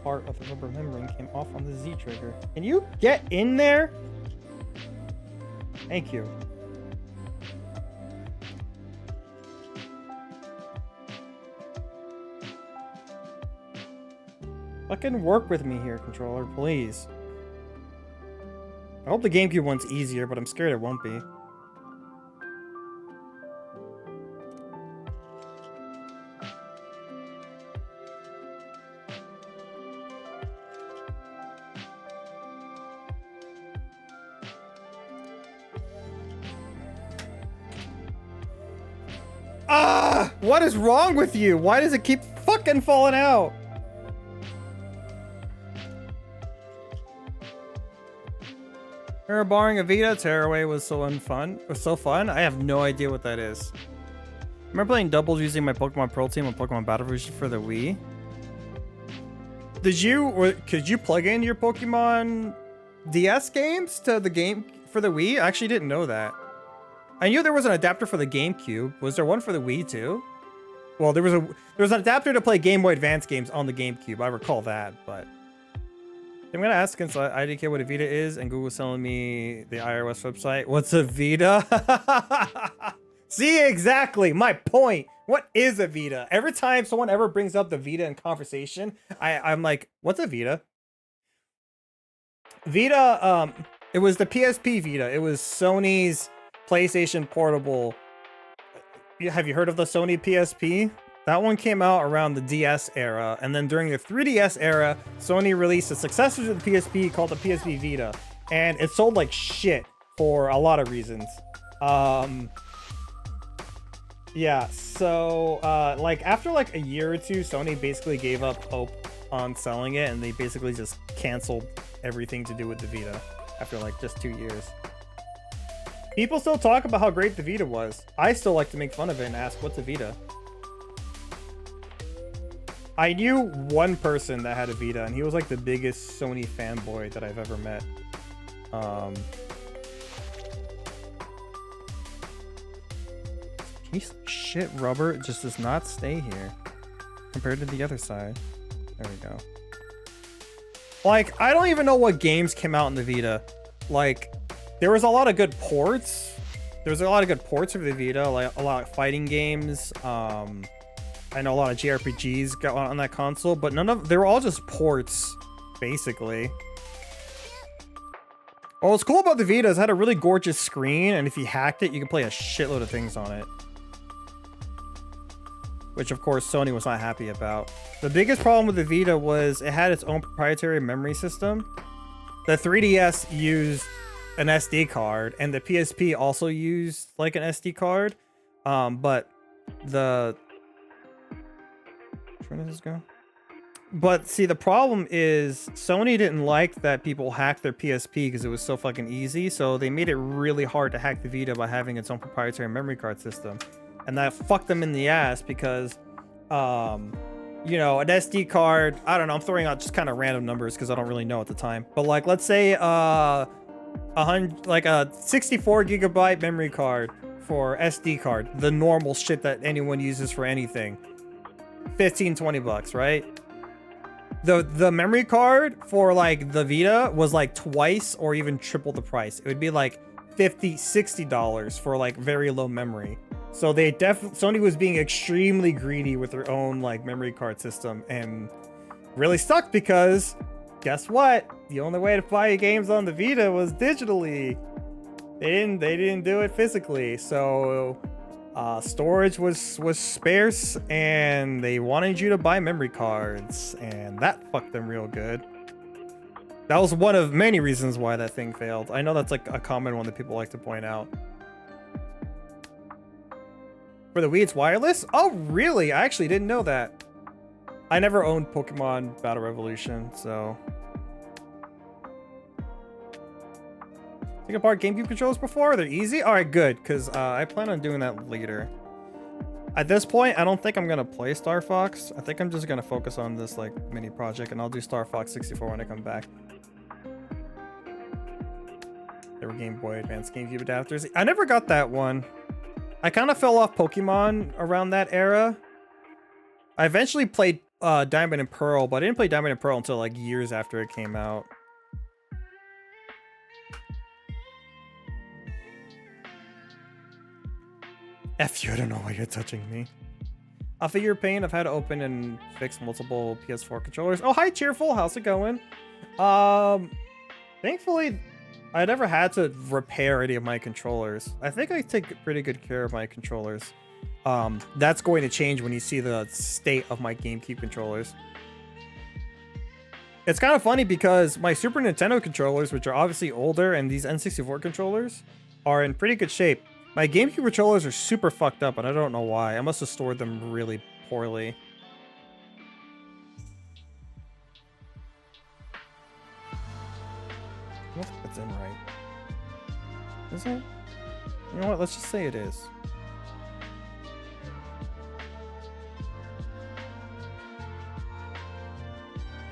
part of the rubber membrane came off on the Z trigger. Can you get in there? Thank you. Fucking work with me here, controller, please. I hope the GameCube one's easier, but I'm scared it won't be. Ah! What is wrong with you? Why does it keep fucking falling out? Remember borrowing a Vita? Tearaway was so fun. I have no idea what that is. Remember playing doubles using my Pokemon Pearl team on Pokemon Battle Fusion for the Wii? Could you plug in your Pokemon DS games to the game for the Wii? I actually didn't know that. I knew there was an adapter for the GameCube. Was there one for the Wii too? Well, there was an adapter to play Game Boy Advance games on the GameCube. I recall that, but I'm gonna ask since I didn't care what a Vita is, and Google's telling me the iOS website. What's a Vita? See, exactly my point. What is a Vita? Every time someone ever brings up the Vita in conversation, I'm like, what's a Vita? Vita, it was the PSP Vita. It was Sony's PlayStation Portable. Have you heard of the Sony PSP? That one came out around the DS era, and then during the 3DS era, Sony released a successor to the PSP called the PSP Vita, and it sold like shit for a lot of reasons. Yeah, so like after like a year or two, Sony basically gave up hope on selling it, and they basically just canceled everything to do with the Vita after like just 2 years. People still talk about how great the Vita was. I still like to make fun of it and ask, what's a Vita? I knew one person that had a Vita, and he was like the biggest Sony fanboy that I've ever met. Piece of shit rubber just does not stay here compared to the other side. There we go. Like, I don't even know what games came out in the Vita. Like, there was a lot of good ports. There was a lot of good ports for the Vita, like a lot of fighting games. I know a lot of JRPGs got on that console, but they were all just ports, basically. Well, what's cool about the Vita is it had a really gorgeous screen, and if you hacked it, you could play a shitload of things on it. Which, of course, Sony was not happy about. The biggest problem with the Vita was it had its own proprietary memory system. The 3DS used an SD card, and the PSP also used, like, an SD card. But the... Where does this go? But see, the problem is Sony didn't like that people hacked their PSP because it was so fucking easy. So they made it really hard to hack the Vita by having its own proprietary memory card system. And that fucked them in the ass because, you know, an SD card, I don't know, I'm throwing out just kind of random numbers because I don't really know at the time. But like, let's say a 64 gigabyte memory card for SD card, the normal shit that anyone uses for anything. 15-20 bucks, right? The memory card for like the Vita was like twice or even triple the price. It would be like $50-$60 for like very low memory. So they Sony was being extremely greedy with their own like memory card system, and really sucked because guess what? The only way to buy games on the Vita was digitally. They didn't do it physically. So storage was sparse, and they wanted you to buy memory cards, and that fucked them real good. That was one of many reasons why that thing failed. I know that's like a common one that people like to point out. For the Wii, it's wireless? Oh, really? I actually didn't know that. I never owned Pokemon Battle Revolution, so... Take apart GameCube controllers before? They're easy? Alright, good, because I plan on doing that later. At this point, I don't think I'm going to play Star Fox. I think I'm just going to focus on this like mini project, and I'll do Star Fox 64 when I come back. There were Game Boy Advance GameCube adapters. I never got that one. I kind of fell off Pokemon around that era. I eventually played Diamond and Pearl, but I didn't play Diamond and Pearl until like years after it came out. F you, I don't know why you're touching me. I feel your pain. I've had to open and fix multiple PS4 controllers. Oh, hi, Cheerful. How's it going? Thankfully, I never had to repair any of my controllers. I think I take pretty good care of my controllers. That's going to change when you see the state of my GameCube controllers. It's kind of funny because my Super Nintendo controllers, which are obviously older, and these N64 controllers are in pretty good shape. My GameCube controllers are super fucked up, and I don't know why. I must have stored them really poorly. I don't think that's in right. Is it? You know what? Let's just say it is.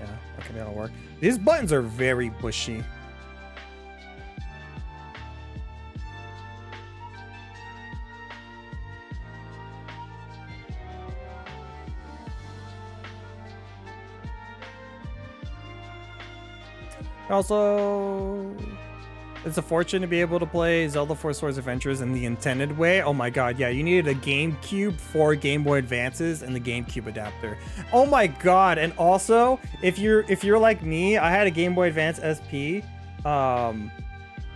Yeah, okay, that'll work. These buttons are very bushy. Also, it's a fortune to be able to play Zelda 4 Swords Adventures in the intended way. Oh my god, yeah, you needed a GameCube for Game Boy Advances and the GameCube adapter. Oh my god, and also, if you're like me, I had a Game Boy Advance SP,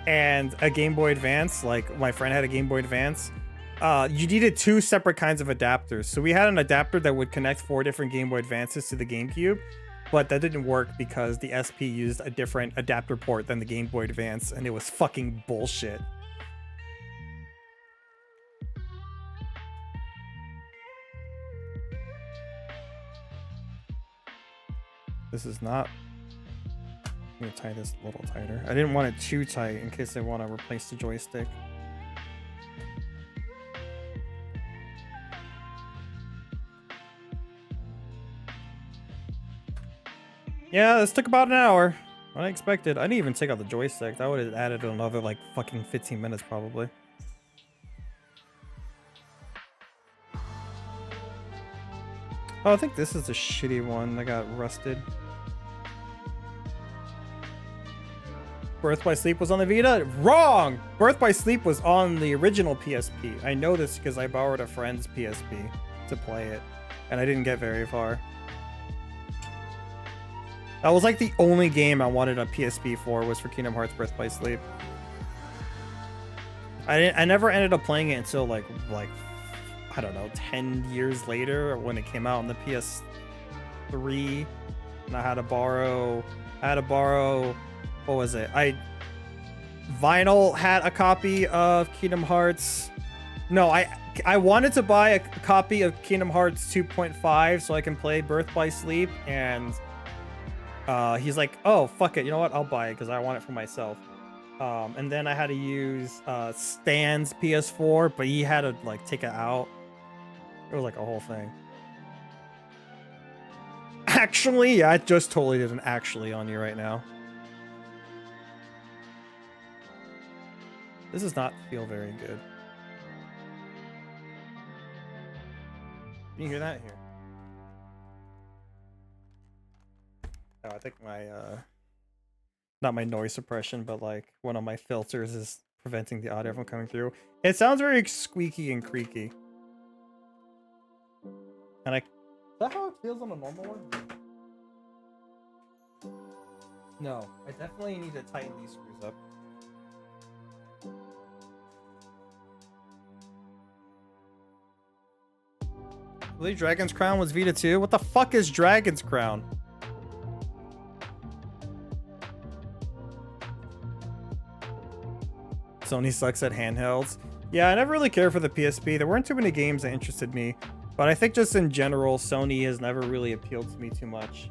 and a Game Boy Advance, like my friend had a Game Boy Advance. You needed 2 separate kinds of adapters. So we had an adapter that would connect 4 different Game Boy Advances to the GameCube. But that didn't work because the SP used a different adapter port than the Game Boy Advance, and it was fucking bullshit. This is not... I'm gonna tie this a little tighter. I didn't want it too tight in case I want to replace the joystick. Yeah, this took about an hour. Unexpected. I didn't even take out the joystick. That would have added another like fucking 15 minutes probably. Oh, I think this is the shitty one that got rusted. Birth by Sleep was on the Vita? Wrong! Birth by Sleep was on the original PSP. I know this because I borrowed a friend's PSP to play it, and I didn't get very far. That was like the only game I wanted a PSP for, was for Kingdom Hearts Birth by Sleep. I never ended up playing it until like I don't know, 10 years later when it came out on the PS3, and I had to borrow what was it? Vinyl had a copy of Kingdom Hearts. No, I wanted to buy a copy of Kingdom Hearts 2.5 so I can play Birth by Sleep, and he's like, oh, fuck it. You know what? I'll buy it because I want it for myself. And then I had to use Stan's PS4, but he had to like take it out. It was like a whole thing. Actually, yeah, I just totally did an actually on you right now. This does not feel very good. Can you hear that here? Oh, I think my, not my noise suppression, but like one of my filters is preventing the audio from coming through. It sounds very squeaky and creaky. And is that how it feels on a normal one? No, I definitely need to tighten these screws up. I believe Dragon's Crown was Vita 2? What the fuck is Dragon's Crown? Sony sucks at handhelds. Yeah, I never really cared for the PSP. There weren't too many games that interested me. But I think just in general, Sony has never really appealed to me too much.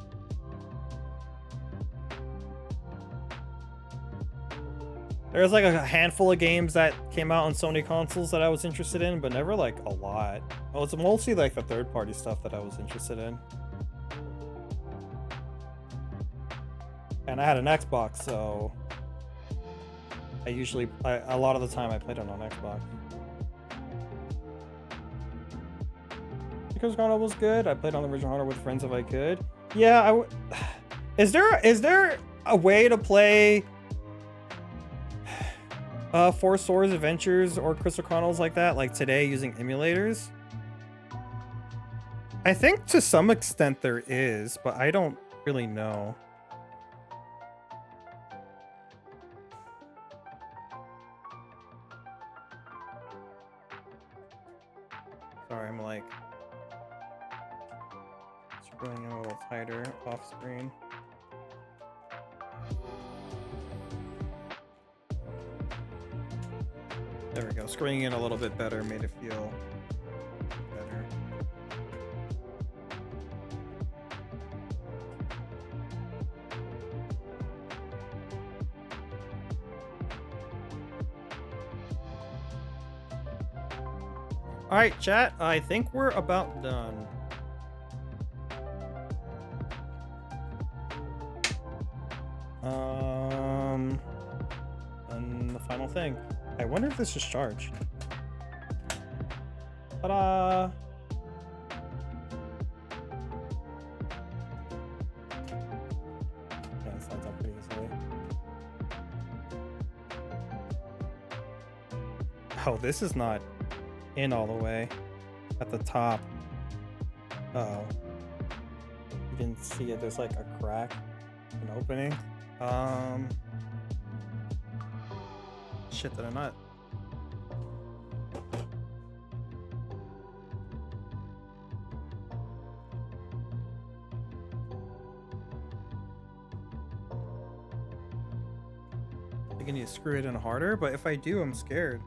There's like a handful of games that came out on Sony consoles that I was interested in, but never like a lot. Well, it's mostly like the third-party stuff that I was interested in. And I had an Xbox, so a lot of the time I played it on Xbox. Because Chrono was good. I played on the original hardware with friends if I could. Yeah, is there a way to play 4 Swords Adventures or Crystal Chronicles like that, like today, using emulators? I think to some extent there is, but I don't really know. Sorry, I'm like screwing in a little tighter off screen. There we go. Screwing in a little bit better made it feel better. All right, chat. I think we're about done. And the final thing. I wonder if this is charged. Ta-da! Yeah, this lights up pretty easily. Oh, this is not in all the way at the top. Uh-oh. You didn't see it. There's like a crack, an opening. Shit, did I not? I think I need to screw it in harder, but if I do, I'm scared.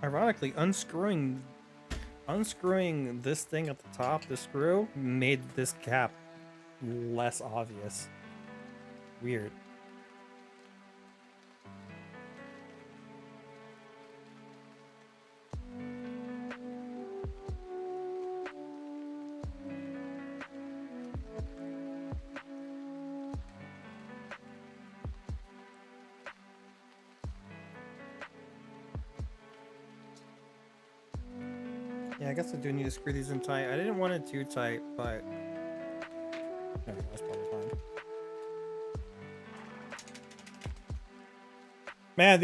Ironically, unscrewing this thing at the top, this screw, made this cap less obvious. Weird. Yeah, I guess I do need to screw these in tight. I didn't want it too tight, but yeah, that's probably fine. Man,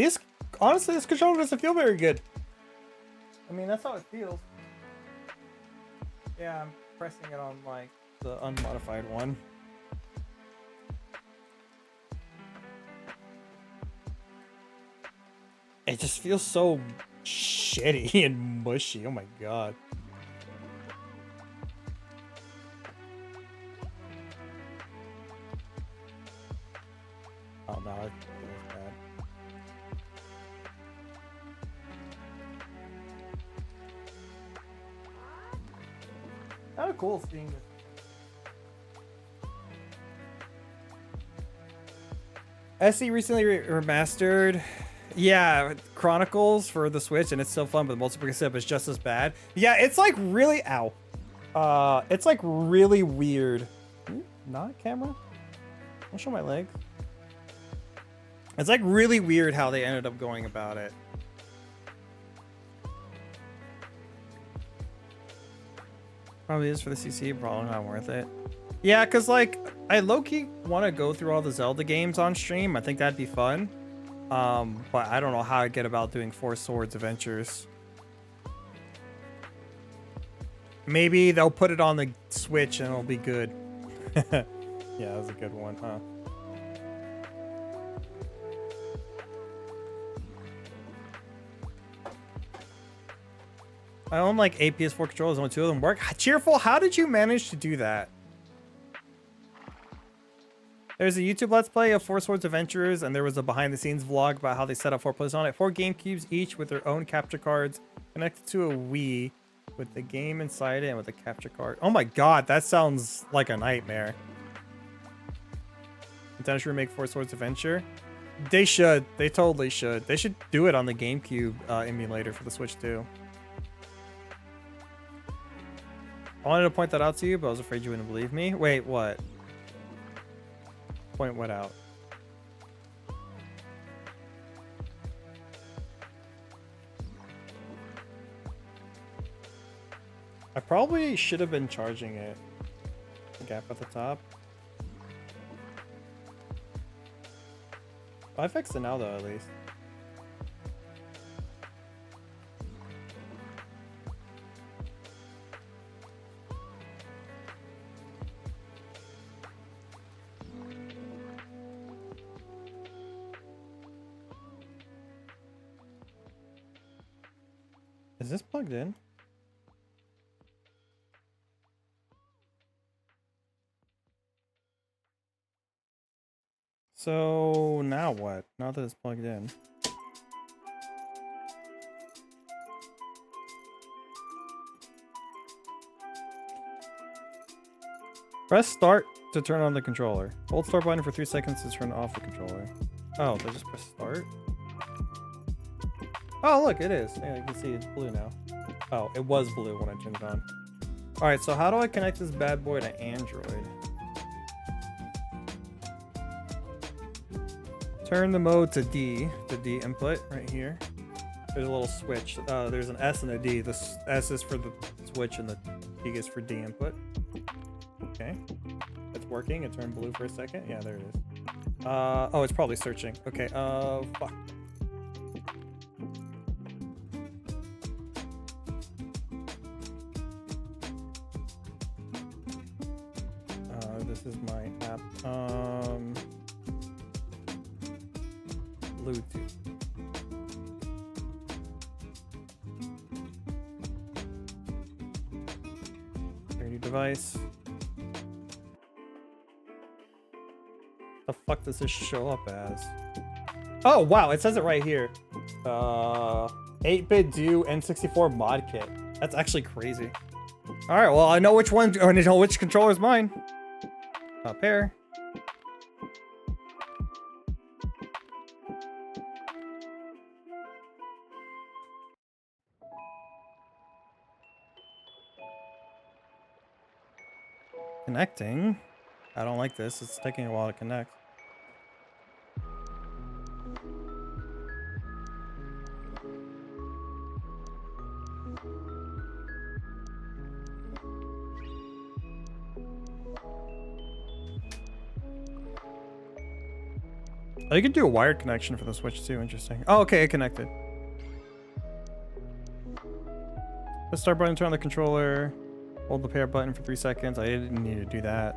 honestly, this controller doesn't feel very good. I mean, that's how it feels. Yeah, I'm pressing it on like the unmodified one. It just feels so shitty and mushy. Oh my god. Oh no, it feels bad. Kind of cool seeing this. SE recently remastered. Yeah, Chronicles for the Switch, and it's still fun, but the multiplayer setup is just as bad. Yeah, it's like really it's like really weird. Not camera? I'll show my legs. It's like really weird how they ended up going about it. Probably is for the CC, probably not worth it. Yeah, because like I low-key want to go through all the Zelda games on stream. I think that'd be fun. But I don't know how I get about doing Four Swords Adventures. Maybe they'll put it on the Switch and it'll be good. Yeah, that was a good one, huh? I own like 8 PS4 controllers, only 2 of them work. Cheerful, how did you manage to do that? There's a YouTube Let's Play of Four Swords Adventures, and there was a behind-the-scenes vlog about how they set up 4 players on it. 4 GameCubes each with their own capture cards connected to a Wii with the game inside it and with a capture card. Oh my god, that sounds like a nightmare. Nintendo should remake Four Swords Adventure. They should. They totally should. They should do it on the GameCube emulator for the Switch too. I wanted to point that out to you, but I was afraid you wouldn't believe me. Wait, what? Point what out? I probably should have been charging it. The gap at the top. I fixed it now though, at least. Is this plugged in? So now what? Now that it's plugged in. Press start to turn on the controller. Hold start button for 3 seconds to turn off the controller. Oh, they just press start? Oh, look, it is. Yeah, you can see it's blue now. Oh, it was blue when I turned it on. All right, so how do I connect this bad boy to Android? Turn the mode to D input right here. There's a little switch. There's an S and a D. The S is for the switch and the D is for D input. Okay. It's working. It turned blue for a second. Yeah, there it is. Oh, it's probably searching. Okay, fuck. This is my app. Bluetooth. Your new device. The fuck does this show up as? Oh wow, it says it right here. 8-bit do N64 Modkit. That's actually crazy. All right, well I know which one. I know which controller is mine. Pair. Connecting. I don't like this. It's taking a while to connect. Oh, you can do a wired connection for the Switch too. Interesting. Oh, okay, it connected. The start button, turn on the controller. Hold the pair button for 3 seconds. I didn't need to do that.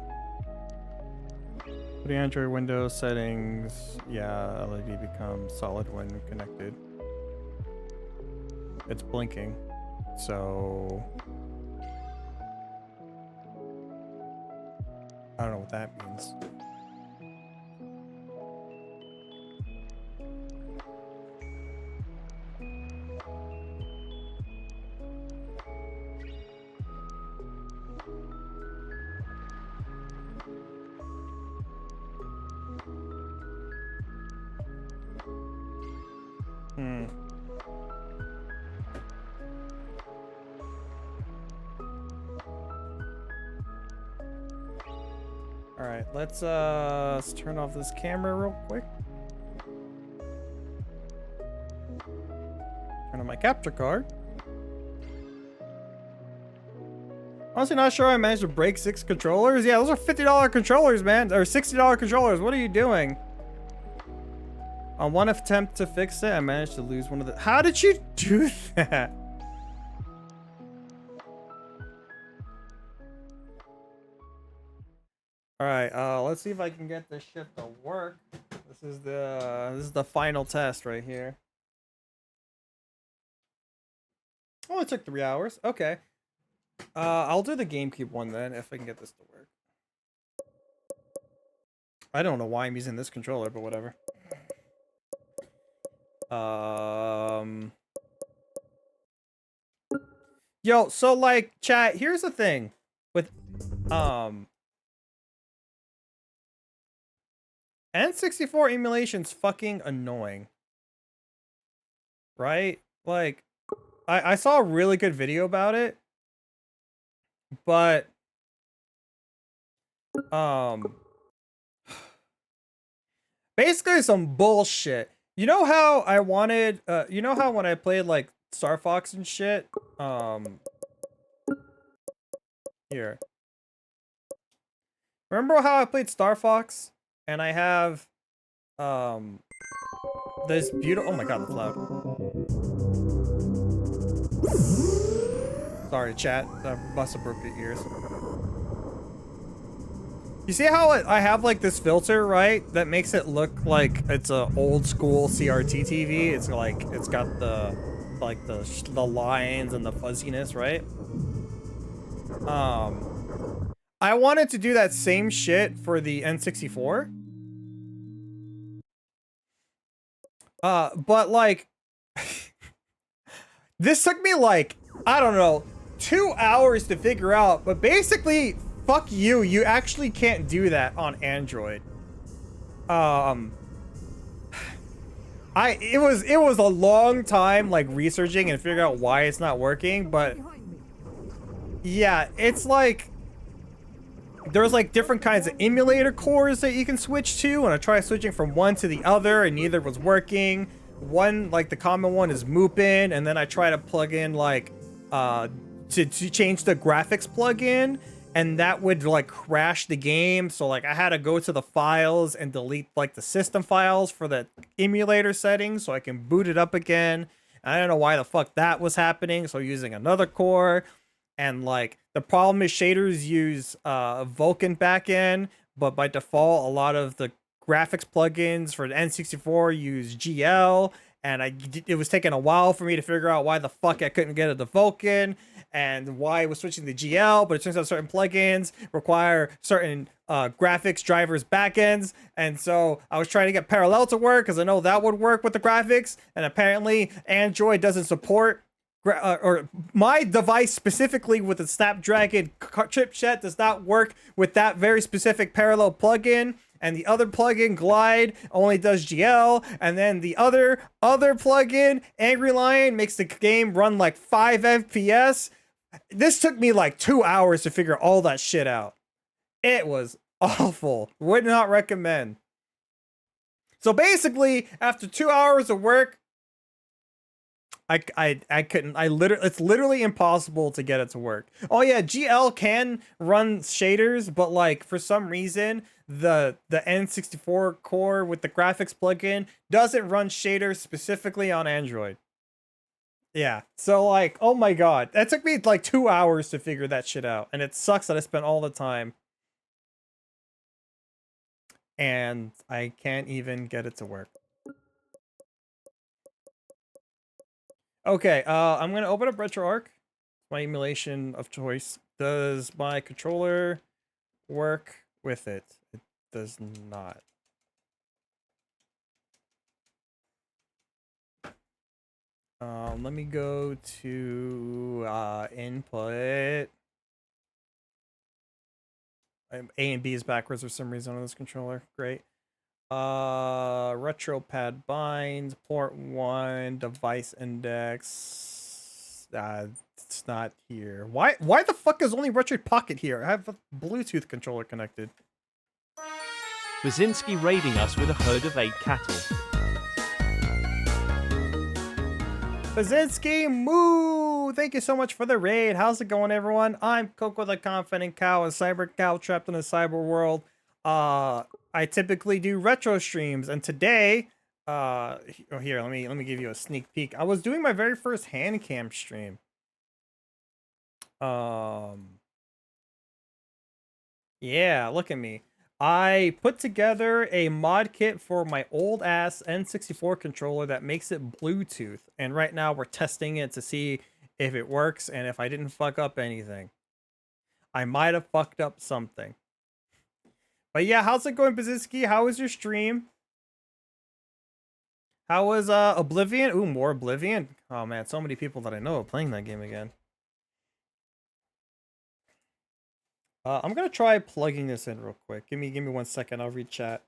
For the Android Windows settings, yeah, LED becomes solid when connected. It's blinking, so I don't know what that means. All right, let's turn off this camera real quick. Turn on my capture card. Honestly, not sure I managed to break 6 controllers. Yeah, those are $50 controllers, man, or $60 controllers. What are you doing? On one attempt to fix it, I managed to lose one of the. How did you do that? All right, let's see if I can get this shit to work. This is the final test right here. Oh, it took 3 hours. Okay. I'll do the GameCube one then if I can get this to work. I don't know why I'm using this controller, but whatever. Yo, so like chat, here's the thing with N64 emulation's fucking annoying. Right? Like I saw a really good video about it, but basically some bullshit. You know how I wanted you know how when I played like Star Fox and shit, here. Remember how I played Star Fox and I have this beautiful, oh my god, that's loud. Sorry chat, that must have broke your ears. You see how I have like this filter, right? That makes it look like it's a old school CRT TV. It's like, it's got the, like the lines and the fuzziness, right? I wanted to do that same shit for the N64. But like, this took me like, I don't know, 2 hours to figure out, but basically, fuck you, you actually can't do that on Android. It was a long time like researching and figuring out why it's not working, but yeah, it's like there's like different kinds of emulator cores that you can switch to, and I tried switching from one to the other, and neither was working. One, like the common one, is Moopin, and then I try to plug in like to change the graphics plugin, and that would like crash the game. So like I had to go to the files and delete like the system files for the emulator settings so I can boot it up again. I don't know why the fuck that was happening, so using another core. And like the problem is shaders use Vulkan backend, but by default a lot of the graphics plugins for the N64 use GL, and it was taking a while for me to figure out why the fuck I couldn't get it to Vulkan and why I was switching to GL. But it turns out certain plugins require certain graphics drivers backends, and so I was trying to get Parallel to work because I know that would work with the graphics, and apparently Android doesn't support or my device specifically with the Snapdragon chipset does not work with that very specific Parallel plugin, and the other plugin Glide only does GL, and then the other plugin Angry Lion makes the game run like 5 FPS. This took me like 2 hours to figure all that shit out. It was awful. Would not recommend. So basically, after 2 hours of work, I couldn't. It's literally impossible to get it to work. Oh yeah, GL can run shaders, but like for some reason the N64 core with the graphics plugin doesn't run shaders specifically on Android. Yeah, so like, oh my god, that took me like 2 hours to figure that shit out, and it sucks that I spent all the time and I can't even get it to work. Okay, I'm gonna open up RetroArch, my emulation of choice. Does my controller work with it? It does not. Let me go to input. A and B is backwards for some reason on this controller. Great. Retro pad binds, port 1, device index. It's not here. Why the fuck is only Retro Pocket here? I have a Bluetooth controller connected. Basinski raiding us with a herd of 8 cattle. Basinski, moo! Thank you so much for the raid. How's it going, everyone? I'm Coco the Confident Cow, a cyber cow trapped in a cyber world. I typically do retro streams, and today, here, let me give you a sneak peek. I was doing my very first handcam stream. Yeah, look at me. I put together a mod kit for my old ass N64 controller that makes it Bluetooth, and right now we're testing it to see if it works and if I didn't fuck up anything. I might have fucked up something. But yeah, how's it going, Bazinski? How was your stream? How was Oblivion? Ooh, more Oblivion. Oh man, so many people that I know are playing that game again. I'm gonna try plugging this in real quick. Give me 1 second. I'll read chat.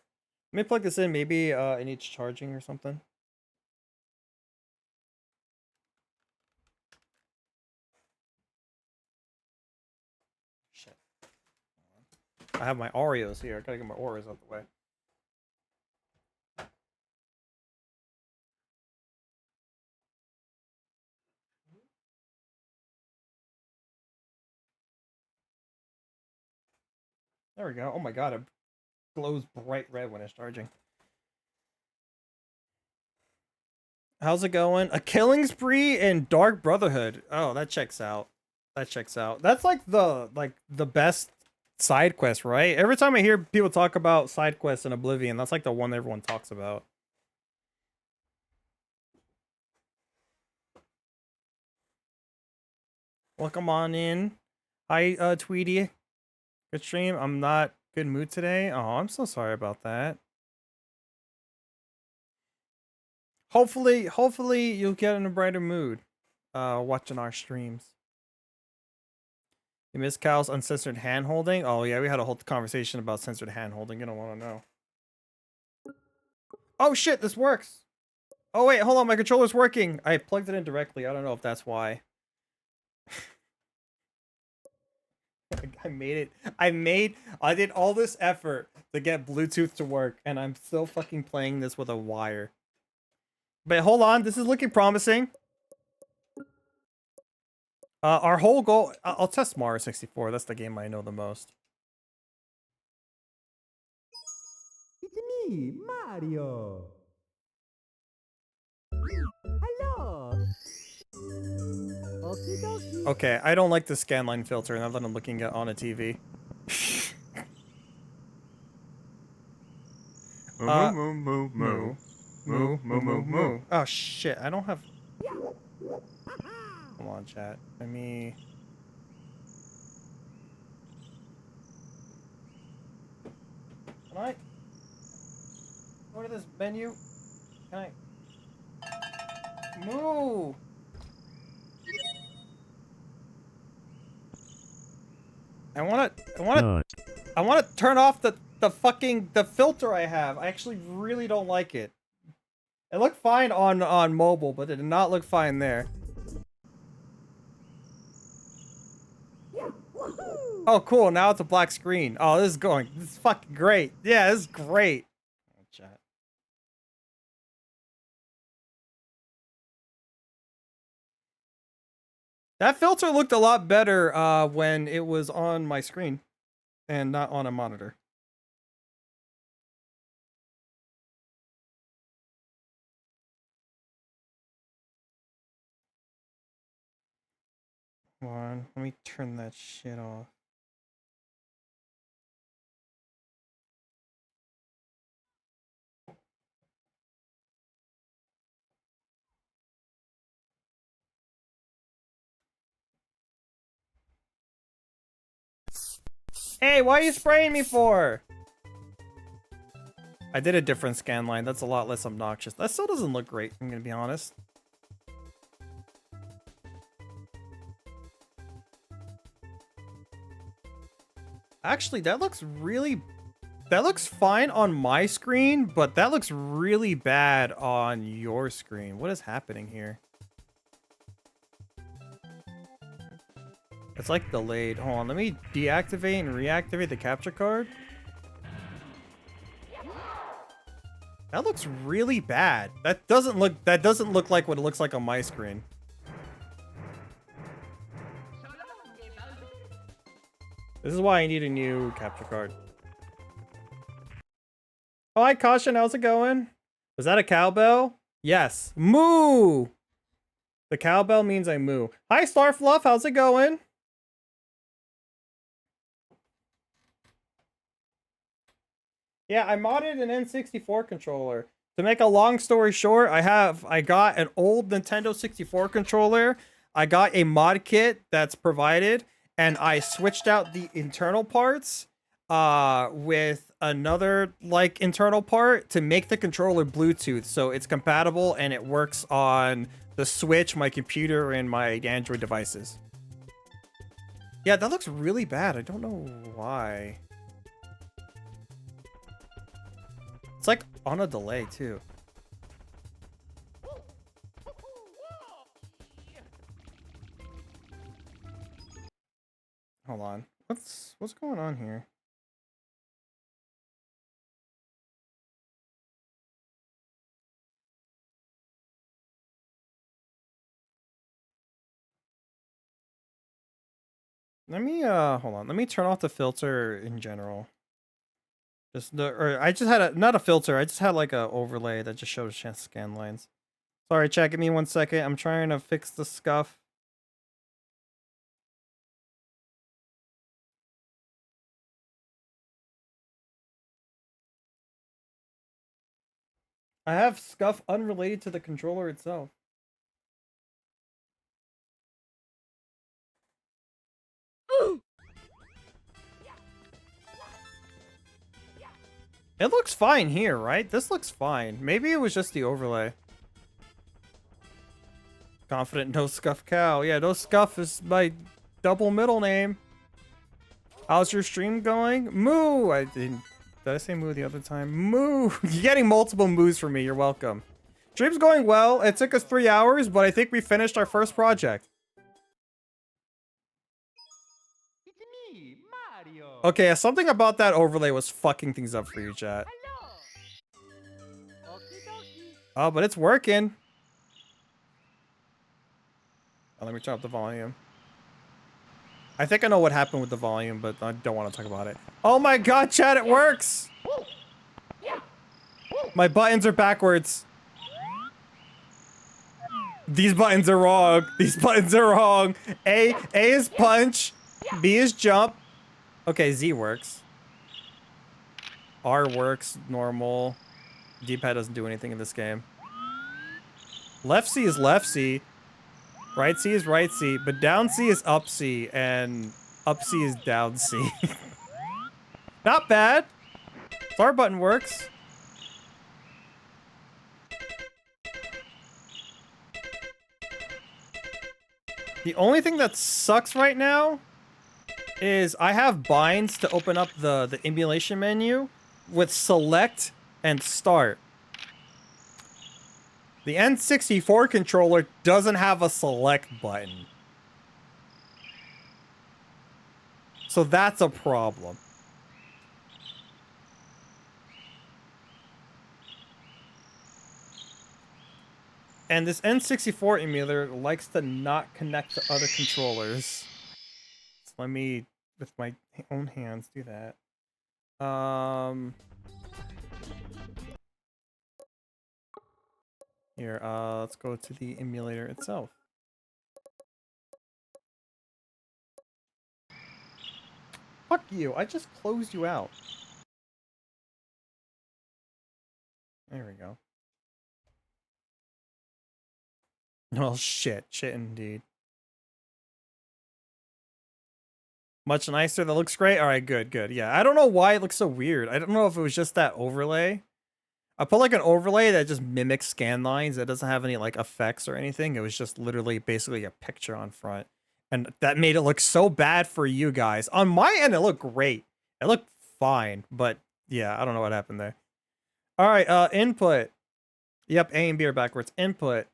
Let me plug this in. Maybe it needs charging or something. Shit. I have my Oreos here. I gotta get my Oreos out the way. There we go. Oh my god, it glows bright red when it's charging. How's it going? A killing spree in Dark Brotherhood. Oh, that checks out. That checks out. That's like the best side quest, right? Every time I hear people talk about side quests in Oblivion, that's like the one everyone talks about. Welcome on in. Hi, Tweety. Good stream. I'm not good mood today. Oh, I'm so sorry about that. Hopefully you'll get in a brighter mood watching our streams. You miss Cal's uncensored hand holding? Oh yeah, we had a whole conversation about censored hand holding. You don't want to know. Oh shit, this works. Oh wait, hold on, my controller's working. I plugged it in directly. I don't know if that's why. I made it. I did all this effort to get Bluetooth to work, and I'm still fucking playing this with a wire. But hold on, this is looking promising. Our whole goal... I'll test Mario 64. That's the game I know the most. It's me, Mario. Hello. Okie dokie. Okay, I don't like the scanline filter now that I'm looking at on a TV. Moo, moo, moo, moo. Moo, moo, moo, moo. Oh shit, I don't have... Come on, chat. Let me... Can I... Go to this menu? Can I... Moo! I wanna turn off the filter I have. I actually really don't like it. It looked fine on mobile, but it did not look fine there. Oh, cool. Now it's a black screen. Oh, this is fucking great. Yeah, this is great. Oh, chat. That filter looked a lot better when it was on my screen and not on a monitor. Come on, let me turn that shit off. Hey, why are you spraying me for? I did a different scan line. That's a lot less obnoxious. That still doesn't look great, I'm gonna be honest. Actually, that looks fine on my screen, but that looks really bad on your screen. What is happening here? It's like delayed. Hold on, let me deactivate and reactivate the capture card. That looks really bad. That doesn't look like what it looks like on my screen. This is why I need a new capture card. Oh, hi, Caution. How's it going? Was that a cowbell? Yes. Moo! The cowbell means I moo. Hi, Starfluff. How's it going? Yeah, I modded an N64 controller. To make a long story short, I got an old Nintendo 64 controller. I got a mod kit that's provided, and I switched out the internal parts with another like internal part to make the controller Bluetooth, so it's compatible and it works on the Switch, my computer, and my Android devices. Yeah, that looks really bad. I don't know why. It's like on a delay too. Hold on. What's going on here? Let me hold on. Let me turn off the filter in general. I just had not a filter. I just had like a overlay that just shows scan lines. Sorry, chat. Give me 1 second. I'm trying to fix the scuff. I have scuff unrelated to the controller itself. It looks fine here, right? This looks fine. Maybe it was just the overlay. Confident No Scuff Cow. Yeah, No Scuff is my double middle name. How's your stream going? Moo! Did I say moo the other time? Moo! You're getting multiple moos from me. You're welcome. Stream's going well. It took us 3 hours, but I think we finished our first project. It's me, Mario. Okay, something about that overlay was fucking things up for you, chat. Hello. Okie dokie. Oh, but it's working. Oh, let me turn up the volume. I think I know what happened with the volume, but I don't want to talk about it. Oh my god, chat, it works! My buttons are backwards. These buttons are wrong. These buttons are wrong. A is punch. B is jump. Okay, Z works. R works normal. D-pad doesn't do anything in this game. Left C is left C. Right C is right C. But down C is up C. And up C is down C. Not bad. R button works. The only thing that sucks right now is I have binds to open up the emulation menu with select and start. The N64 controller doesn't have a select button. So that's a problem. And this N64 emulator likes to not connect to other controllers. So let me, with my own hands, do that. Here, let's go to the emulator itself. Fuck you, I just closed you out. There we go. Well, shit. Shit indeed. Much nicer. That looks great. All right, good, good. Yeah, I don't know why it looks so weird. I don't know if it was just that overlay. I put like an overlay that just mimics scan lines. That doesn't have any like effects or anything. It was just literally basically a picture on front. And that made it look so bad for you guys. On my end, it looked great. It looked fine. But yeah, I don't know what happened there. All right, input. Yep, A and B are backwards. Input.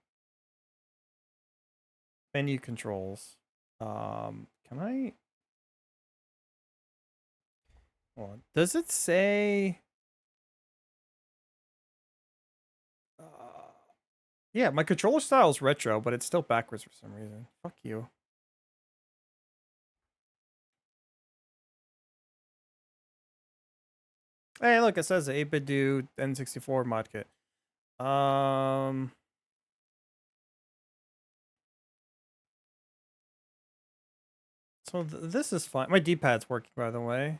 Menu controls. Can I? Hold on. Does it say? Yeah, my controller style is retro, but it's still backwards for some reason. Fuck you. Hey, look, it says 8-bit do N64 Modkit. So this is fine. My D-pad's working, by the way.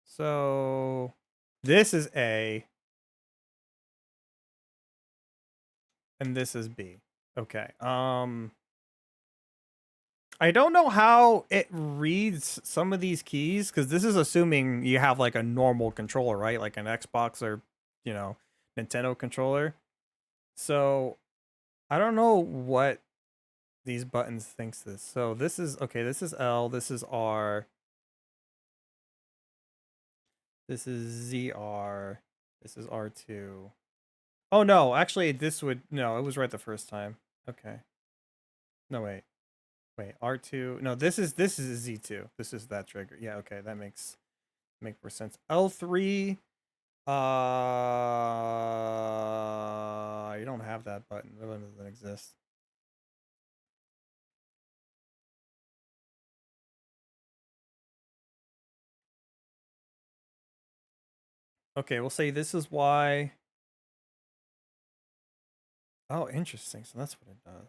So this is A. And this is B. Okay. I don't know how it reads some of these keys, because this is assuming you have like a normal controller, right? Like an Xbox or, you know, Nintendo controller. So I don't know what these buttons thinks this. So this is, okay, this is L, this is R. This is ZR. This is R2. Oh no, actually this would, no, it was right the first time. Okay. No, wait. Wait, R2. No, this is Z2. This is that trigger. Yeah, okay, that makes more sense. L3. You don't have that button. That button doesn't exist. Okay, we'll say this is why. Oh, interesting. So that's what it does.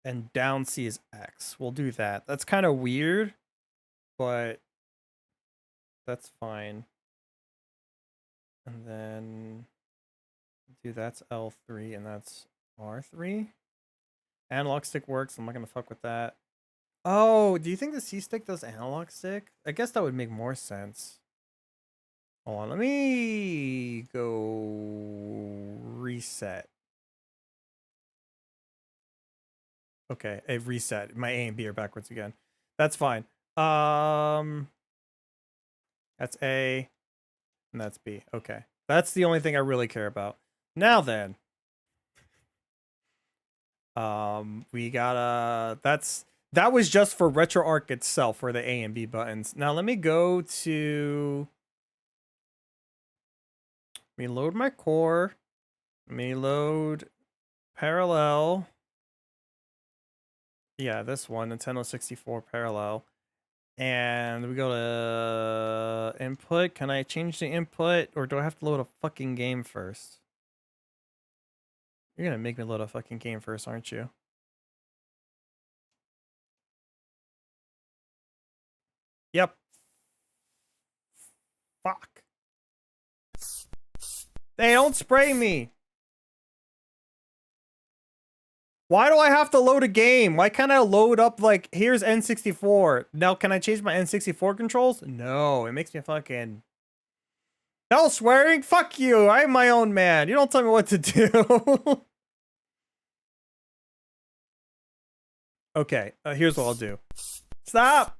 And down C is X. We'll do that. That's kind of weird, but that's fine. And then do that's L3 and that's R3. Analog stick works. I'm not gonna fuck with that. Oh, do you think the C stick does analog stick? I guess that would make more sense. Hold on, let me go reset. Okay, a reset. My A and B are backwards again. That's fine. That's A, and that's B. Okay, that's the only thing I really care about. Now then, We gotta, that was just for RetroArch itself, for the A and B buttons. Now let me go to, let me load my core. Let me load parallel. Yeah, this one, Nintendo 64 parallel. And we go to input. Can I change the input, or do I have to load a fucking game first? You're gonna make me load a fucking game first, aren't you? Yep. Fuck. They don't spray me. Why do I have to load a game? Why can't I load up, like, here's N64. Now, can I change my N64 controls? No, it makes me fucking... No swearing? Fuck you. I'm my own man. You don't tell me what to do. Okay, here's what I'll do. Stop!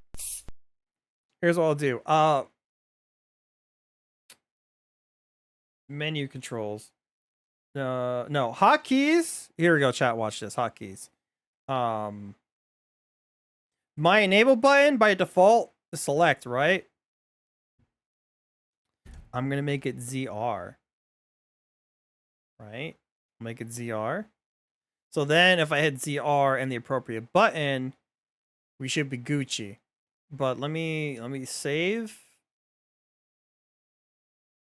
Here's what I'll do. Menu controls. No, hotkeys. Here we go, chat, watch this. Hotkeys. My enable button by default, select, right? I'm gonna make it ZR. Right? Make it ZR. So then if I hit ZR and the appropriate button, we should be Gucci. But let me save.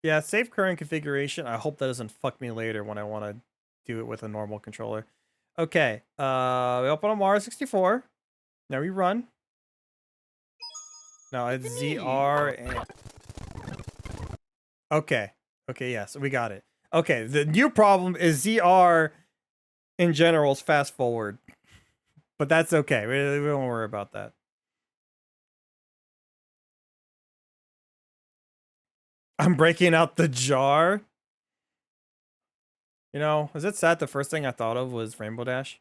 Yeah, save current configuration. I hope that doesn't fuck me later when I want to do it with a normal controller. Okay, we open up Mario 64. Now we run. Now it's ZR and... Okay. Okay, yes, we got it. Okay, the new problem is ZR in general is fast forward. But that's okay. We don't worry about that. I'm breaking out the jar. You know, is it sad the first thing I thought of was Rainbow Dash?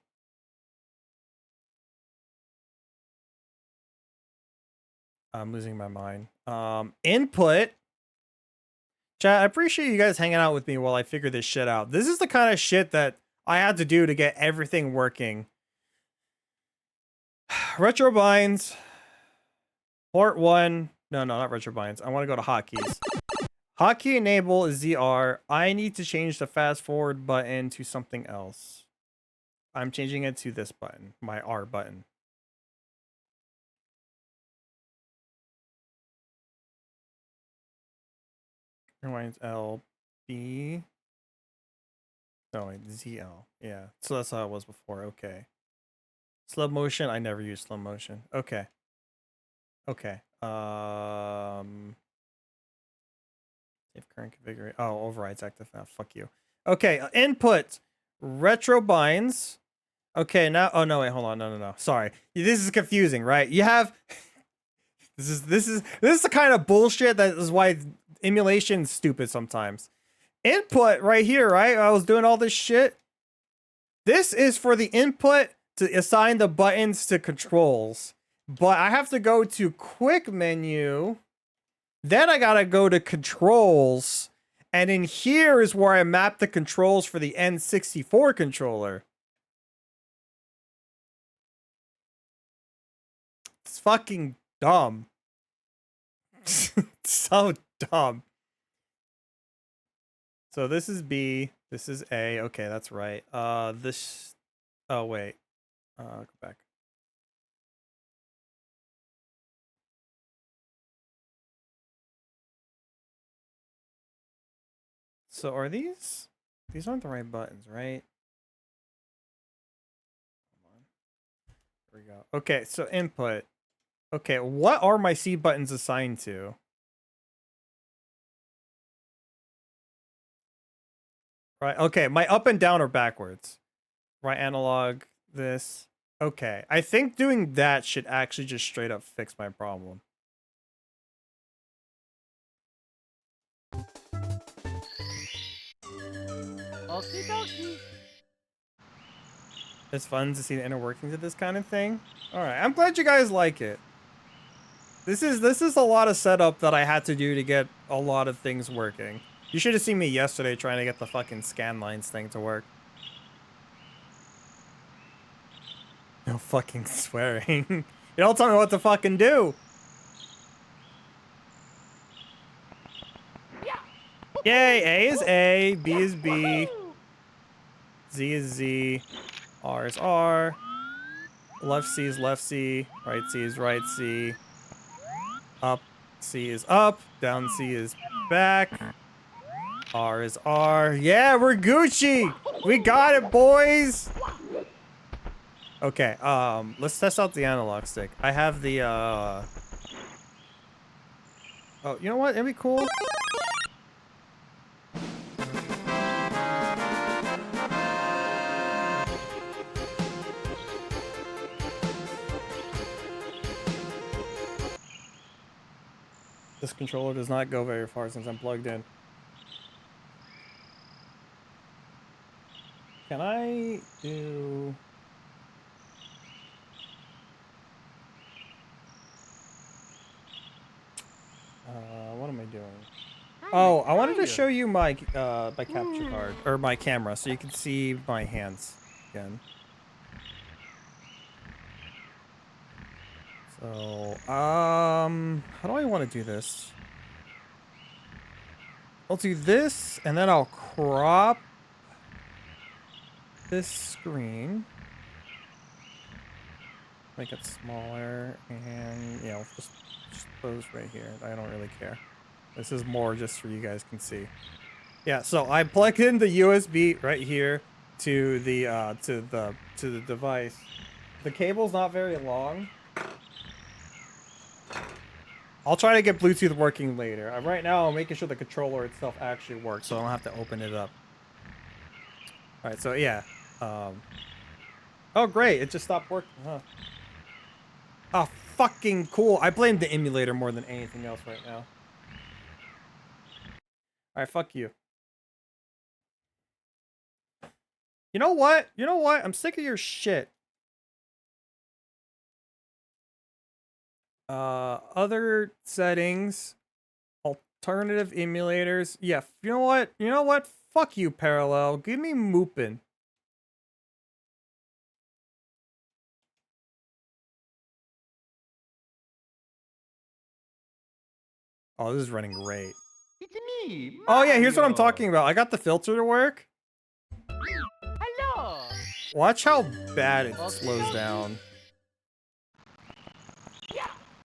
I'm losing my mind. Input. Chat, I appreciate you guys hanging out with me while I figure this shit out. This is the kind of shit that I had to do to get everything working. Retro binds. Port 1. No, not retro binds. I want to go to hotkeys. Hotkey enable is ZR. I need to change the fast forward button to something else. I'm changing it to this button, my R button. Rewinds LB. No, wait, ZL. Yeah, so that's how it was before. Okay. Slow motion. I never use slow motion. Okay. Okay. Save current configuration. Oh, override's active now. Fuck you. Okay, input. Retro binds. Okay, now. Oh no, wait, hold on. No. Sorry. This is confusing, right? You have. This is the kind of bullshit that is why emulation's stupid sometimes. Input right here, right? I was doing all this shit. This is for the input to assign the buttons to controls. But I have to go to quick menu. Then I gotta go to controls. And in here is where I map the controls for the N64 controller. It's fucking dumb. So dumb. So this is B. This is A. Okay, that's right. This... Oh, wait. Go back. So are these aren't the right buttons, right? Come on. There we go. Okay, so input. Okay, what are my C buttons assigned to? Right, okay, my up and down are backwards. Right analog, this. Okay, I think doing that should actually just straight up fix my problem. Okie dokie. It's fun to see the inner workings of this kind of thing. All right, I'm glad you guys like it. This is a lot of setup that I had to do to get a lot of things working. You should have seen me yesterday trying to get the fucking scan lines thing to work. No fucking swearing. You don't tell me what to fucking do. Yay, A is A, B is B, Z is Z, R is R, left C is left C, right C is right C, up C is up, down C is back, R is R. Yeah, we're Gucci! We got it, boys! Okay, let's test out the analog stick. I have the, oh, you know what? It'd be cool. This controller does not go very far since I'm plugged in. Can I do... what am I doing? Oh, I wanted to show you my my capture card or my camera so you can see my hands again. So, how do I want to do this? I'll do this and then I'll crop this screen. Make it smaller and yeah, I'll just pose right here. I don't really care. This is more just for you guys can see. Yeah, so I plugged in the USB right here to the device. The cable's not very long. I'll try to get Bluetooth working later. Right now, I'm making sure the controller itself actually works, so I don't have to open it up. All right, so yeah. Oh, great! It just stopped working, huh? Oh, fucking cool! I blame the emulator more than anything else right now. All right, fuck you. You know what? You know what? I'm sick of your shit. Other settings, alternative emulators. Yeah, you know what? You know what? Fuck you, Parallel. Give me Moopin. Oh, this is running great. It's me. Oh yeah, here's what I'm Mario. talking about. I got the filter to work. Hello. Watch how bad it slows down.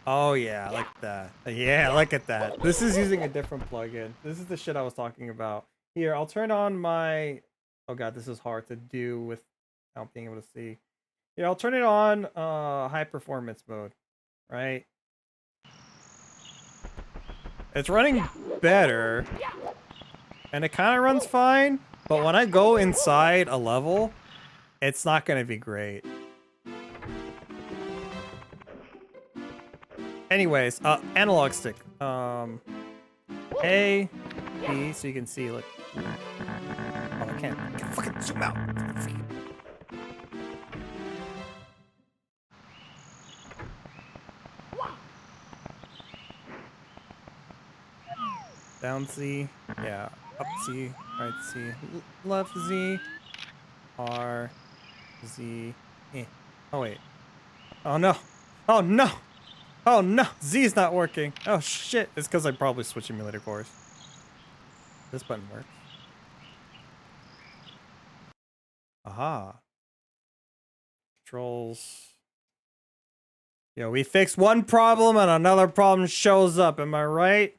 Oh yeah, I like that. Yeah, look at that. This is using a different plugin. This is the shit I was talking about. Here, I'll turn on my... Oh god, this is hard to do without being able to see. Yeah, I'll turn it on high performance mode, right? It's running better. And it kind of runs fine, but when I go inside a level, it's not going to be great. Anyways, analog stick. A, B, so you can see, like... Oh, I can't fucking zoom out. Down Z, yeah, up Z, right Z, left Z, R, Z, eh. Oh wait. Oh no! Oh no! Oh no! Z is not working! Oh shit! It's because I probably switched emulator cores. This button works. Aha. Controls. Yo, we fixed one problem and another problem shows up, am I right?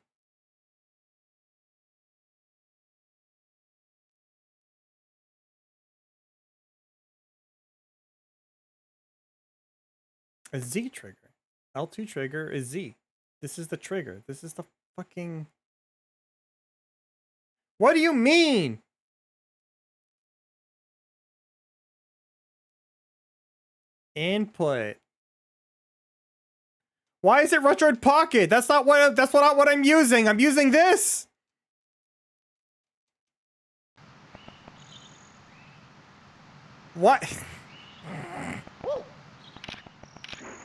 A Z trigger. L2 trigger is Z. This is the trigger. This is the fucking... What do you mean? Input. Why is it Retroid Pocket? That's not what I'm using. I'm using this. What?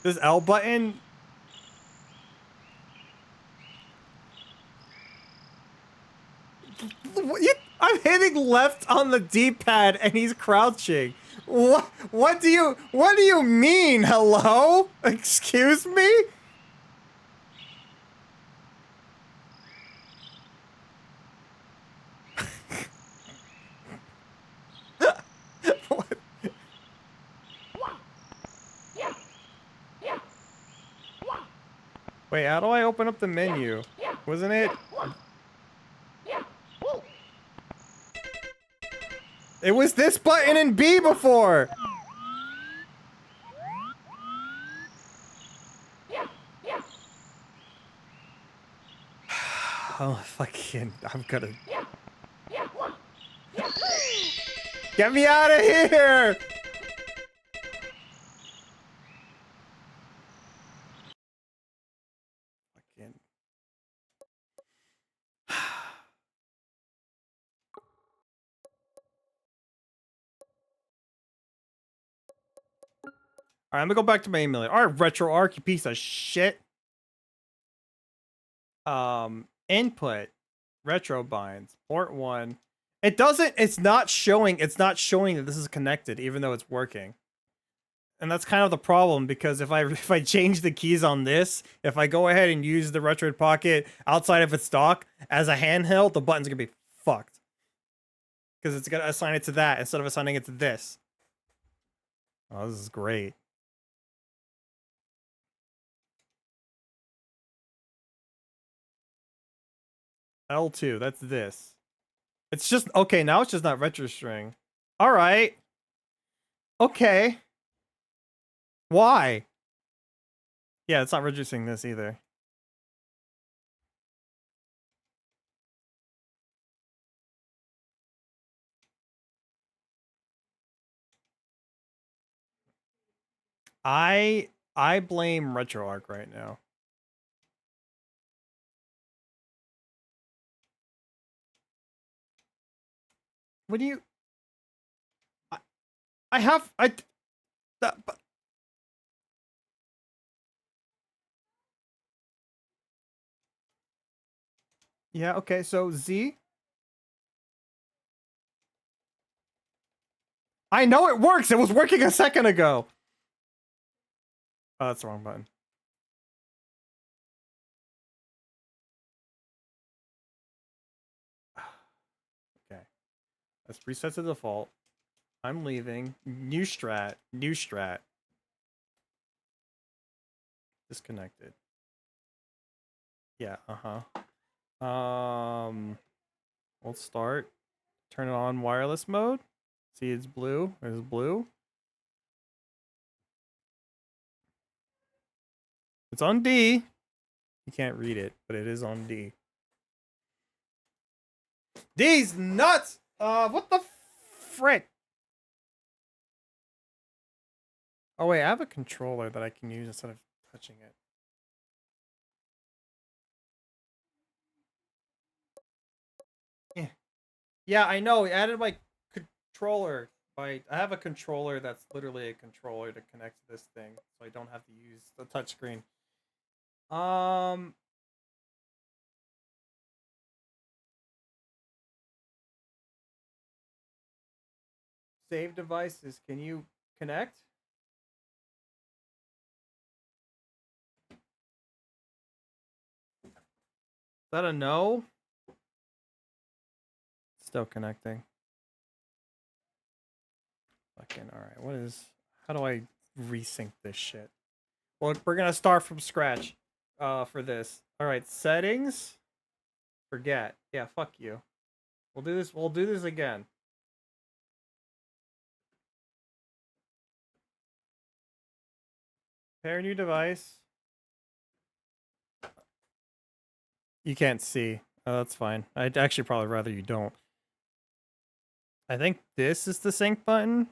This L button. I'm hitting left on the D-pad and he's crouching. What do you mean? Hello? Excuse me? What? Wait, how do I open up the menu? Wasn't it? It was this button in B before! Oh, fucking, I'm gonna... Get me out of here! Fucking... Alright, I'm gonna go back to my emulator. Alright, RetroArch, you piece of shit. Input. Retro binds. Port 1. It's not showing that this is connected, even though it's working. And that's kind of the problem, because if I change the keys on this, if I go ahead and use the Retro Pocket outside of its dock as a handheld, the button's gonna be fucked. Because it's gonna assign it to that instead of assigning it to this. Oh, this is great. L2, that's this. It's just, okay, now it's just not retro string. Alright. Okay. Why? Yeah, it's not registering this either. I blame RetroArch right now. What do you... Yeah, okay, so Z. I know it works! It was working a second ago! Oh, that's the wrong button. Okay. Let's reset to default. I'm leaving. New strat. New strat. Disconnected. Yeah, we'll start. Turn it on wireless mode. See, it's blue. There's blue. It's on D. You can't read it, but it is on D. D's nuts! What the frick? Oh wait, I have a controller that I can use instead of touching it. Yeah, I know. I added my controller. I have a controller that's literally a controller to connect to this thing, so I don't have to use the touchscreen. Save devices. Can you connect? Is that a no? Still connecting. Fucking alright, what is... How do I resync this shit? Well, we're gonna start from scratch for this. Alright, settings. Forget. Yeah, fuck you. We'll do this again. Pair new device. You can't see. Oh, that's fine. I'd actually probably rather you don't. I think this is the sync button.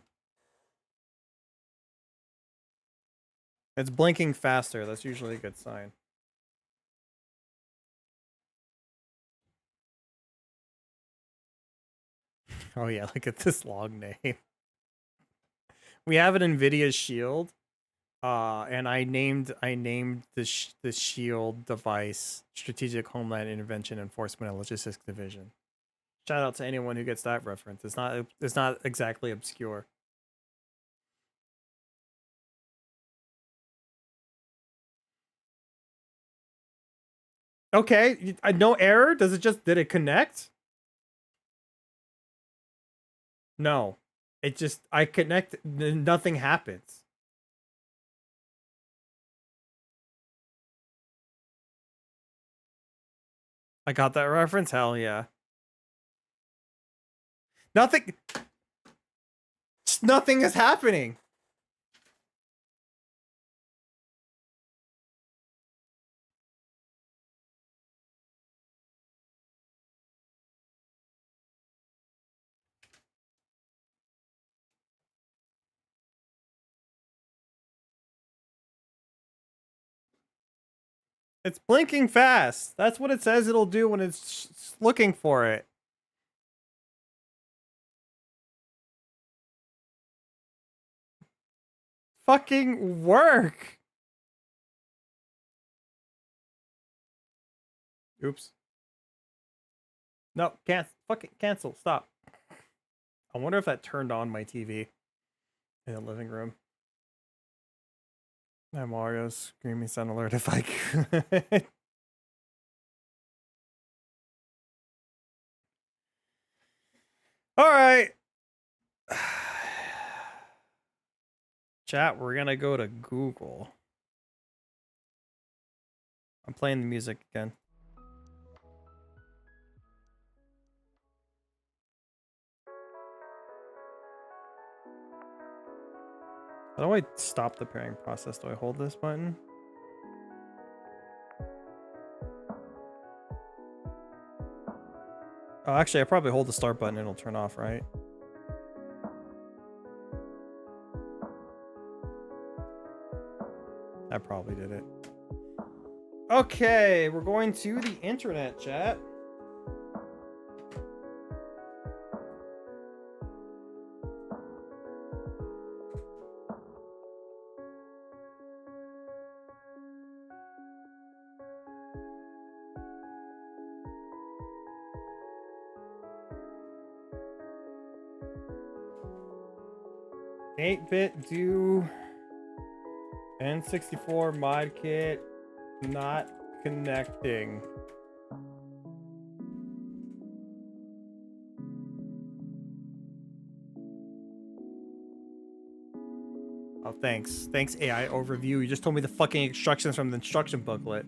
It's blinking faster. That's usually a good sign. Oh yeah, look at this log name. We have an NVIDIA Shield. And I named the Shield device Strategic Homeland Intervention Enforcement and Logistics Division. Shout out to anyone who gets that reference. It's not exactly obscure. Okay, no error? Does it just, did it connect? No. It just, I connect, nothing happens. I got that reference? Hell yeah. Nothing, nothing is happening. It's blinking fast. That's what it says it'll do when it's looking for it. Fucking work. Oops. No, can't. Fucking cancel. Stop. I wonder if that turned on my TV in the living room. My Mario's screaming sound alert if I could. All right. Chat, we're gonna go to Google. I'm playing the music again. How do I stop the pairing process? Do I hold this button? Oh, actually, I probably hold the start button and it'll turn off, right? I probably did it. Okay, we're going to the internet, chat. Eight-bit do N64 Modkit not connecting. Oh, thanks. Thanks, AI overview. You just told me the fucking instructions from the instruction booklet.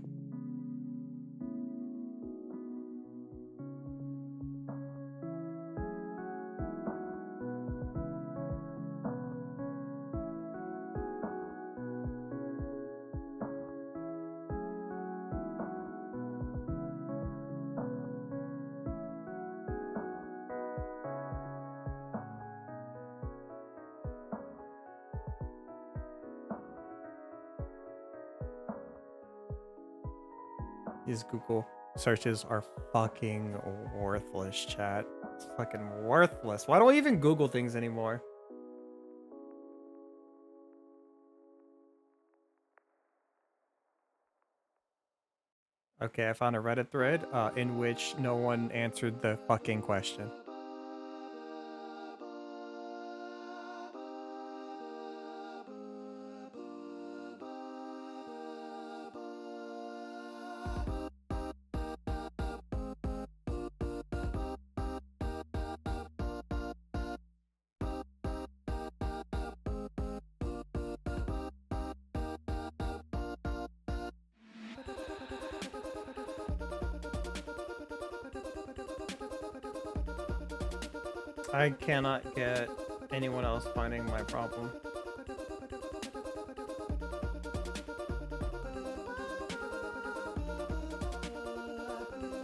These Google searches are fucking worthless, chat. It's fucking worthless. Why do I even Google things anymore? Okay, I found a Reddit thread in which no one answered the fucking question. I cannot get anyone else finding my problem.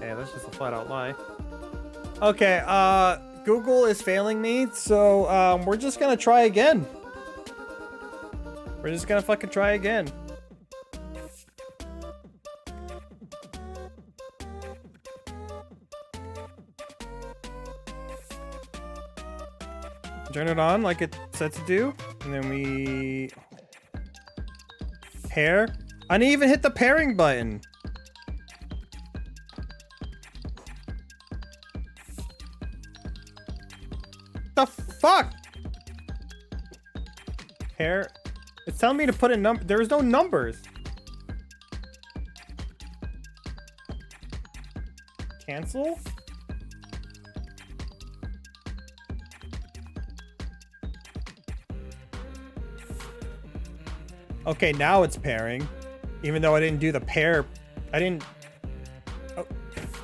Hey, that's just a flat out lie. Okay, Google is failing me, so we're just gonna try again. We're just gonna fucking try again. Turn it on like it's set to do, and then we pair. I didn't even hit the pairing button. The fuck? Pair. It's telling me to put in there's no numbers. Cancel? Okay, now it's pairing. Even though I didn't do the pair. I didn't... Oh,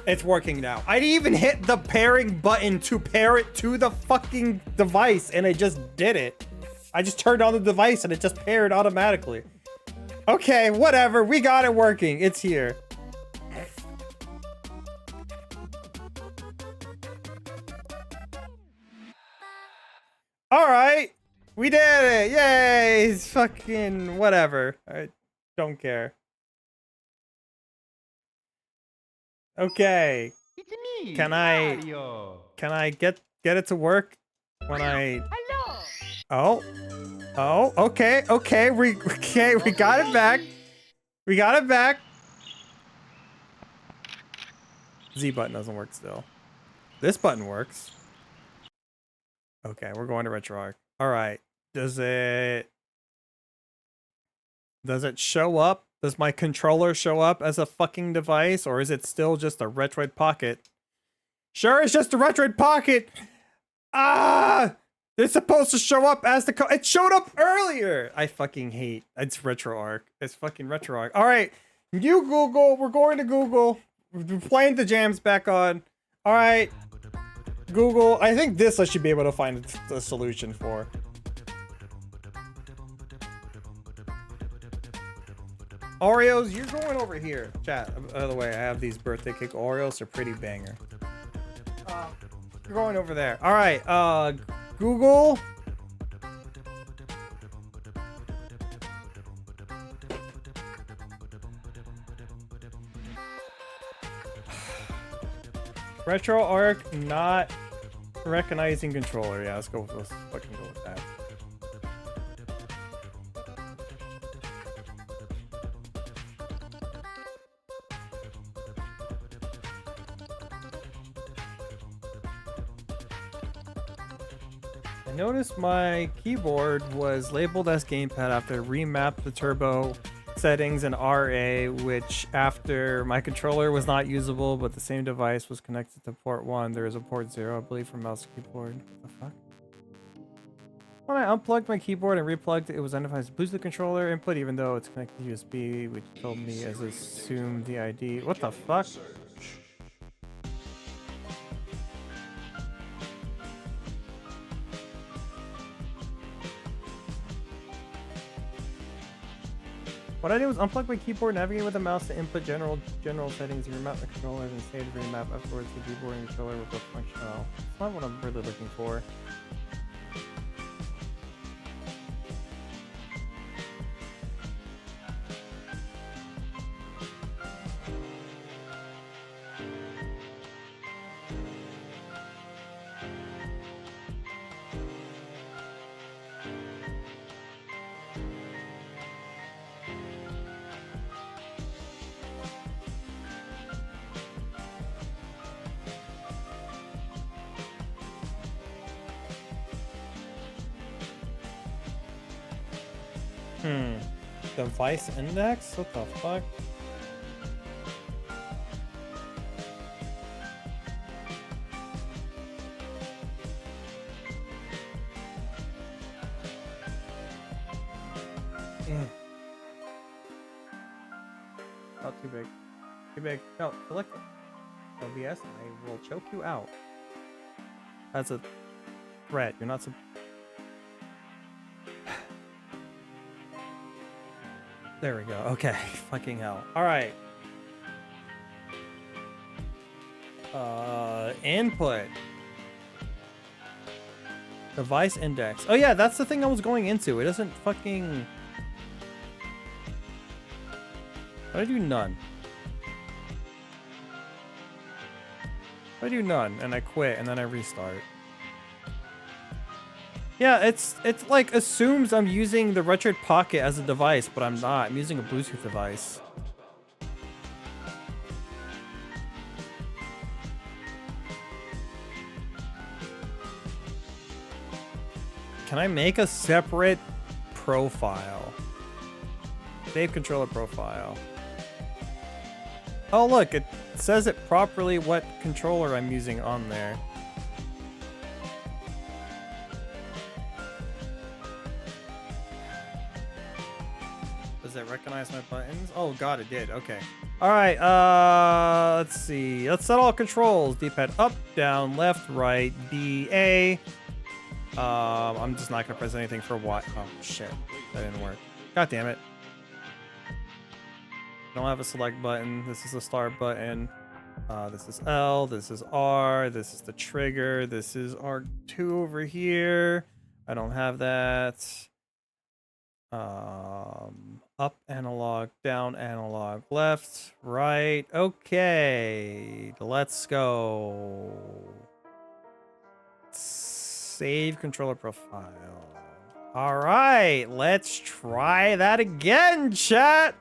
it's working now. I didn't even hit the pairing button to pair it to the fucking device, and it just did it. I just turned on the device and it just paired automatically. Okay, whatever. We got it working. It's here. All right. We did it. Yay. It's fucking whatever. I don't care. Okay. It's me, Can I get it to work when I... Hello. Oh, okay, we got it back. We got it back. Z button doesn't work still. This button works. Okay, we're going to RetroArch. All right. Does it show up? Does my controller show up as a fucking device, or is it still just a Retroid Pocket? Sure, it's just a Retroid Pocket. Ah! It's supposed to show up as the it showed up earlier. I fucking hate. It's RetroArch. It's fucking RetroArch. All right, you Google. We're going to Google. We're playing the jams back on. All right, Google. I think this I should be able to find a solution for. Oreos, you're going over here. Chat. By the way, I have these birthday cake Oreos. They're pretty banger. You're going over there. All right. Google. RetroArch not recognizing controller. Yeah, let's fucking go with that. I noticed my keyboard was labeled as gamepad after I remapped the turbo settings in RA, which after my controller was not usable, but the same device was connected to port 1. There is a port 0, I believe, for mouse keyboard. What the fuck? When I unplugged my keyboard and replugged it, was identified as Bluetooth controller input, even though it's connected to USB, which told me as assumed the ID. What the fuck? What I did was unplug my keyboard, navigate with the mouse to input general settings, remap the controller, and save the remap afterwards. The keyboard and controller were both functional. That's not what I'm really looking for. Device index? What the fuck? Not too big. Too big. No, select it. OBS, I will choke you out. That's a threat. You're not There we go. Okay. Fucking hell. All right. Input. Device index. Oh yeah, that's the thing I was going into. It doesn't fucking... Why do none? Why do none? And I quit and then I restart. Yeah, it's like assumes I'm using the Retroid Pocket as a device, but I'm not. I'm using a Bluetooth device. Can I make a separate profile? Save controller profile. Oh look, it says it properly what controller I'm using on there. Does it recognize my buttons? Oh god, it did. Okay. Alright, let's see. Let's set all controls. D-pad up, down, left, right, B, A. I'm just not gonna press anything for a while. Oh shit. That didn't work. God damn it. Don't have a select button. This is a start button. This is L. This is R. This is the trigger. This is R2 over here. I don't have that. Up analog, down analog, left, right. Okay, let's go. Save controller profile. All right, let's try that again, chat.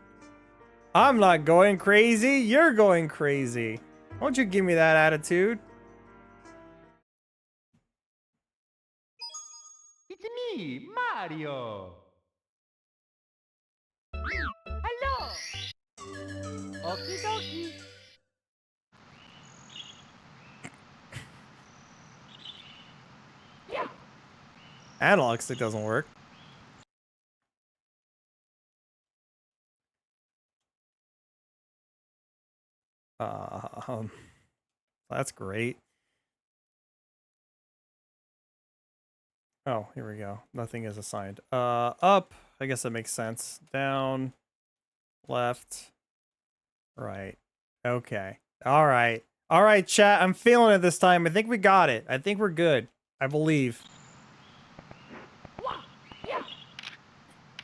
I'm not going crazy. You're going crazy. Why don't you give me that attitude? It's me, Mario. Hello. Okie dokie. Analog stick doesn't work. That's great. Oh, here we go. Nothing is assigned. Up. I guess that makes sense. Down. Left. Right. Okay. All right. All right, chat. I'm feeling it this time. I think we got it. I think we're good. I believe.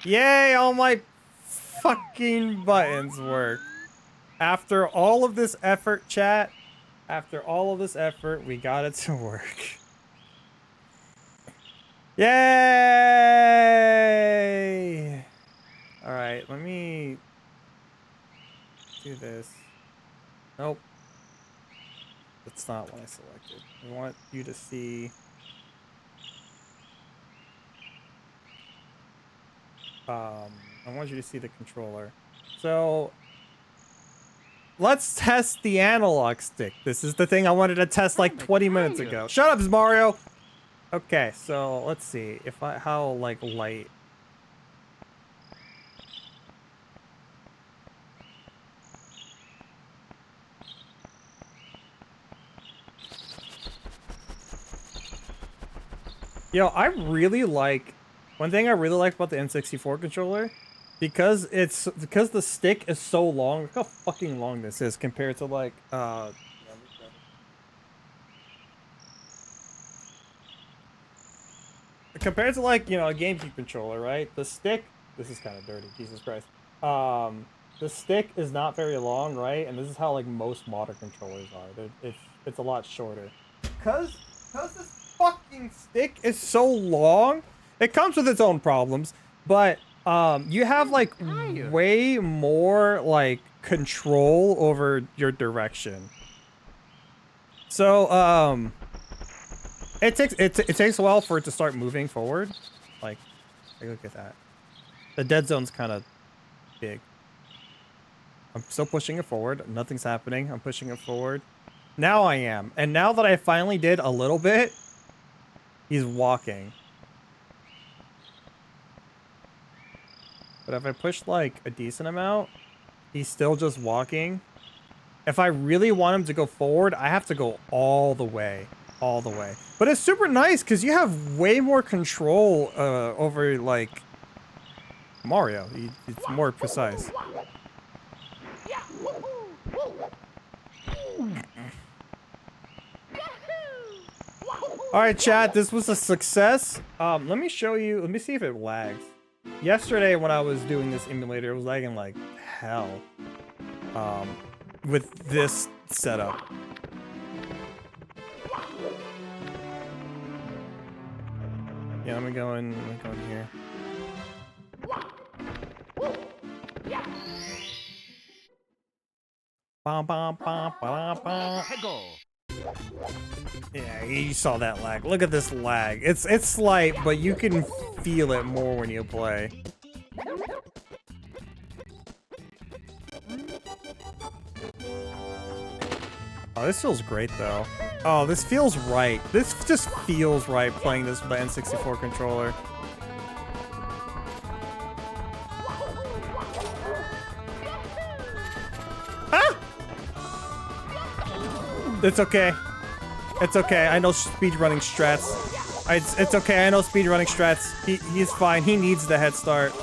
Yay! All my fucking buttons work. After all of this effort, chat. After all of this effort, we got it to work. Yay! All right, let me do this. Nope. That's not what I selected. I want you to see. I want you to see the controller. So let's test the analog stick. This is the thing I wanted to test like 20 minutes ago. Shut up, Mario. Okay, so let's see if how like light. Yo, I really like one thing I really like about the N64 controller, because the stick is so long. Look how fucking long this is compared to like compared to like, you know, a GameCube controller, right? The stick, this is kind of dirty, Jesus Christ. The stick is not very long, right? And this is how like most modern controllers are. It's a lot shorter. Cause this fucking stick is so long. It comes with its own problems, but you have like way more like control over your direction. So it takes a while for it to start moving forward. Like look at that. The dead zone's kind of big. I'm still pushing it forward. Nothing's happening. I'm pushing it forward. Now I am. And now that I finally did a little bit, he's walking. But if I push like a decent amount, he's still just walking. If I really want him to go forward, I have to go all the way. All the way. But it's super nice because you have way more control over like Mario. It's more precise. Alright, chat, this was a success. Let me show you, let me see if it lags. Yesterday when I was doing this emulator, it was lagging like hell. With this setup. Yeah, let me go in here. Bum, bum, bum, bum, bum. Yeah, you saw that lag. Look at this lag. It's slight, but you can feel it more when you play. Oh, this feels great though. Oh, this feels right. This just feels right playing this with the N64 controller. Ah! It's okay. It's okay. I know speedrunning strats. It's okay. I know speedrunning strats. He's fine. He needs the head start.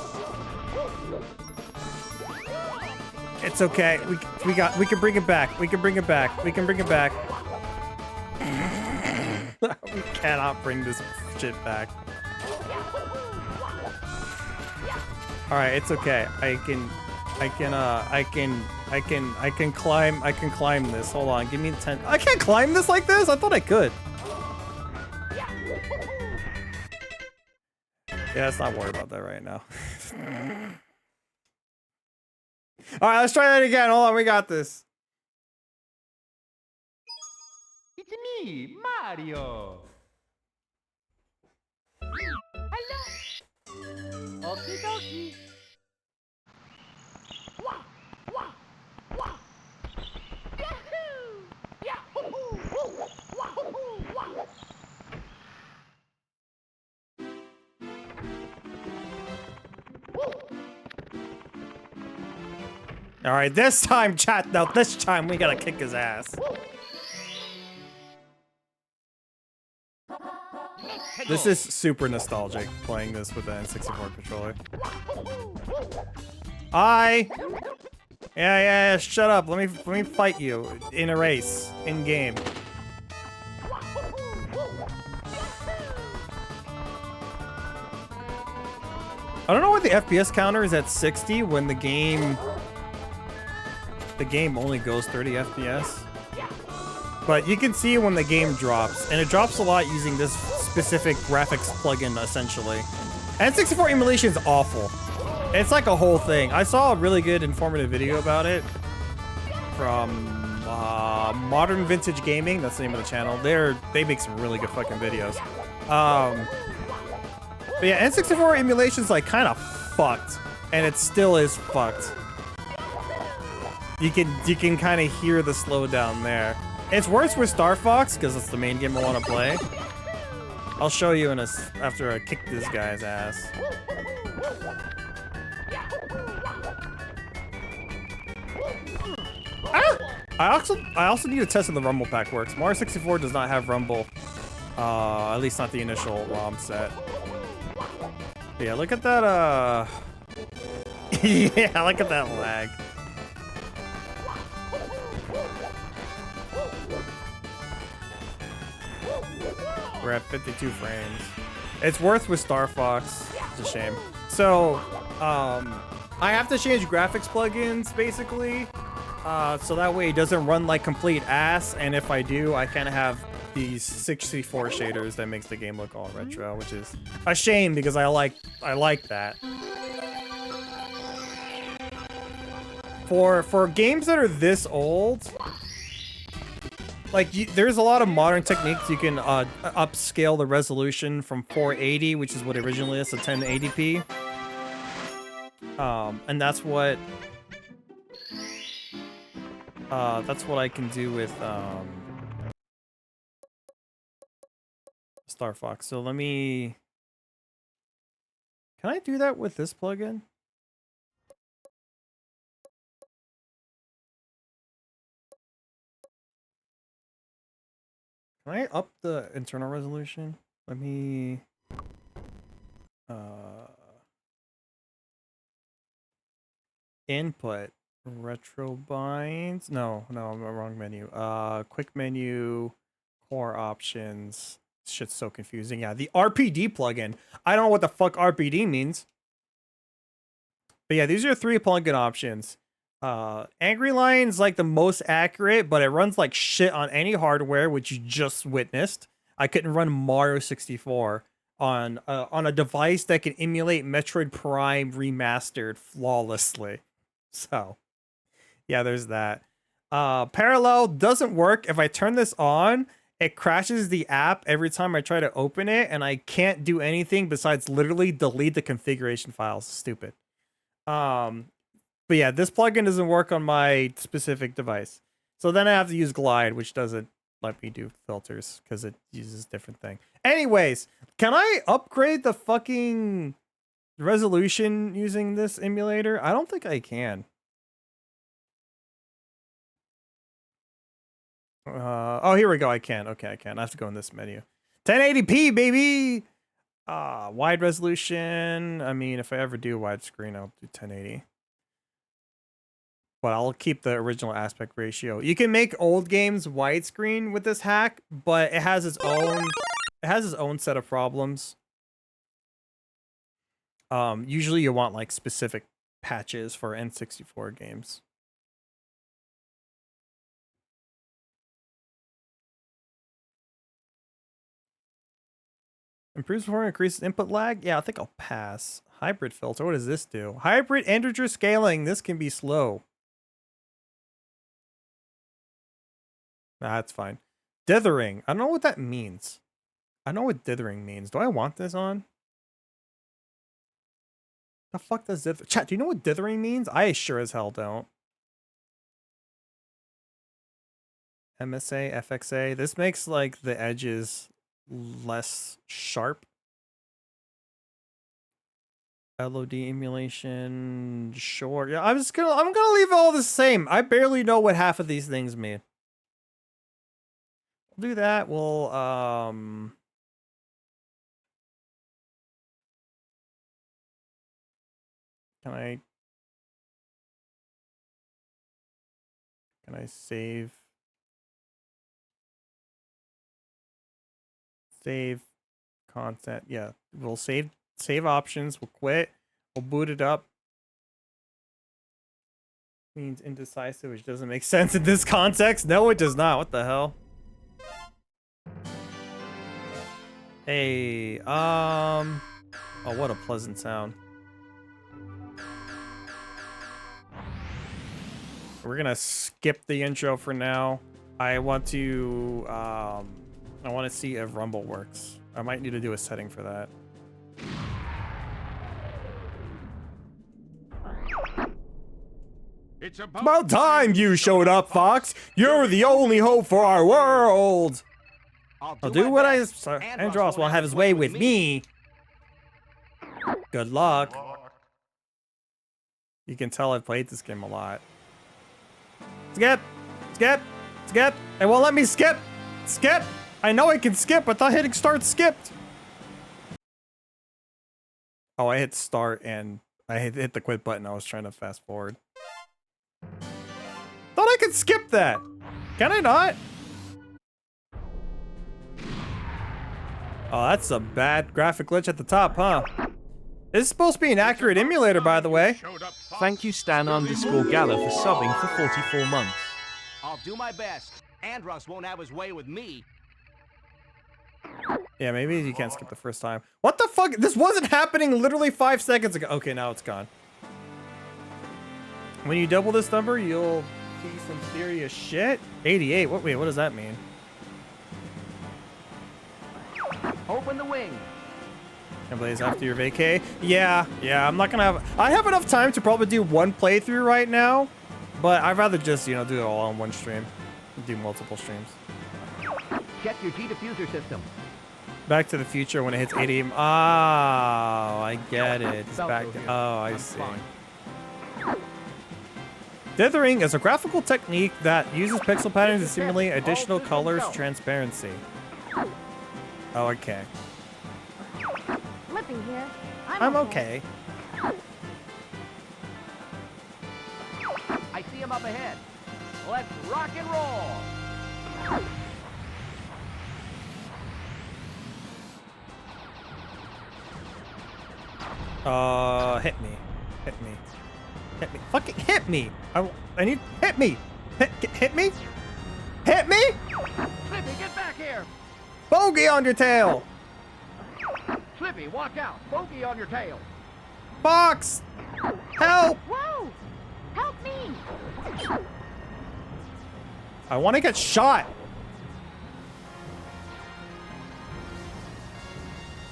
It's okay. We can bring it back. We can bring it back. We can bring it back. We cannot bring this shit back. All right, it's okay. I can climb this. Hold on. Give me 10. I can't climb this like this. I thought I could. Yeah, let's not worry about that right now. All right, let's try that again. Hold on, we got this. It's me, Mario. Hello. Okie dokie. All right, this time, chat. Now, this time we gotta kick his ass. This is super nostalgic playing this with the N64 controller. Yeah, shut up. Let me fight you in a race in game. I don't know why the FPS counter is at 60 when the game only goes 30 FPS. But you can see when the game drops, and it drops a lot using this specific graphics plugin, essentially. N64 emulation is awful. It's like a whole thing. I saw a really good informative video about it from Modern Vintage Gaming. That's the name of the channel. They make some really good fucking videos. But yeah, N64 emulation's like kind of fucked, and it still is fucked. You can kind of hear the slowdown there. It's worse with Star Fox because it's the main game I want to play. I'll show you after I kick this guy's ass. Ah! I also need to test if the Rumble pack works. Mario 64 does not have Rumble. At least not the initial ROM set. But yeah, look at that. Yeah, look at that lag. We're at 52 frames. It's worth with Star Fox. It's a shame. So, I have to change graphics plugins basically, so that way it doesn't run like complete ass. And if I do, I kind of have these 64 shaders that makes the game look all retro, which is a shame because I like that. For games that are this old. Like, there's a lot of modern techniques. You can upscale the resolution from 480, which is what originally is, to 1080p. And that's what I can do with Star Fox. So let me. Can I do that with this plugin? Can I up the internal resolution? Let me input retro binds. No, I'm the wrong menu. Quick menu, core options. Shit's so confusing. Yeah, the RPD plugin. I don't know what the fuck RPD means. But yeah, these are 3 plugin options. Angry Lion's like the most accurate, but it runs like shit on any hardware, which you just witnessed. I couldn't run Mario 64 on a device that can emulate Metroid Prime remastered flawlessly. So, yeah, there's that. Parallel doesn't work. If I turn this on, it crashes the app every time I try to open it, and I can't do anything besides literally delete the configuration files. Stupid. But yeah, this plugin doesn't work on my specific device. So then I have to use glide, which doesn't let me do filters because it uses different thing. Anyways, can I upgrade the fucking resolution using this emulator? I don't think I can. Oh, here we go. I can. Okay, I can. I have to go in this menu. 1080p, baby. Wide resolution. I mean, if I ever do widescreen, I'll do 1080. But I'll keep the original aspect ratio. You can make old games widescreen with this hack, but it has its own set of problems. Usually you want like specific patches for N64 games. Improves performance, increases input lag. Yeah, I think I'll pass. Hybrid filter. What does this do? Hybrid integer scaling. This can be slow. Nah, that's fine. Dithering. I don't know what that means. I know what dithering means. Do I want this on? The fuck does dithering? Chat, do you know what dithering means? I sure as hell don't. MSA, FXA. This makes like the edges less sharp. LOD emulation. Sure. Yeah, I'm gonna leave it all the same. I barely know what half of these things mean. We'll do that. We'll Can I save? Save content. Yeah, we'll save options. We'll quit. We'll boot it up. Means indecisive, which doesn't make sense in this context. No, it does not. What the hell? Hey, oh, what a pleasant sound. We're gonna skip the intro for now. I want to see if Rumble works. I might need to do a setting for that. It's About time you showed up, Fox. You're the only hope for our world. I'll do what Andros won't have his way with me. Good luck. You can tell I've played this game a lot. Skip! Skip! Skip! It won't let me skip! Skip! I know I can skip. I thought hitting start skipped. Oh, I hit start and I hit the quit button. I was trying to fast forward. Thought I could skip that. Can I not? Oh, that's a bad graphic glitch at the top, huh? This is supposed to be an accurate emulator, by the way. Thank you Stan_Gala for subbing for 44 months. I'll do my best. Andros won't have his way with me. Yeah, maybe you can't skip the first time. What the fuck? This wasn't happening literally 5 seconds ago. Okay, now it's gone. When you double this number, you'll see some serious shit. 88. Wait, what does that mean? Open the wing. And Blaze after your vacay. Yeah, I'm not gonna have. I have enough time to probably do one playthrough right now, but I'd rather just, you know, do it all on one stream. Do multiple streams. Check your G-diffuser system. Back to the Future when it hits 80. Oh, I get it. It's back. Oh, I see. Dithering is a graphical technique that uses pixel patterns to simulate additional colors transparency. Oh, okay. Flipping here. I'm okay. I see him up ahead. Let's rock and roll. Hit me. Hit me. Hit me. Fucking hit me! I need. Hit me! Hit me? Hit me? Flippy, get back here. Bogey on your tail! Flippy, walk out. Bogey on your tail. Fox! Help! Whoa! Help me! I want to get shot!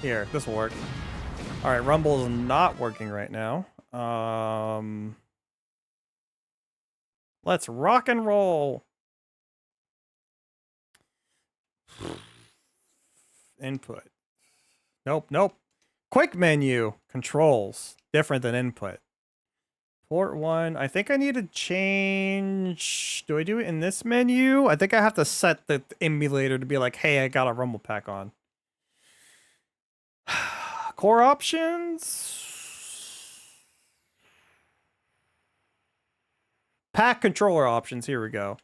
Here, this will work. Alright, Rumble is not working right now. Let's rock and roll. Input. Nope, nope. Quick menu. Controls. Different than input. Port 1. I think I need to change... Do I do it in this menu? I think I have to set the emulator to be like, hey, I got a rumble pack on. Core options? Pack controller options. Here we go.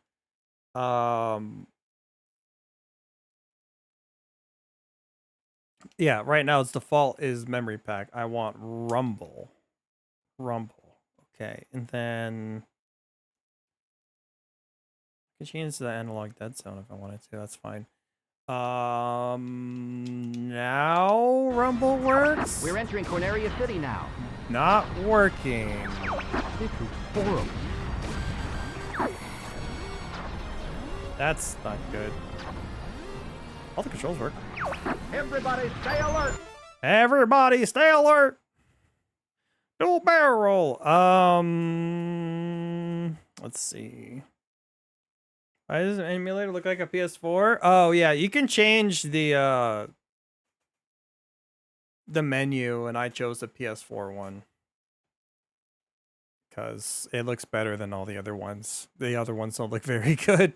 Yeah, right now its default is memory pack. I want rumble. Rumble. Okay, and then I can change the analog dead zone if I wanted to. That's fine. Now rumble works. We're entering Corneria City now. Not working. This is horrible. That's not good. All the controls work. Everybody stay alert. Everybody stay alert. Dual barrel roll. Let's see. Why does an emulator look like a PS4? Oh yeah, you can change the menu, and I chose the PS4 one because it looks better than all the other ones. The other ones don't look very good.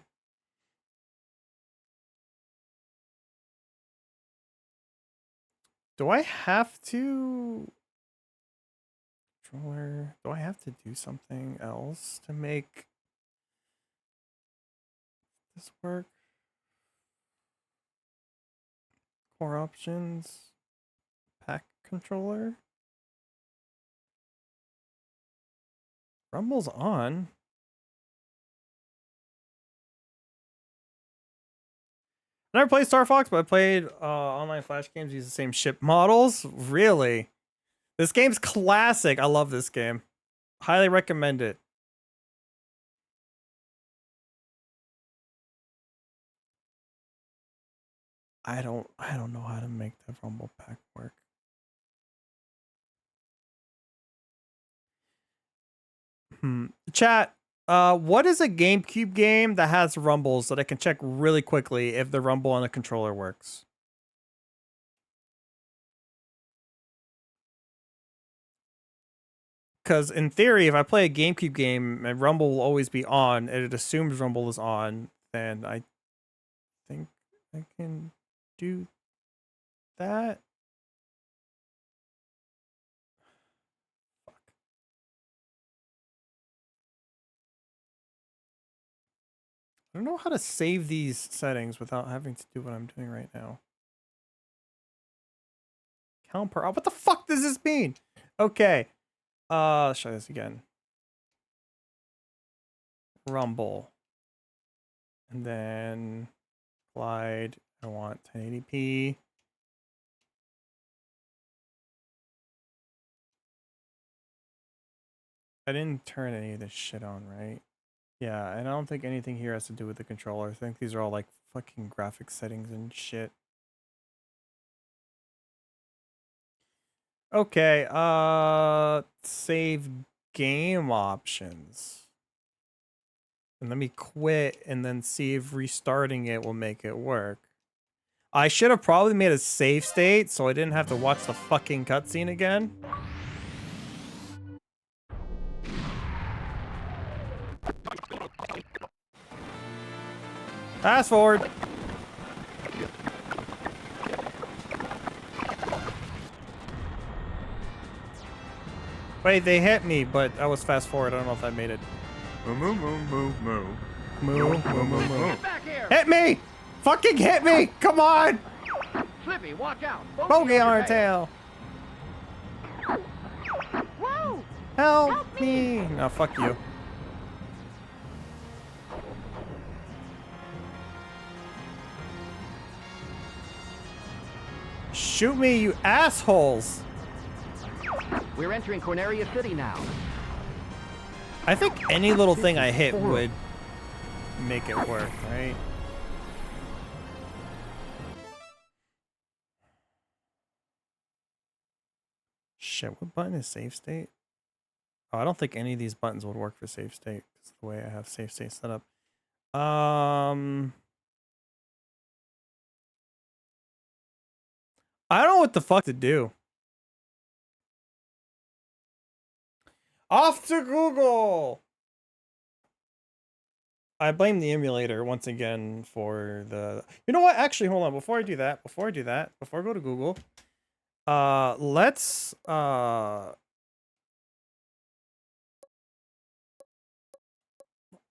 Do I have to... Controller... Do I have to do something else to make this work? Core options... Pack controller? Rumble's on. I never played Star Fox, but I played online Flash games use the same ship models. Really? This game's classic. I love this game. Highly recommend it. I don't know how to make the Rumble pack work. Chat, what is a GameCube game that has rumbles that I can check really quickly if the rumble on the controller works? Because in theory, if I play a GameCube game and rumble will always be on, and it assumes rumble is on, then I think I can do that. I don't know how to save these settings without having to do what I'm doing right now. Count per... What the fuck does this mean? Okay. Let's try this again. Rumble. And then glide. I want 1080p. I didn't turn any of this shit on, right? Yeah, and I don't think anything here has to do with the controller. I think these are all like fucking graphic settings and shit. Okay, save game options. And let me quit and then see if restarting it will make it work. I should have probably made a save state so I didn't have to watch the fucking cutscene again. Fast forward. Wait, they hit me, but I was fast forward. I don't know if I made it. Moo moo moo moo moo. Moo, moo, moo, moo. Get back here. Hit me! Fucking hit me! Come on! Slippy, watch out. Bogey on her tail. Whoa! Help me! No, fuck you. Shoot me, you assholes! We're entering Corneria City now. I think any little thing I hit would make it work, right? Shit, what button is save state? Oh, I don't think any of these buttons would work for save state. That's the way I have save state set up. I don't know what the fuck to do. Off to Google! I blame the emulator once again for the... You know what? Actually, hold on. Before I go to Google, let's... oh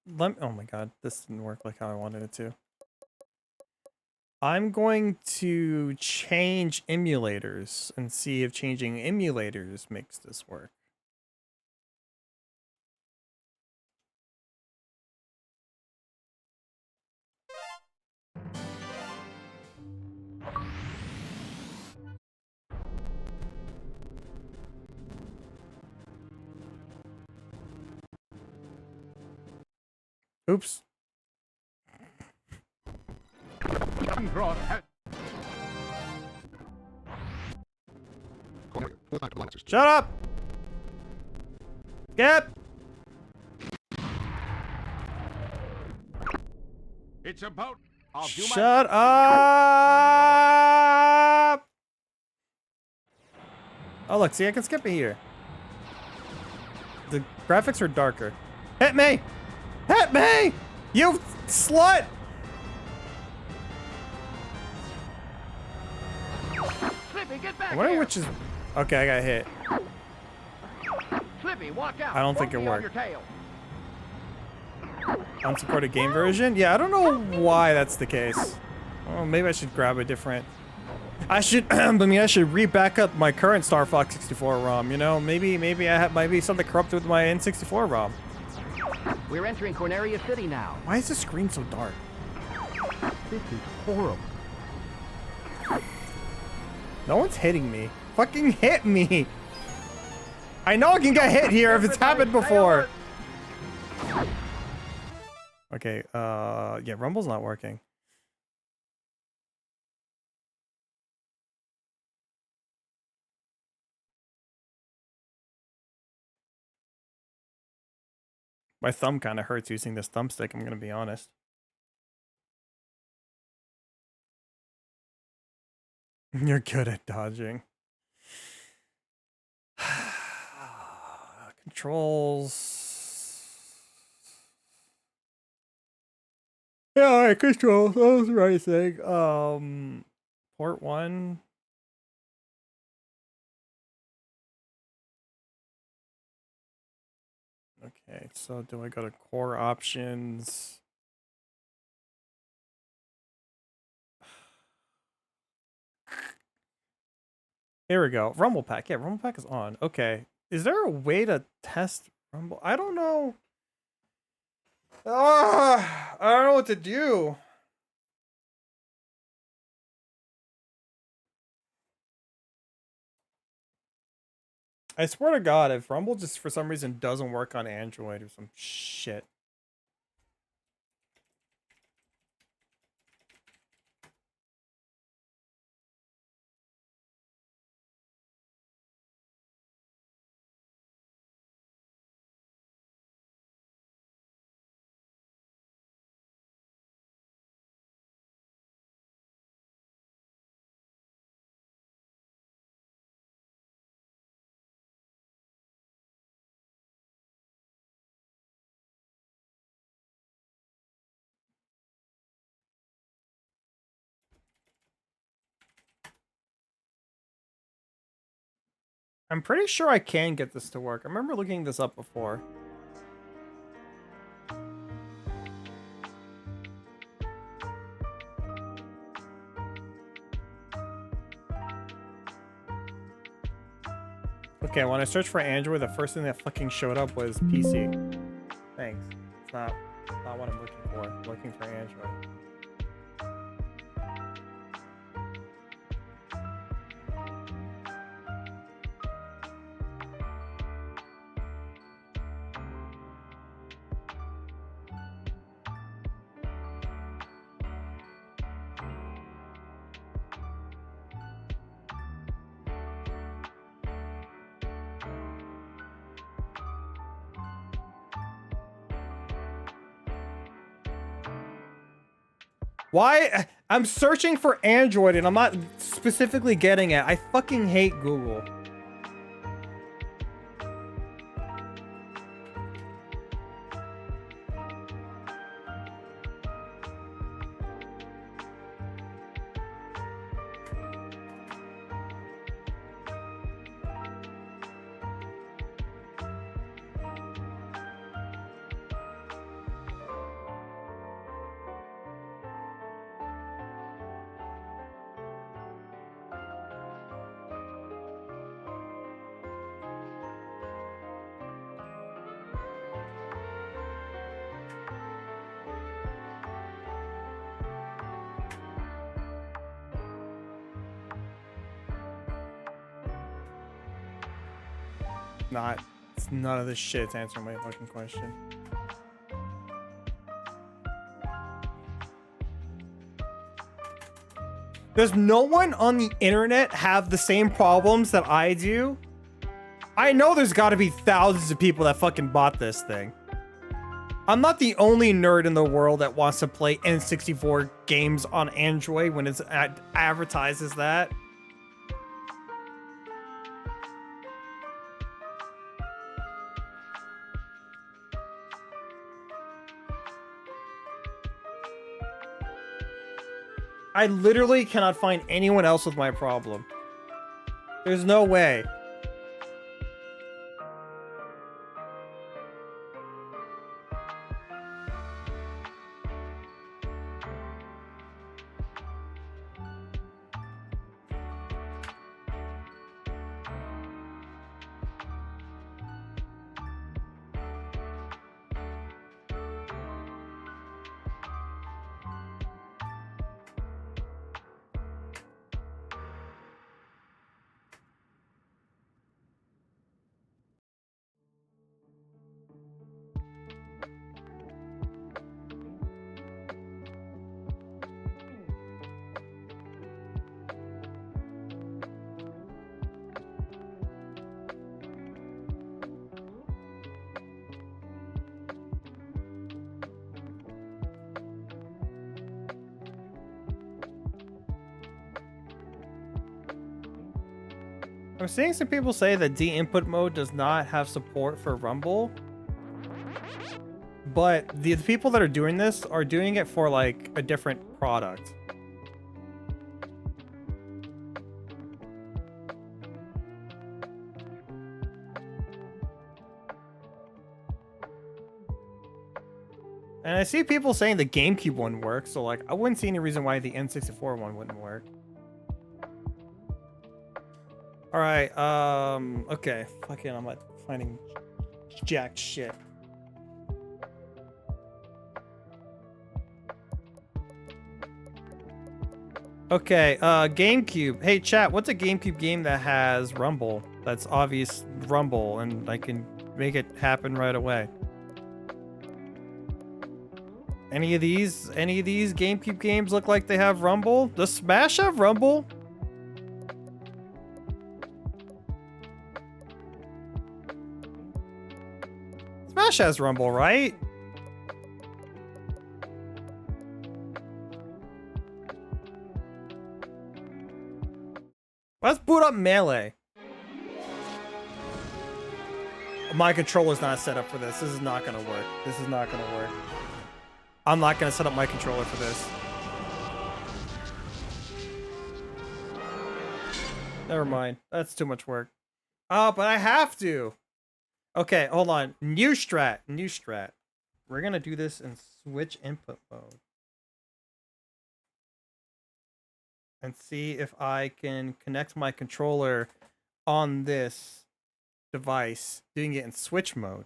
my god, this didn't work like how I wanted it to. I'm going to change emulators and see if changing emulators makes this work. Oops. Shut up! Get! It's about... I'll do my Shut up! Oh look, see I can skip it here. The graphics are darker. Hit me! Hit me! You slut! Flippy, get back I wonder here. which is... Okay, I got hit. Flippy, walk out. I don't think it Monkey on worked. your tail. Unsupported game version? Yeah, I don't know why that's the case. Oh, maybe I should grab a different... I should, I mean, I should re-back up my current Star Fox 64 ROM, you know? Maybe I have, maybe something corrupted with my N64 ROM. We're entering Corneria City now. Why is the screen so dark? This is horrible. No one's hitting me. Fucking hit me! I know I can get hit here if it's happened before! Okay, yeah, Rumble's not working. My thumb kind of hurts using this thumbstick, I'm gonna be honest. You're good at dodging. Controls. Yeah, alright, controls. That was the right thing. Port 1. Okay, so do I go to core options? Here we go. Rumble Pack. Yeah, Rumble Pack is on. Okay. Is there a way to test Rumble? I don't know. I don't know what to do. I swear to God, if Rumble just for some reason doesn't work on Android or some shit. I'm pretty sure I can get this to work. I remember looking this up before. Okay, when I searched for Android, the first thing that fucking showed up was PC. Thanks. It's not what I'm looking for. I'm looking for Android. Why? I'm searching for Android and I'm not specifically getting it. I fucking hate Google. It's none of this shit's answering my fucking question. Does no one on the internet have the same problems that I do? I know there's gotta be thousands of people that fucking bought this thing. I'm not the only nerd in the world that wants to play N64 games on Android when it's advertised as that. I literally cannot find anyone else with my problem. There's no way. I'm seeing some people say that D-input mode does not have support for Rumble. But the people that are doing this are doing it for like a different product. And I see people saying the GameCube one works, so like I wouldn't see any reason why the N64 one wouldn't work. All right, okay, fucking, I'm not finding jack shit. Okay, GameCube. Hey, chat, what's a GameCube game that has Rumble? That's obvious Rumble, and I can make it happen right away. Any of these GameCube games look like they have Rumble? Does Smash have Rumble? Smash has Rumble, right? Let's boot up Melee. My controller's not set up for this. This is not gonna work. This is not gonna work. I'm not gonna set up my controller for this. Never mind. That's too much work. Oh, but I have to. Okay, hold on. New strat. New strat. We're gonna do this in switch input mode. And see if I can connect my controller on this device, doing it in switch mode.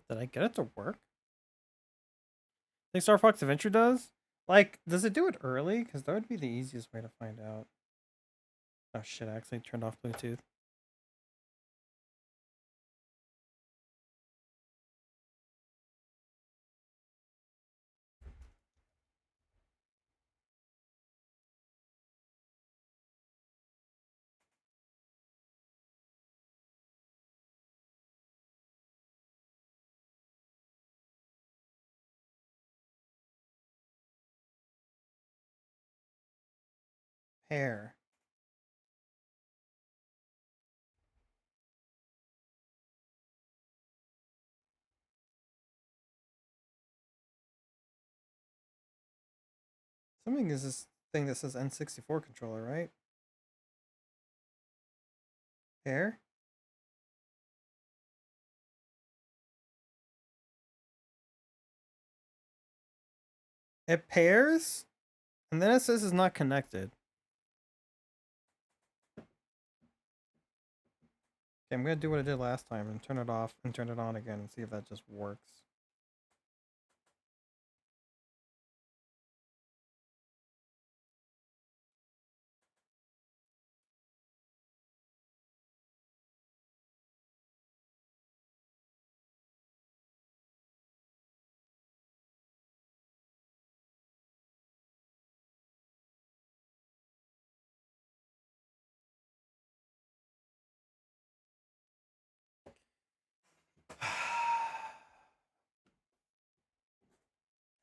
Did I get it to work? Like Star Fox Adventure does? Like, does it do it early? Because that would be the easiest way to find out. Oh shit, I actually turned off Bluetooth. Hair. Something is this thing that says N64 controller, right? Hair? It pairs, and then it says it's not connected. Okay, I'm gonna do what I did last time and turn it off and turn it on again and see if that just works.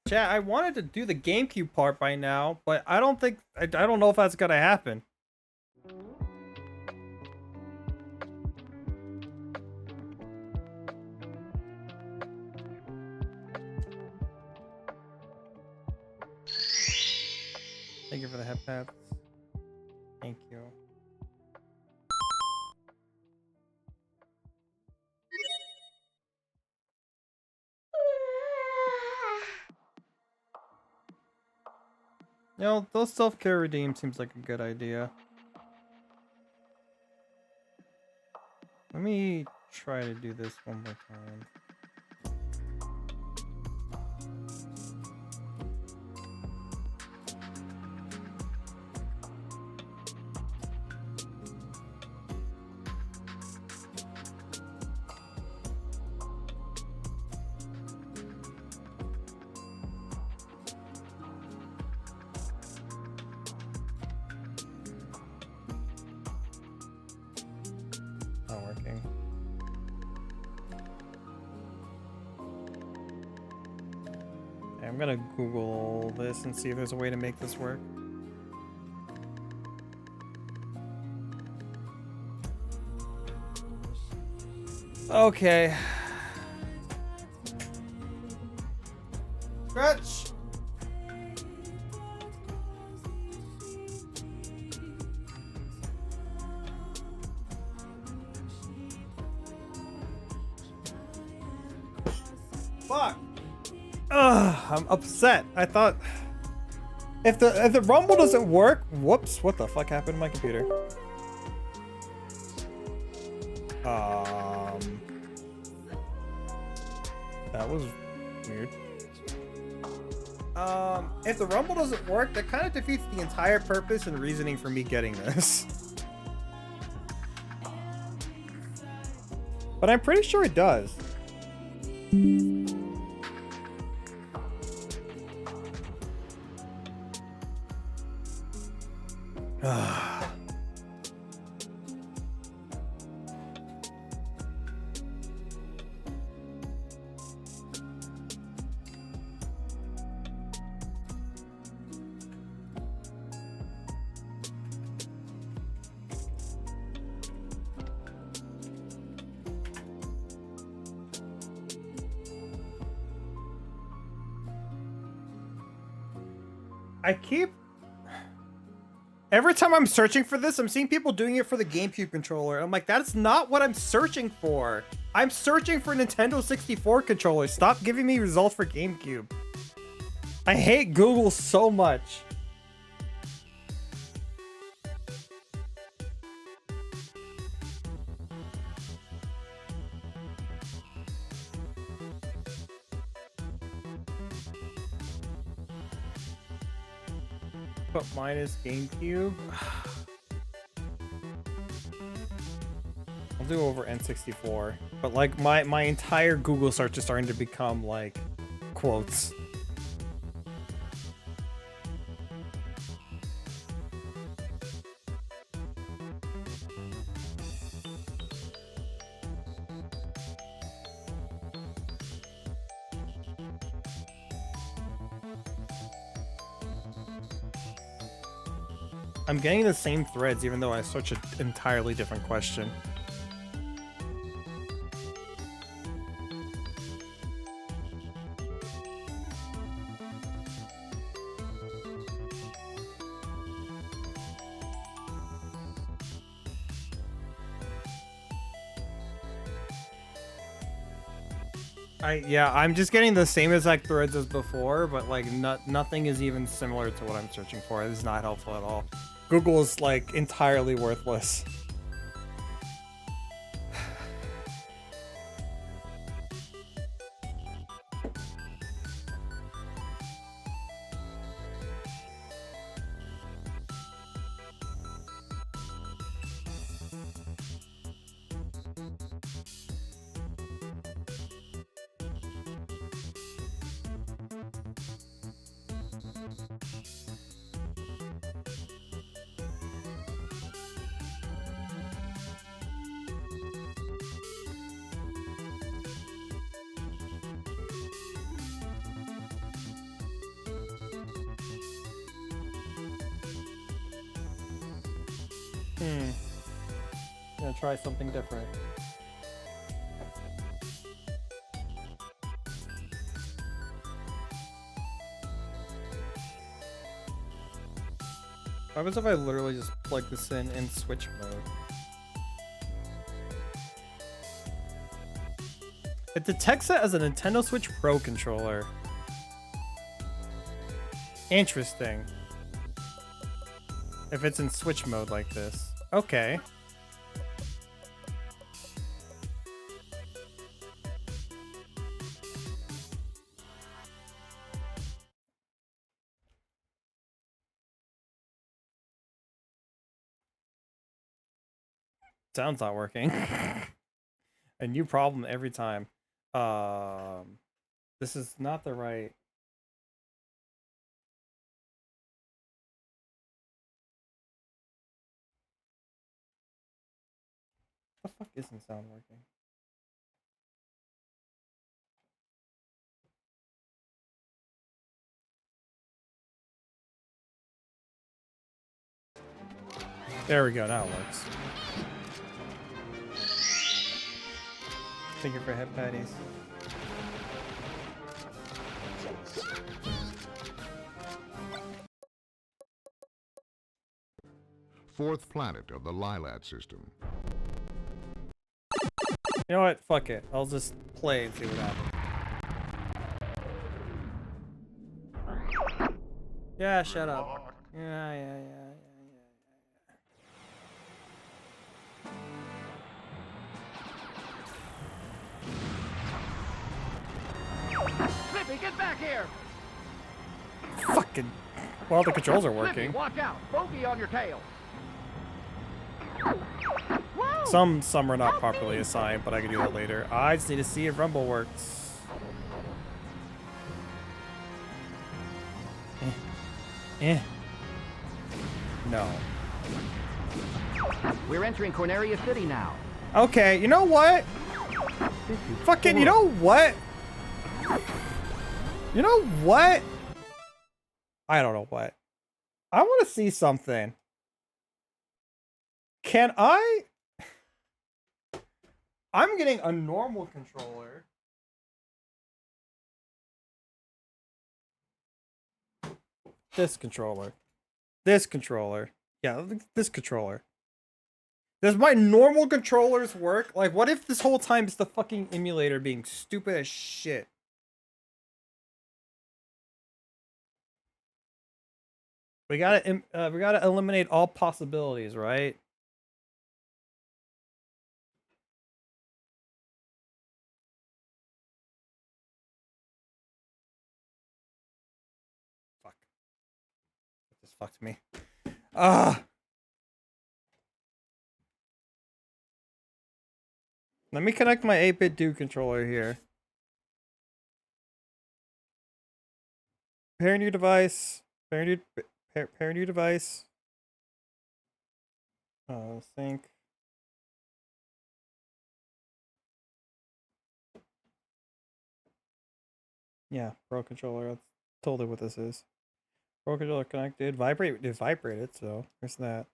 Chat, I wanted to do the GameCube part by now, but I don't think I don't know if that's gonna happen. Thank you for the headpads. Thank you. You know, those self-care redeem seems like a good idea. Let me try to do this one more time. Not working. Okay, I'm gonna Google this and see if there's a way to make this work. Okay. Stretch! Fuck! Ugh, I'm upset. I thought if the rumble doesn't work, whoops! What the fuck happened to my computer? That was weird. If the rumble doesn't work, that kind of defeats the entire purpose and reasoning for me getting this. But I'm pretty sure it does. Every time I'm searching for this, I'm seeing people doing it for the GameCube controller. I'm like, that's not what I'm searching for. I'm searching for Nintendo 64 controller. Stop giving me results for GameCube. I hate Google so much. But mine is GameCube. I'll do over N64. But like my entire Google search is starting to become like quotes. I'm getting the same threads even though I search an entirely different question. Yeah, I'm just getting the same exact threads as before, but like nothing is even similar to what I'm searching for. This is not helpful at all. Google is like entirely worthless. Gonna try something different. What happens if I literally just plug this in Switch mode? It detects it as a Nintendo Switch Pro controller. Interesting. If it's in Switch mode like this. Okay. Sound's not working. A new problem every time. This is not the right. The fuck isn't sound working? There we go, now it works. Thank you for head patties. Fourth planet of the Lilat system. You know what? Fuck it. I'll just play and see what happens. Yeah, shut up. Yeah. Slippy, get back here! Fucking. Well, the controls are working. Slippy, watch out! Bogey on your tail! Some are not properly assigned, but I can do that later. I just need to see if Rumble works. No. We're entering Corneria City now. Okay, you know what? Fucking, you know what? You know what? I don't know what. I want to see something. Can I? I'm getting a normal controller. This controller. This controller. Yeah, this controller. Does my normal controllers work? Like, what if this whole time it's the fucking emulator being stupid as shit? We gotta eliminate all possibilities, right? Fuck. Put this just fucked me. Ah. Let me connect my 8-bit Duke controller here. Pair new device. Pair new device. Sync. Yeah, Pro controller. That's totally what this is. Pro controller connected. Vibrate. It vibrated, so there's that.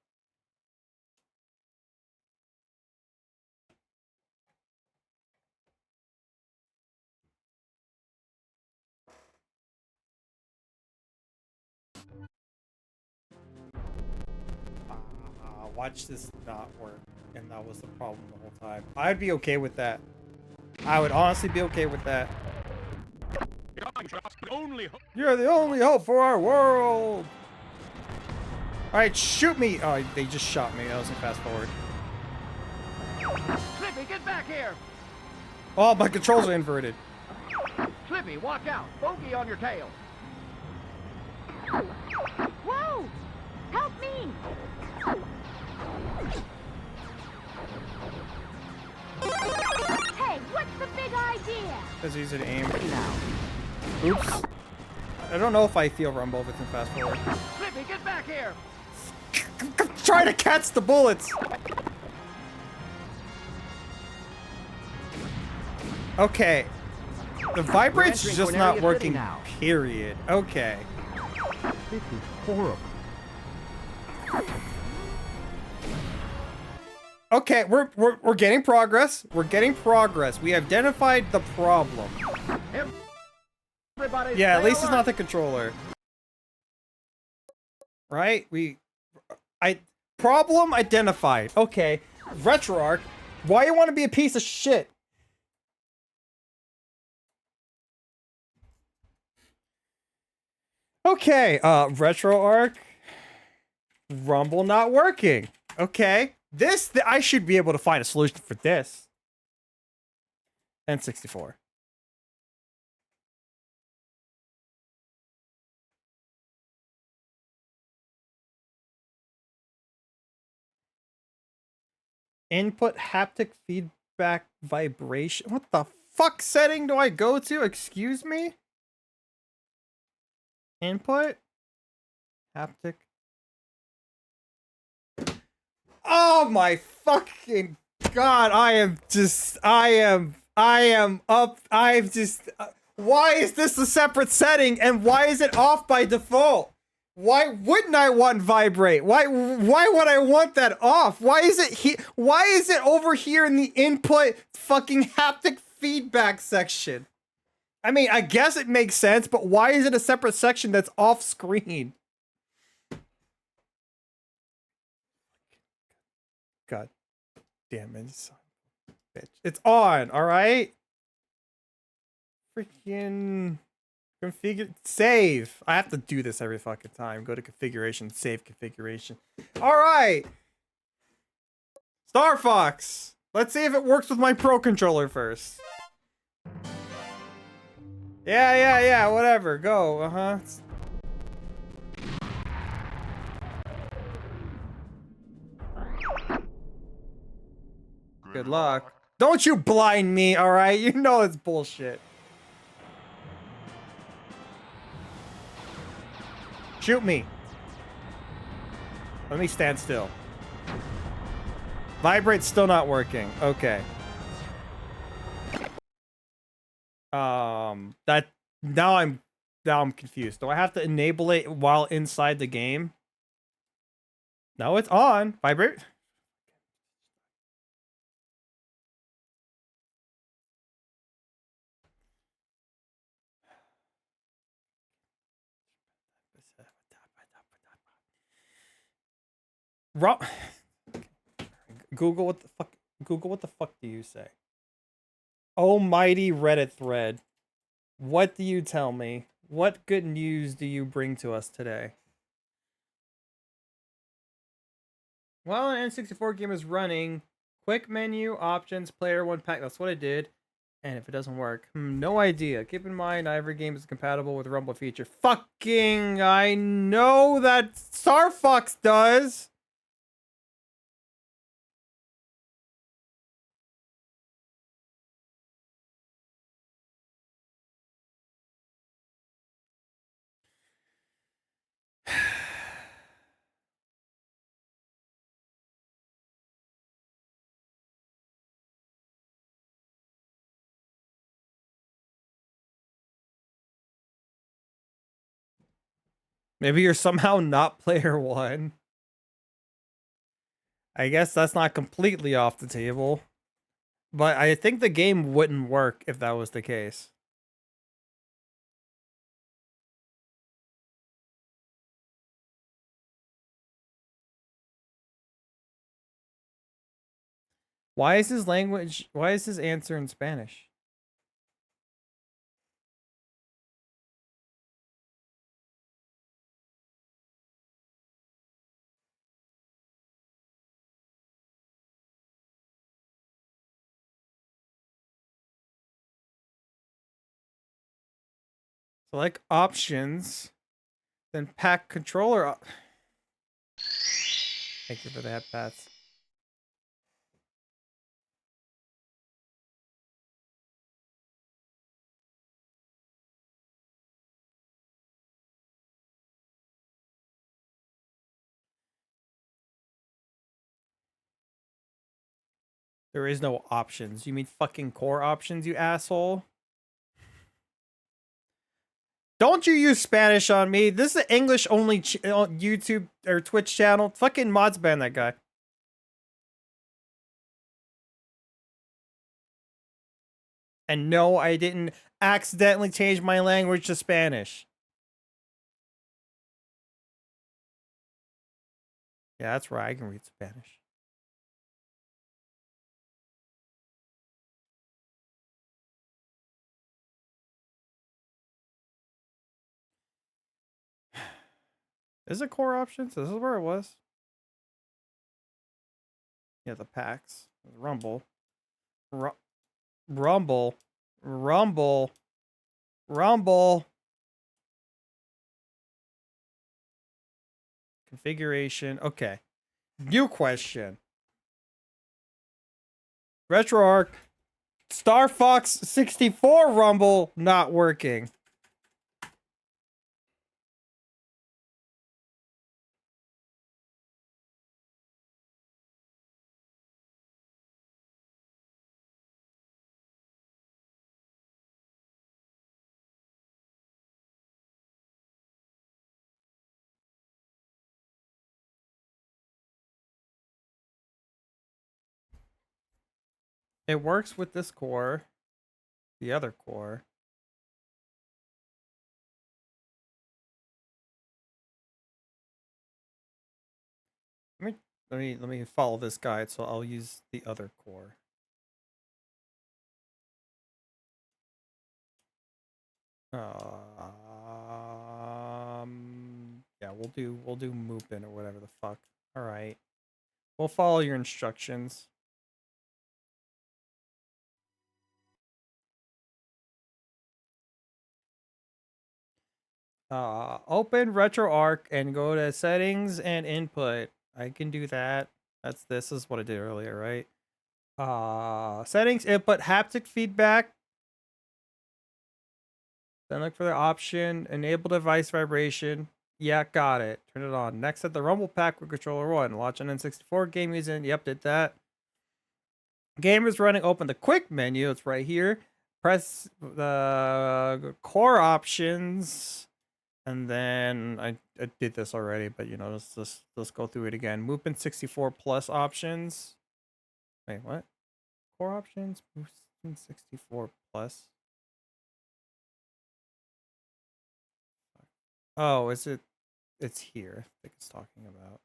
Watch this not work, and that was the problem the whole time. I'd be okay with that. I would honestly be okay with that. You're the only hope for our world. All right, shoot me. Oh, they just shot me. That was a fast forward. Slippy, get back here! Oh, my controls are inverted. Slippy, watch out! Bogey on your tail! Whoa! Help me! Hey, what's the big idea? It's easy to aim. Now. Oops. I don't know if I feel rumble if it's in fast forward. Slippy, get back here! Try to catch the bullets. Okay. The vibrate's entering just Cornelia not City working, now. period. Okay. This is horrible. Okay, we're getting progress. We're getting progress. We identified the problem. Everybody Yeah, at stay least it's alert. not the controller. Right? Problem identified. Okay. RetroArch, why you want to be a piece of shit? Okay, RetroArch. Rumble not working. Okay. I should be able to find a solution for this. N64. Input haptic feedback vibration. What the fuck setting do I go to? Excuse me? Input haptic. Oh my fucking god, why is this a separate setting and why is it off by default? Why wouldn't I want vibrate? Why would I want that off? Why is it over here in the input fucking haptic feedback section? I mean, I guess it makes sense, but why is it a separate section that's off screen? God damn it, son of a bitch. It's on, alright? Freaking configure, save. I have to do this every fucking time. Go to configuration, save configuration. Alright! Star Fox! Let's see if it works with my Pro controller first. Yeah, whatever. Go, uh-huh. Good luck. Don't you blind me, alright? You know it's bullshit. Shoot me. Let me stand still. Vibrate's still not working. Okay. Now I'm confused. Do I have to enable it while inside the game? No, it's on. Vibrate. Google what the fuck. Google what the fuck do you say? Almighty Reddit thread. What do you tell me? What good news do you bring to us today? While an N64 game is running, quick menu, options, player one pack. That's what I did. And if it doesn't work, no idea. Keep in mind, not every game is compatible with Rumble feature. Fucking, I know that Star Fox does. Maybe you're somehow not player one. I guess that's not completely off the table. But I think the game wouldn't work if that was the case. Why is his answer in Spanish? Select options, then pack controller. Thank you for the head pats. There is no options. You mean fucking core options, you asshole? Don't you use Spanish on me. This is an English only YouTube or Twitch channel. Fucking mods ban that guy. And no, I didn't accidentally change my language to Spanish. Yeah, that's right. I can read Spanish. Is it core options? This is where it was. Yeah, the packs. Rumble. Rumble. Rumble. Rumble. Configuration. Okay. New question. RetroArch. Star Fox 64 Rumble not working. It works with this core. The other core. Let me follow this guide, so I'll use the other core. Yeah, we'll do Moopin or whatever the fuck. All right. We'll follow your instructions. Open RetroArch and go to settings and input. I can do that. This is what I did earlier, right? Settings, input, haptic feedback. Then look for the option, enable device vibration. Yeah, got it. Turn it on. Next, set the Rumble pack with controller 1. Launch an N64 game using. Yep, did that. Game is running. Open the quick menu. It's right here. Press the core options. And then I did this already, but you know, let's go through it again. Movement 64 plus options. Wait, what? Core options? Movement 64 plus. Oh, is it? It's here. I think it's talking about.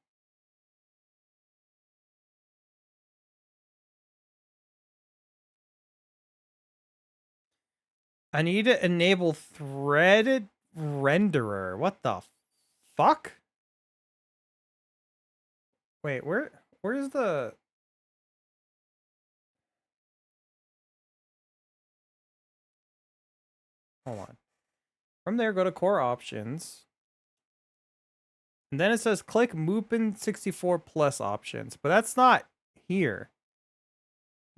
I need to enable threaded renderer. What the fuck? Wait, where's the Hold on. From there, go to core options. And then it says click Mupin 64 plus options, but that's not here.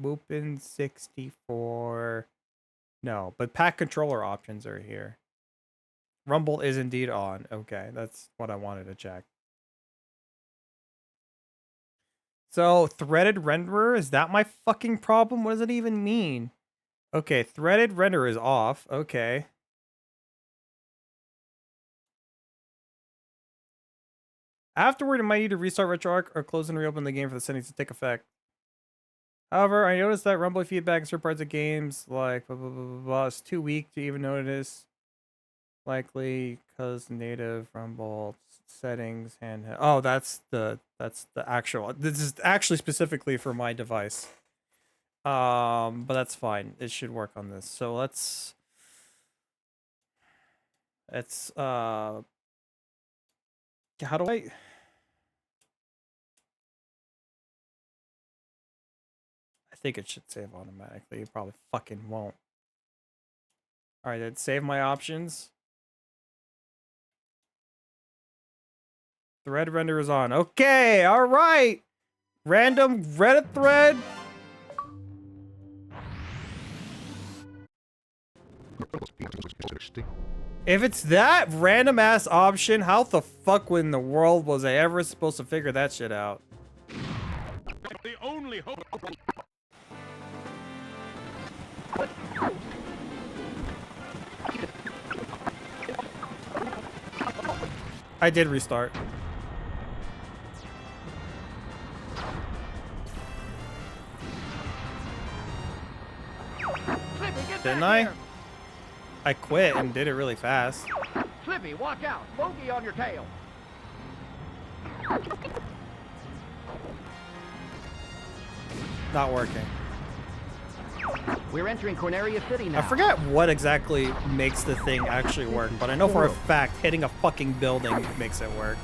Mupin 64. No, but pack controller options are here. Rumble is indeed on. Okay, that's what I wanted to check. So, threaded renderer, is that my fucking problem? What does it even mean? Okay, threaded renderer is off. Okay. Afterward, it might need to restart RetroArch or close and reopen the game for the settings to take effect. However, I noticed that Rumble feedback in certain parts of games, like blah, blah, blah, blah, blah, is too weak to even notice. Likely because native Rumble settings and oh, that's the actual. This is actually specifically for my device. But that's fine. It should work on this. So let's how do I think it should save automatically. It probably fucking won't. All right, let's save my options. Thread render is on. Okay, all right. Random Reddit thread. If it's that random ass option, how the fuck in the world was I ever supposed to figure that shit out? The only hope. I did restart. Didn't I? I quit and did it really fast. Slippy, watch out. Bogey on your tail. Not working. We're entering Corneria City now. I forget what exactly makes the thing actually work, but I know for a fact hitting a fucking building makes it work.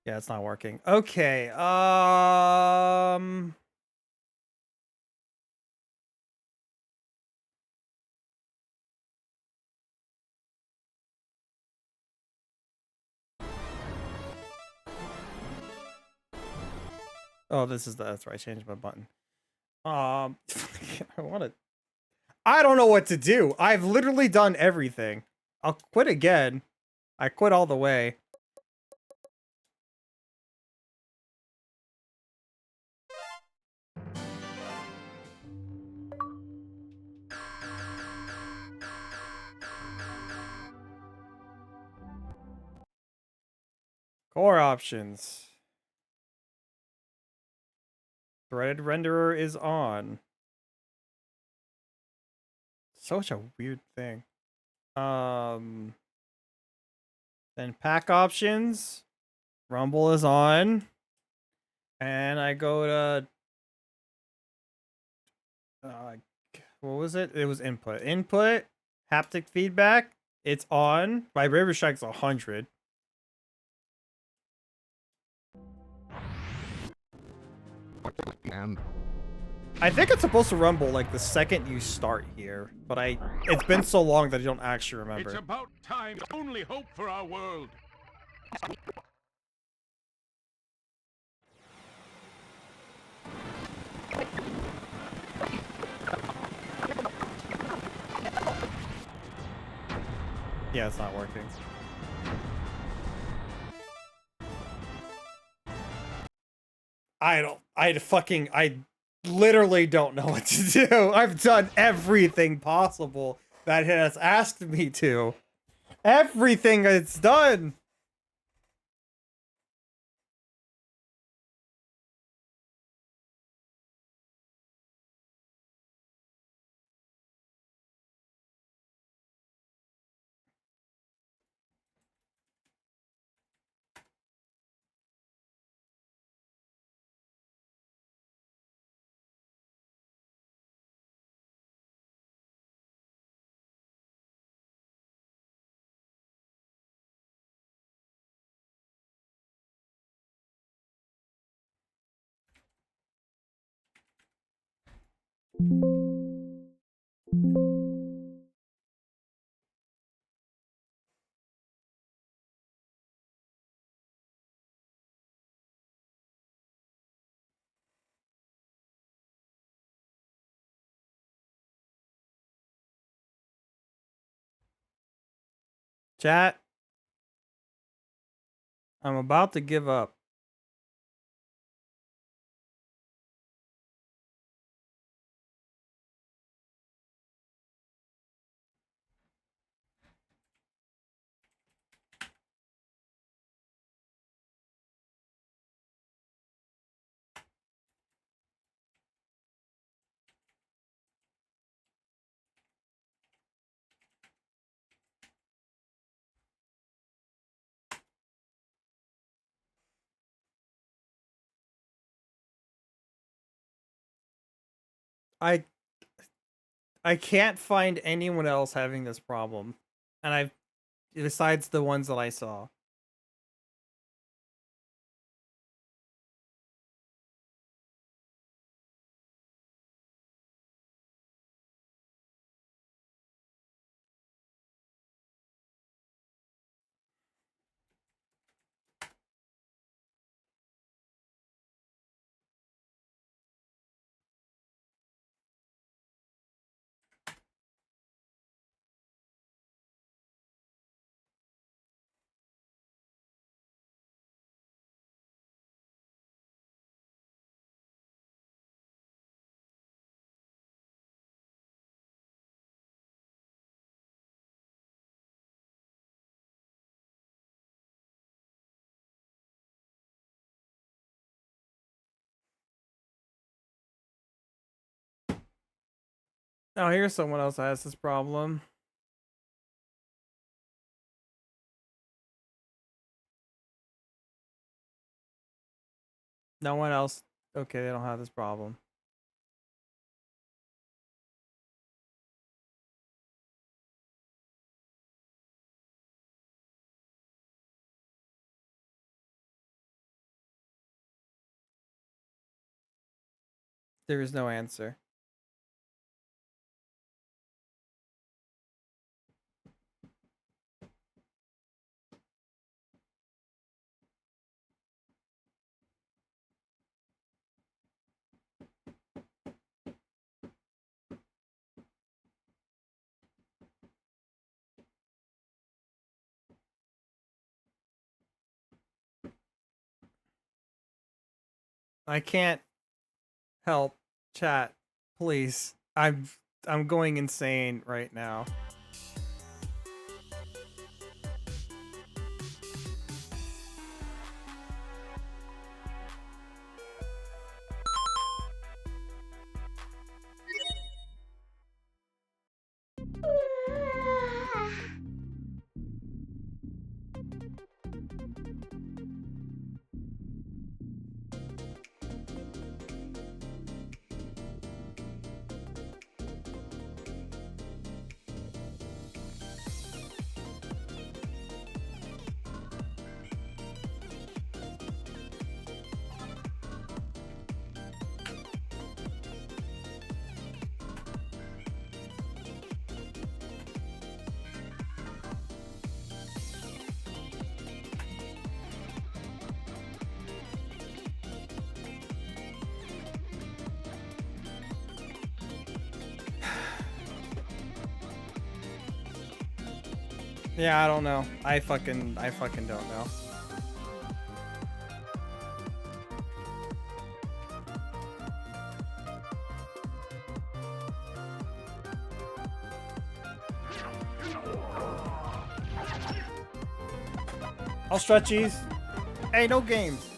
Yeah, it's not working. Okay, oh, that's right, I changed my button. I don't know what to do. I've literally done everything. I'll quit again. I quit all the way. Core options. Threaded renderer is on. Such a weird thing. Then pack options. Rumble is on. And I go to what was it? It was input. Input, haptic feedback. It's on. Vibration strike's 100. And I think it's supposed to rumble like the second you start here, but it's been so long that I don't actually remember. It's about time. Only hope for our world. Yeah, it's not working. I literally don't know what to do. I've done everything possible that it has asked me to. Everything it's done. Chat. I'm about to give up. I can't find anyone else having this problem. And I've besides the ones that I saw. Oh, here's someone else that has this problem. No one else. Okay, they don't have this problem. There is no answer. I can't help chat, please. I'm going insane right now. Yeah, I don't know. I fucking don't know. All stretchies. Hey, no games.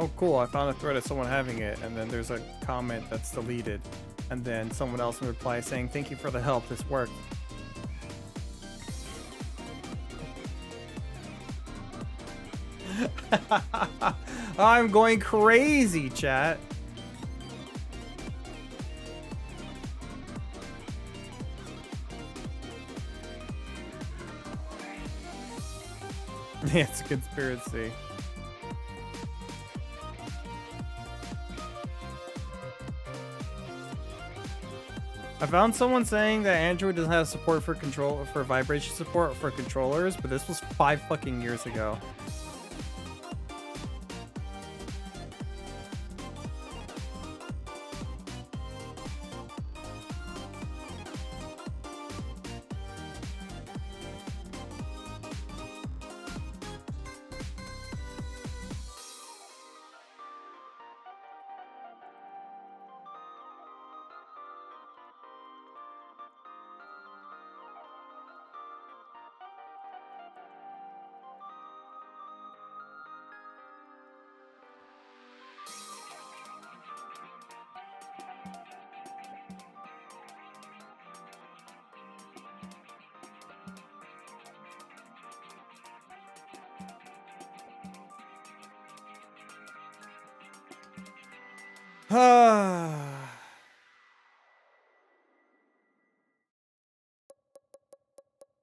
Oh, cool. I found a thread of someone having it, and then there's a comment that's deleted. And then someone else in reply saying, "Thank you for the help. This worked." I'm going crazy, chat. Yeah, it's a conspiracy. I found someone saying that Android doesn't have support for vibration support for controllers, but this was 5 fucking years ago.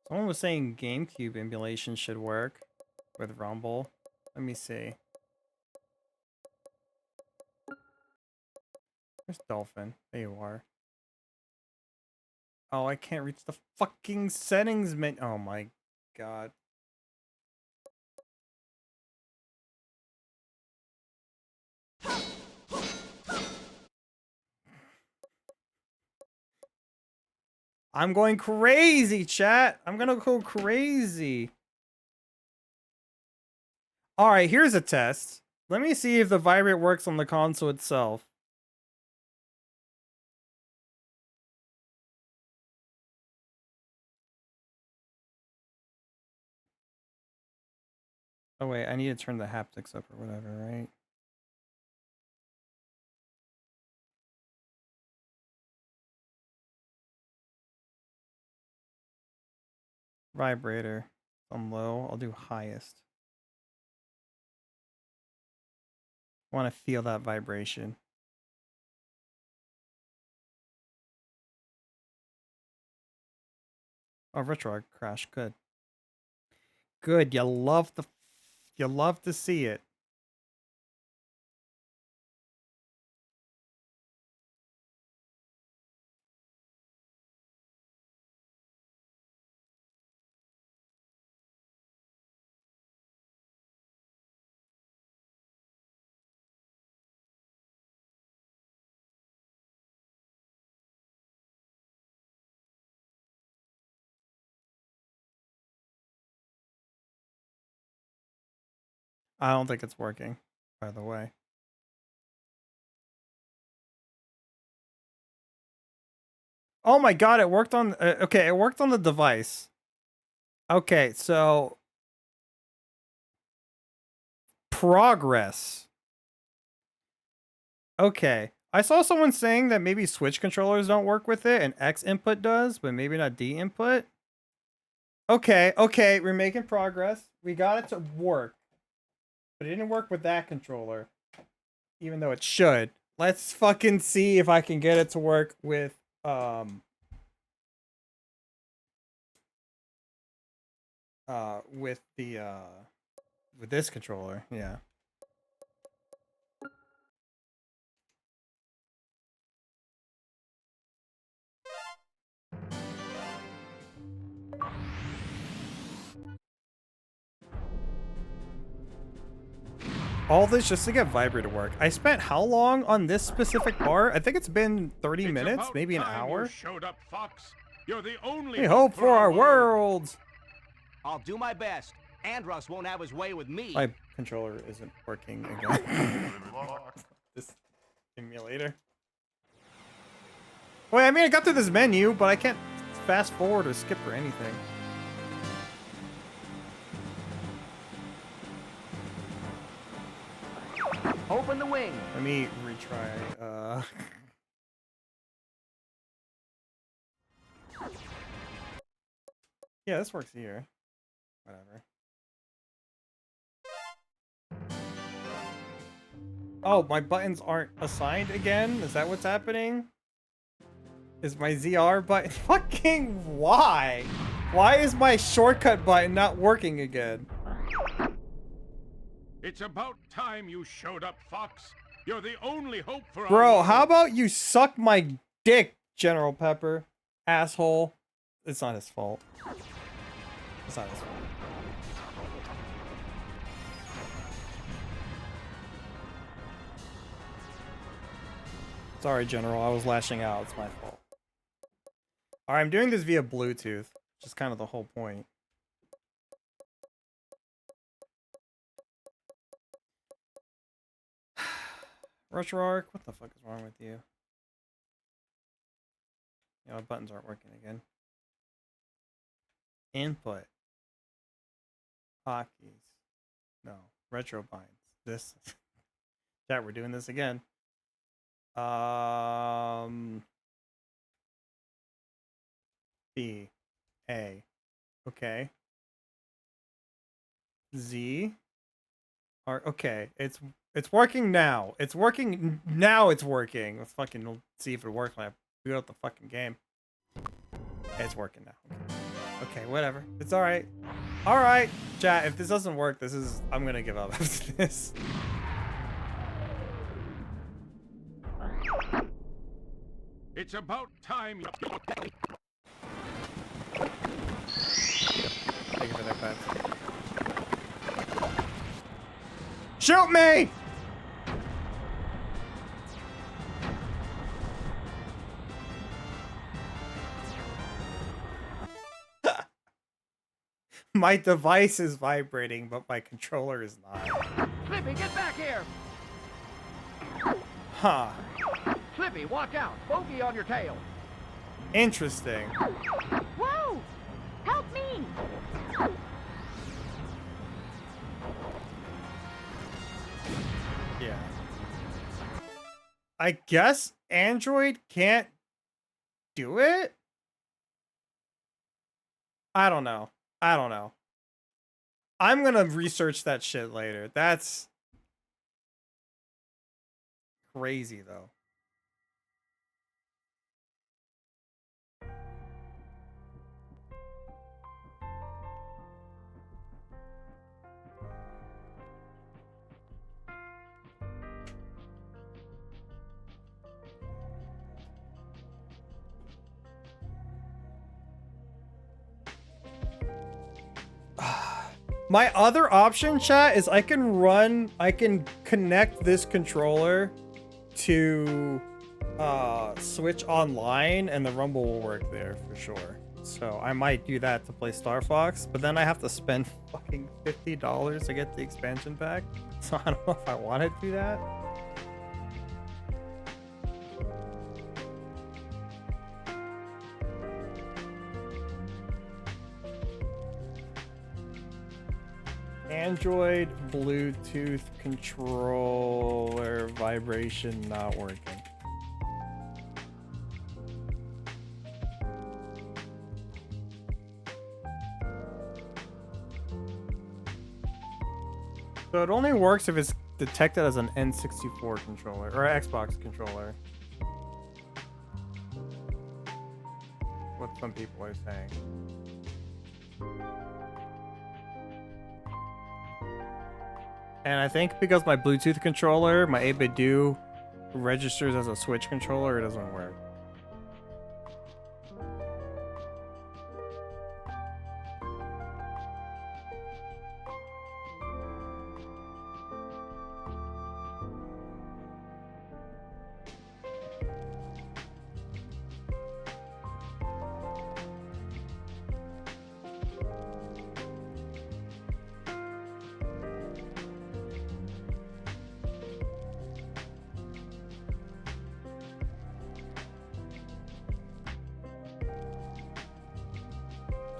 Someone was saying GameCube emulation should work with Rumble. Let me see. Where's Dolphin? There you are. Oh, I can't reach the fucking settings menu. Oh my god. I'm going crazy, chat. I'm gonna go crazy. All right, here's a test. Let me see if the vibrate works on the console itself. Oh wait, I need to turn the haptics up or whatever, right? Vibrator. I'm low. I'll do highest. I want to feel that vibration. Oh, retro crash. Good. Good. You love to see it. I don't think it's working, by the way. Oh my god, it worked on... okay, it worked on the device. Okay, so... progress. Okay. I saw someone saying that maybe Switch controllers don't work with it, and X input does, but maybe not D input. Okay, okay, we're making progress. We got it to work. But it didn't work with that controller. Even though it should. Let's fucking see if I can get it to work with, with this controller, yeah. All this just to get Vibrate to work. I spent how long on this specific part? I think it's been 30 minutes, maybe an hour. You showed up, Fox. You're the only Hey, hope for our world. I'll do my best. Andros won't have his way with me. My controller isn't working again. This emulator. Wait, I mean, I got through this menu, but I can't fast forward or skip or anything. Open the wing. Let me retry. Yeah, this works here. Whatever. Oh, my buttons aren't assigned again? Is that what's happening? Is my ZR button... Fucking why? Why is my shortcut button not working again? It's about time you showed up, Fox. You're the only hope for our Bro, world. how about you suck my dick, General Pepper? Asshole. It's not his fault. It's not his fault. Sorry, General. I was lashing out. It's my fault. Alright, I'm doing this via Bluetooth, which is kind of the whole point. RetroArch, what the fuck is wrong with you? You know, buttons aren't working again. Input. Hotkeys. No. Retro binds. This. Chat, we're doing this again. B. A. Okay. Z. R. Okay. It's working now. It's working now. It's working. Let's fucking see if it works when I boot up the fucking game. It's working now. Okay, whatever. It's all right. All right, chat. If this doesn't work, I'm gonna give up after this. It's about time you... Thank you for that, Pat. Shoot me! My device is vibrating, but my controller is not. Slippy, get back here! Huh. Slippy, watch out! Bogey on your tail! Interesting. Whoa! Help me! Yeah. I guess Android can't do it? I don't know. I'm gonna research that shit later. That's crazy, though. My other option, chat, is I can connect this controller to Switch Online and the Rumble will work there for sure. So I might do that to play Star Fox, but then I have to spend fucking $50 to get the expansion pack. So I don't know if I want to do that. Android Bluetooth controller vibration not working. So it only works if it's detected as an N64 controller or Xbox controller. What some people are saying. And I think because my Bluetooth controller, my 8-bit do, registers as a Switch controller, it doesn't work.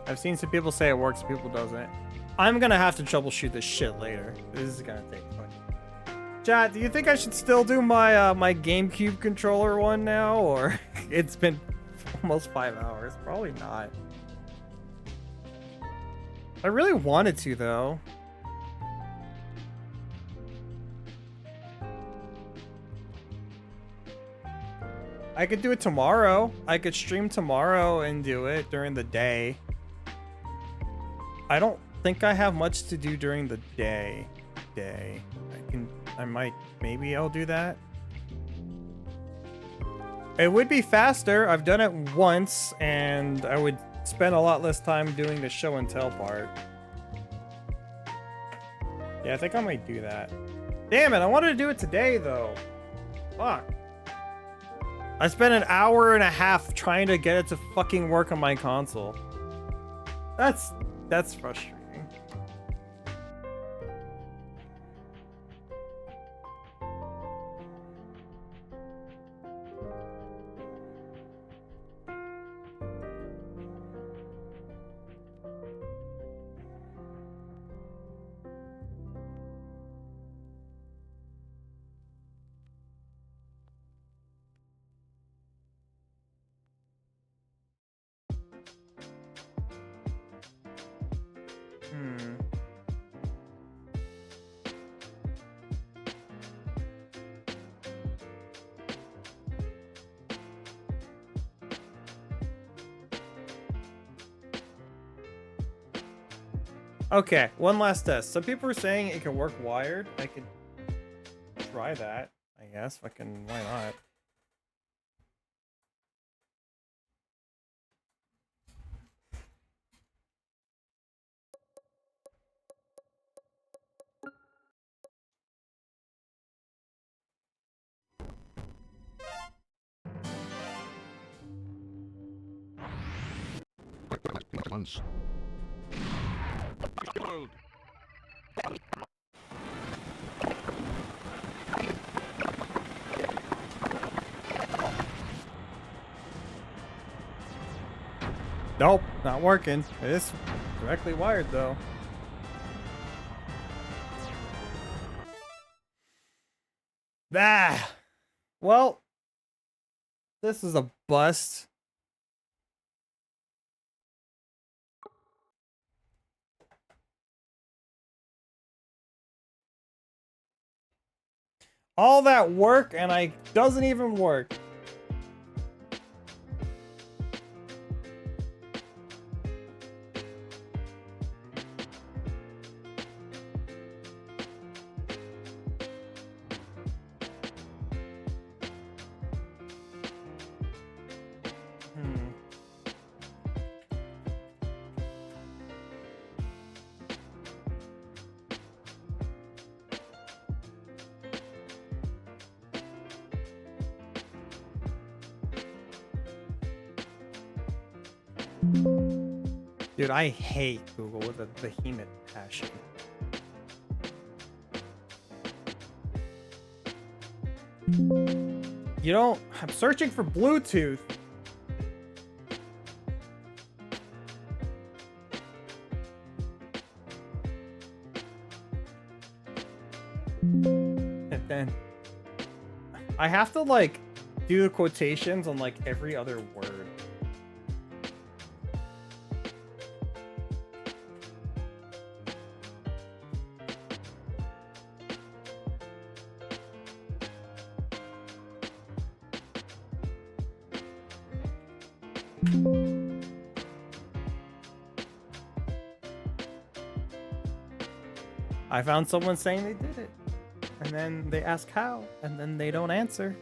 I've seen some people say it works, people doesn't. I'm gonna have to troubleshoot this shit later. This is gonna take fun. Chat, do you think I should still do my my GameCube controller one now, or it's been almost 5 hours? Probably not. I really wanted to though. I could do it tomorrow. I could stream tomorrow and do it during the day. I don't think I have much to do during the day. day. Maybe I'll do that. It would be faster. I've done it once, and I would spend a lot less time doing the show and tell part. Yeah, I think I might do that. Damn it, I wanted to do it today, though. Fuck. I spent an hour and a half trying to get it to fucking work on my console. That's frustrating. Okay, one last test. Some people are saying it can work wired. I could try that, I guess. Fucking, why not? Once. World. Nope, not working. It is directly wired, though. Ah! Well, this is a bust. All that work and doesn't even work. Dude, I hate Google with a behemoth passion. You don't... I'm searching for Bluetooth. And then... I have to, like, do the quotations on, like, every other word. I found someone saying they did it, and then they ask how, and then they don't answer.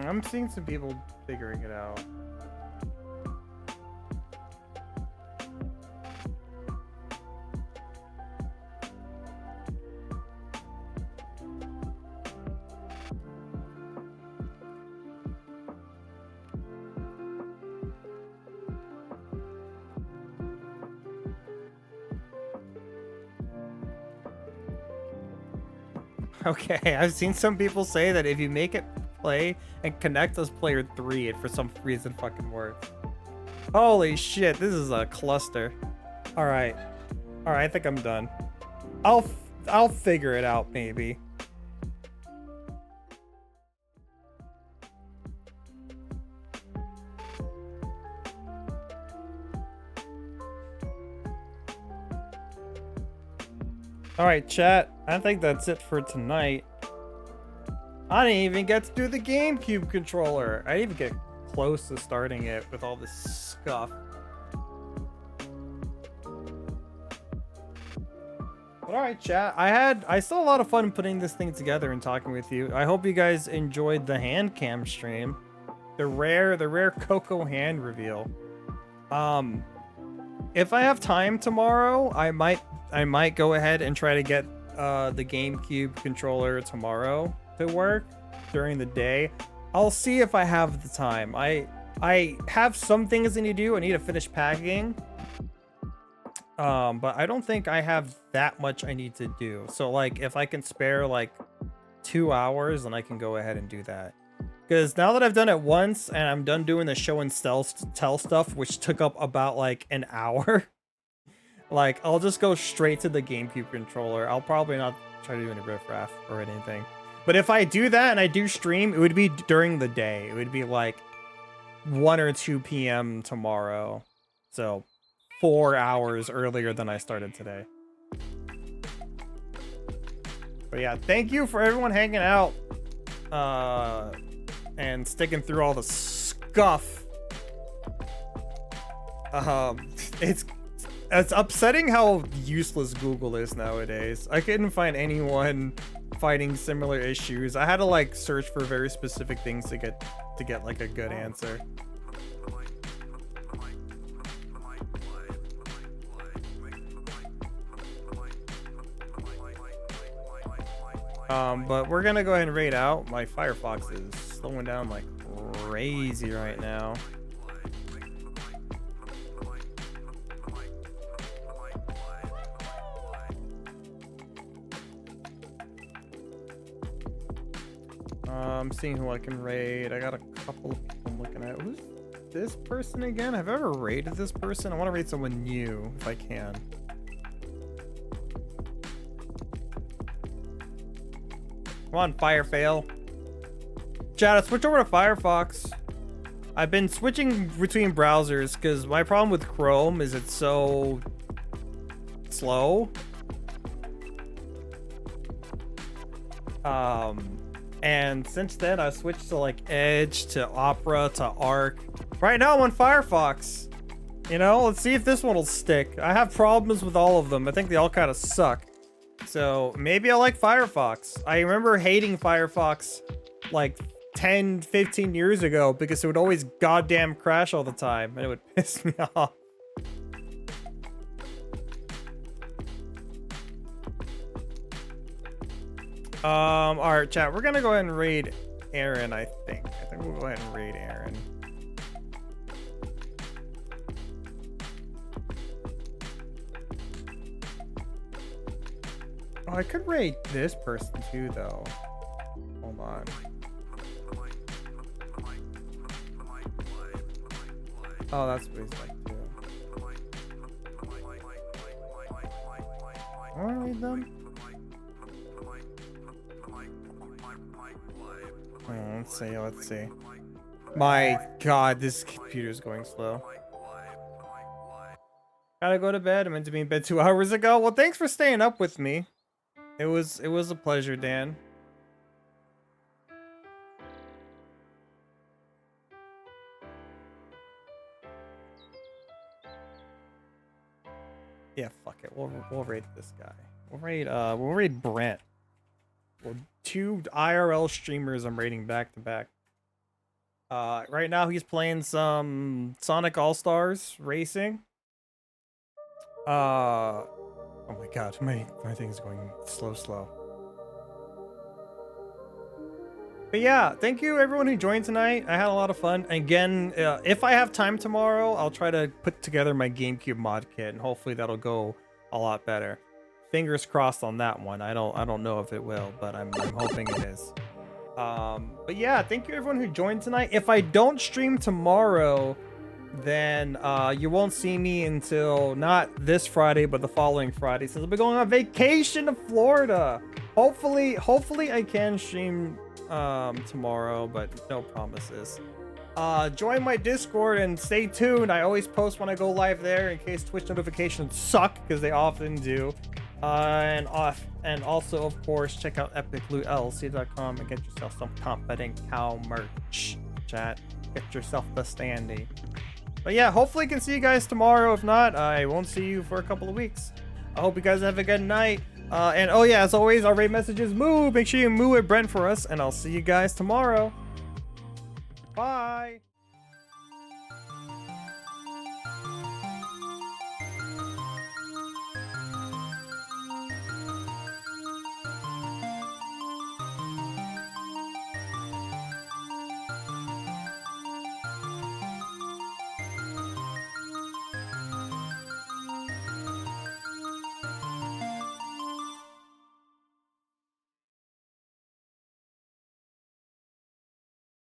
I'm seeing some people figuring it out. Okay, I've seen some people say that if you make it play and connect as player 3, it for some reason fucking works. Holy shit, this is a cluster. All right, I think I'm done. I'll figure it out maybe. All right, chat. I think that's it for tonight. I didn't even get to do the GameCube controller. I didn't even get close to starting it with all this stuff. But all right, chat. I still had a lot of fun putting this thing together and talking with you. I hope you guys enjoyed the hand cam stream, the rare Coco hand reveal. If I have time tomorrow, I might go ahead and try to get the GameCube controller tomorrow to work during the day. I'll see if I have the time. I have some things I need to do. I need to finish packing. But I don't think I have that much I need to do. So like if I can spare like 2 hours, then I can go ahead and do that. Because now that I've done it once and I'm done doing the show and tell stuff, which took up about like an hour, like I'll just go straight to the GameCube controller. I'll probably not try to do any riffraff or anything. But if I do that and I do stream, it would be during the day. It would be like 1 or 2 p.m. tomorrow. So 4 hours earlier than I started today. But yeah, thank you for everyone hanging out. And sticking through all the scuff. It's upsetting how useless Google is nowadays. I couldn't find anyone fighting similar issues. I had to like search for very specific things to get like a good answer. But we're gonna go ahead and raid out. My Firefox is slowing down like crazy right now. I'm seeing who I can raid. I got a couple of people I'm looking at. Who's this person again? Have I ever raided this person? I want to raid someone new if I can. Come on, Firefail. Chat, switch over to Firefox. I've been switching between browsers because my problem with Chrome is it's so slow. And since then I switched to like Edge, to Opera, to Arc. Right now I'm on Firefox. You know, let's see if this one will stick. I have problems with all of them. I think they all kind of suck. So maybe I like Firefox. I remember hating Firefox like 10, 15 years ago because it would always goddamn crash all the time and it would piss me off. All right, chat, we're gonna go ahead and raid Aaron, I think we'll go ahead and raid Aaron. Oh, I could raid this person too, though. Hold on. Oh, that's what he's like too. I want to raid them. Oh, let's see. My God, this computer's going slow. Gotta go to bed. I meant to be in bed 2 hours ago. Well, thanks for staying up with me. It was a pleasure, Dan. Yeah, fuck it. We'll raid this guy. We'll raid Brent. Well, 2 IRL streamers I'm raiding back to back. Right now he's playing some Sonic All-Stars Racing. Oh my God, my thing's going slow. But yeah, thank you everyone who joined tonight. I had a lot of fun. Again, if I have time tomorrow, I'll try to put together my GameCube mod kit, and hopefully that'll go a lot better. Fingers crossed on that one. I don't know if it will, but I'm hoping it is. But yeah, thank you everyone who joined tonight. If I don't stream tomorrow, then you won't see me until not this Friday, but the following Friday, since I'll be going on vacation to Florida. Hopefully I can stream tomorrow, but no promises. Join my Discord and stay tuned. I always post when I go live there in case Twitch notifications suck, because they often do. And also, of course, check out epiclootllc.com and get yourself some Confident Cow merch. Chat, get yourself the standee. But yeah, hopefully I can see you guys tomorrow. If not, I won't see you for a couple of weeks. I hope you guys have a good night. And oh yeah, as always, our rate message is moo. Make sure you moo at Brent for us, and I'll see you guys tomorrow. Bye.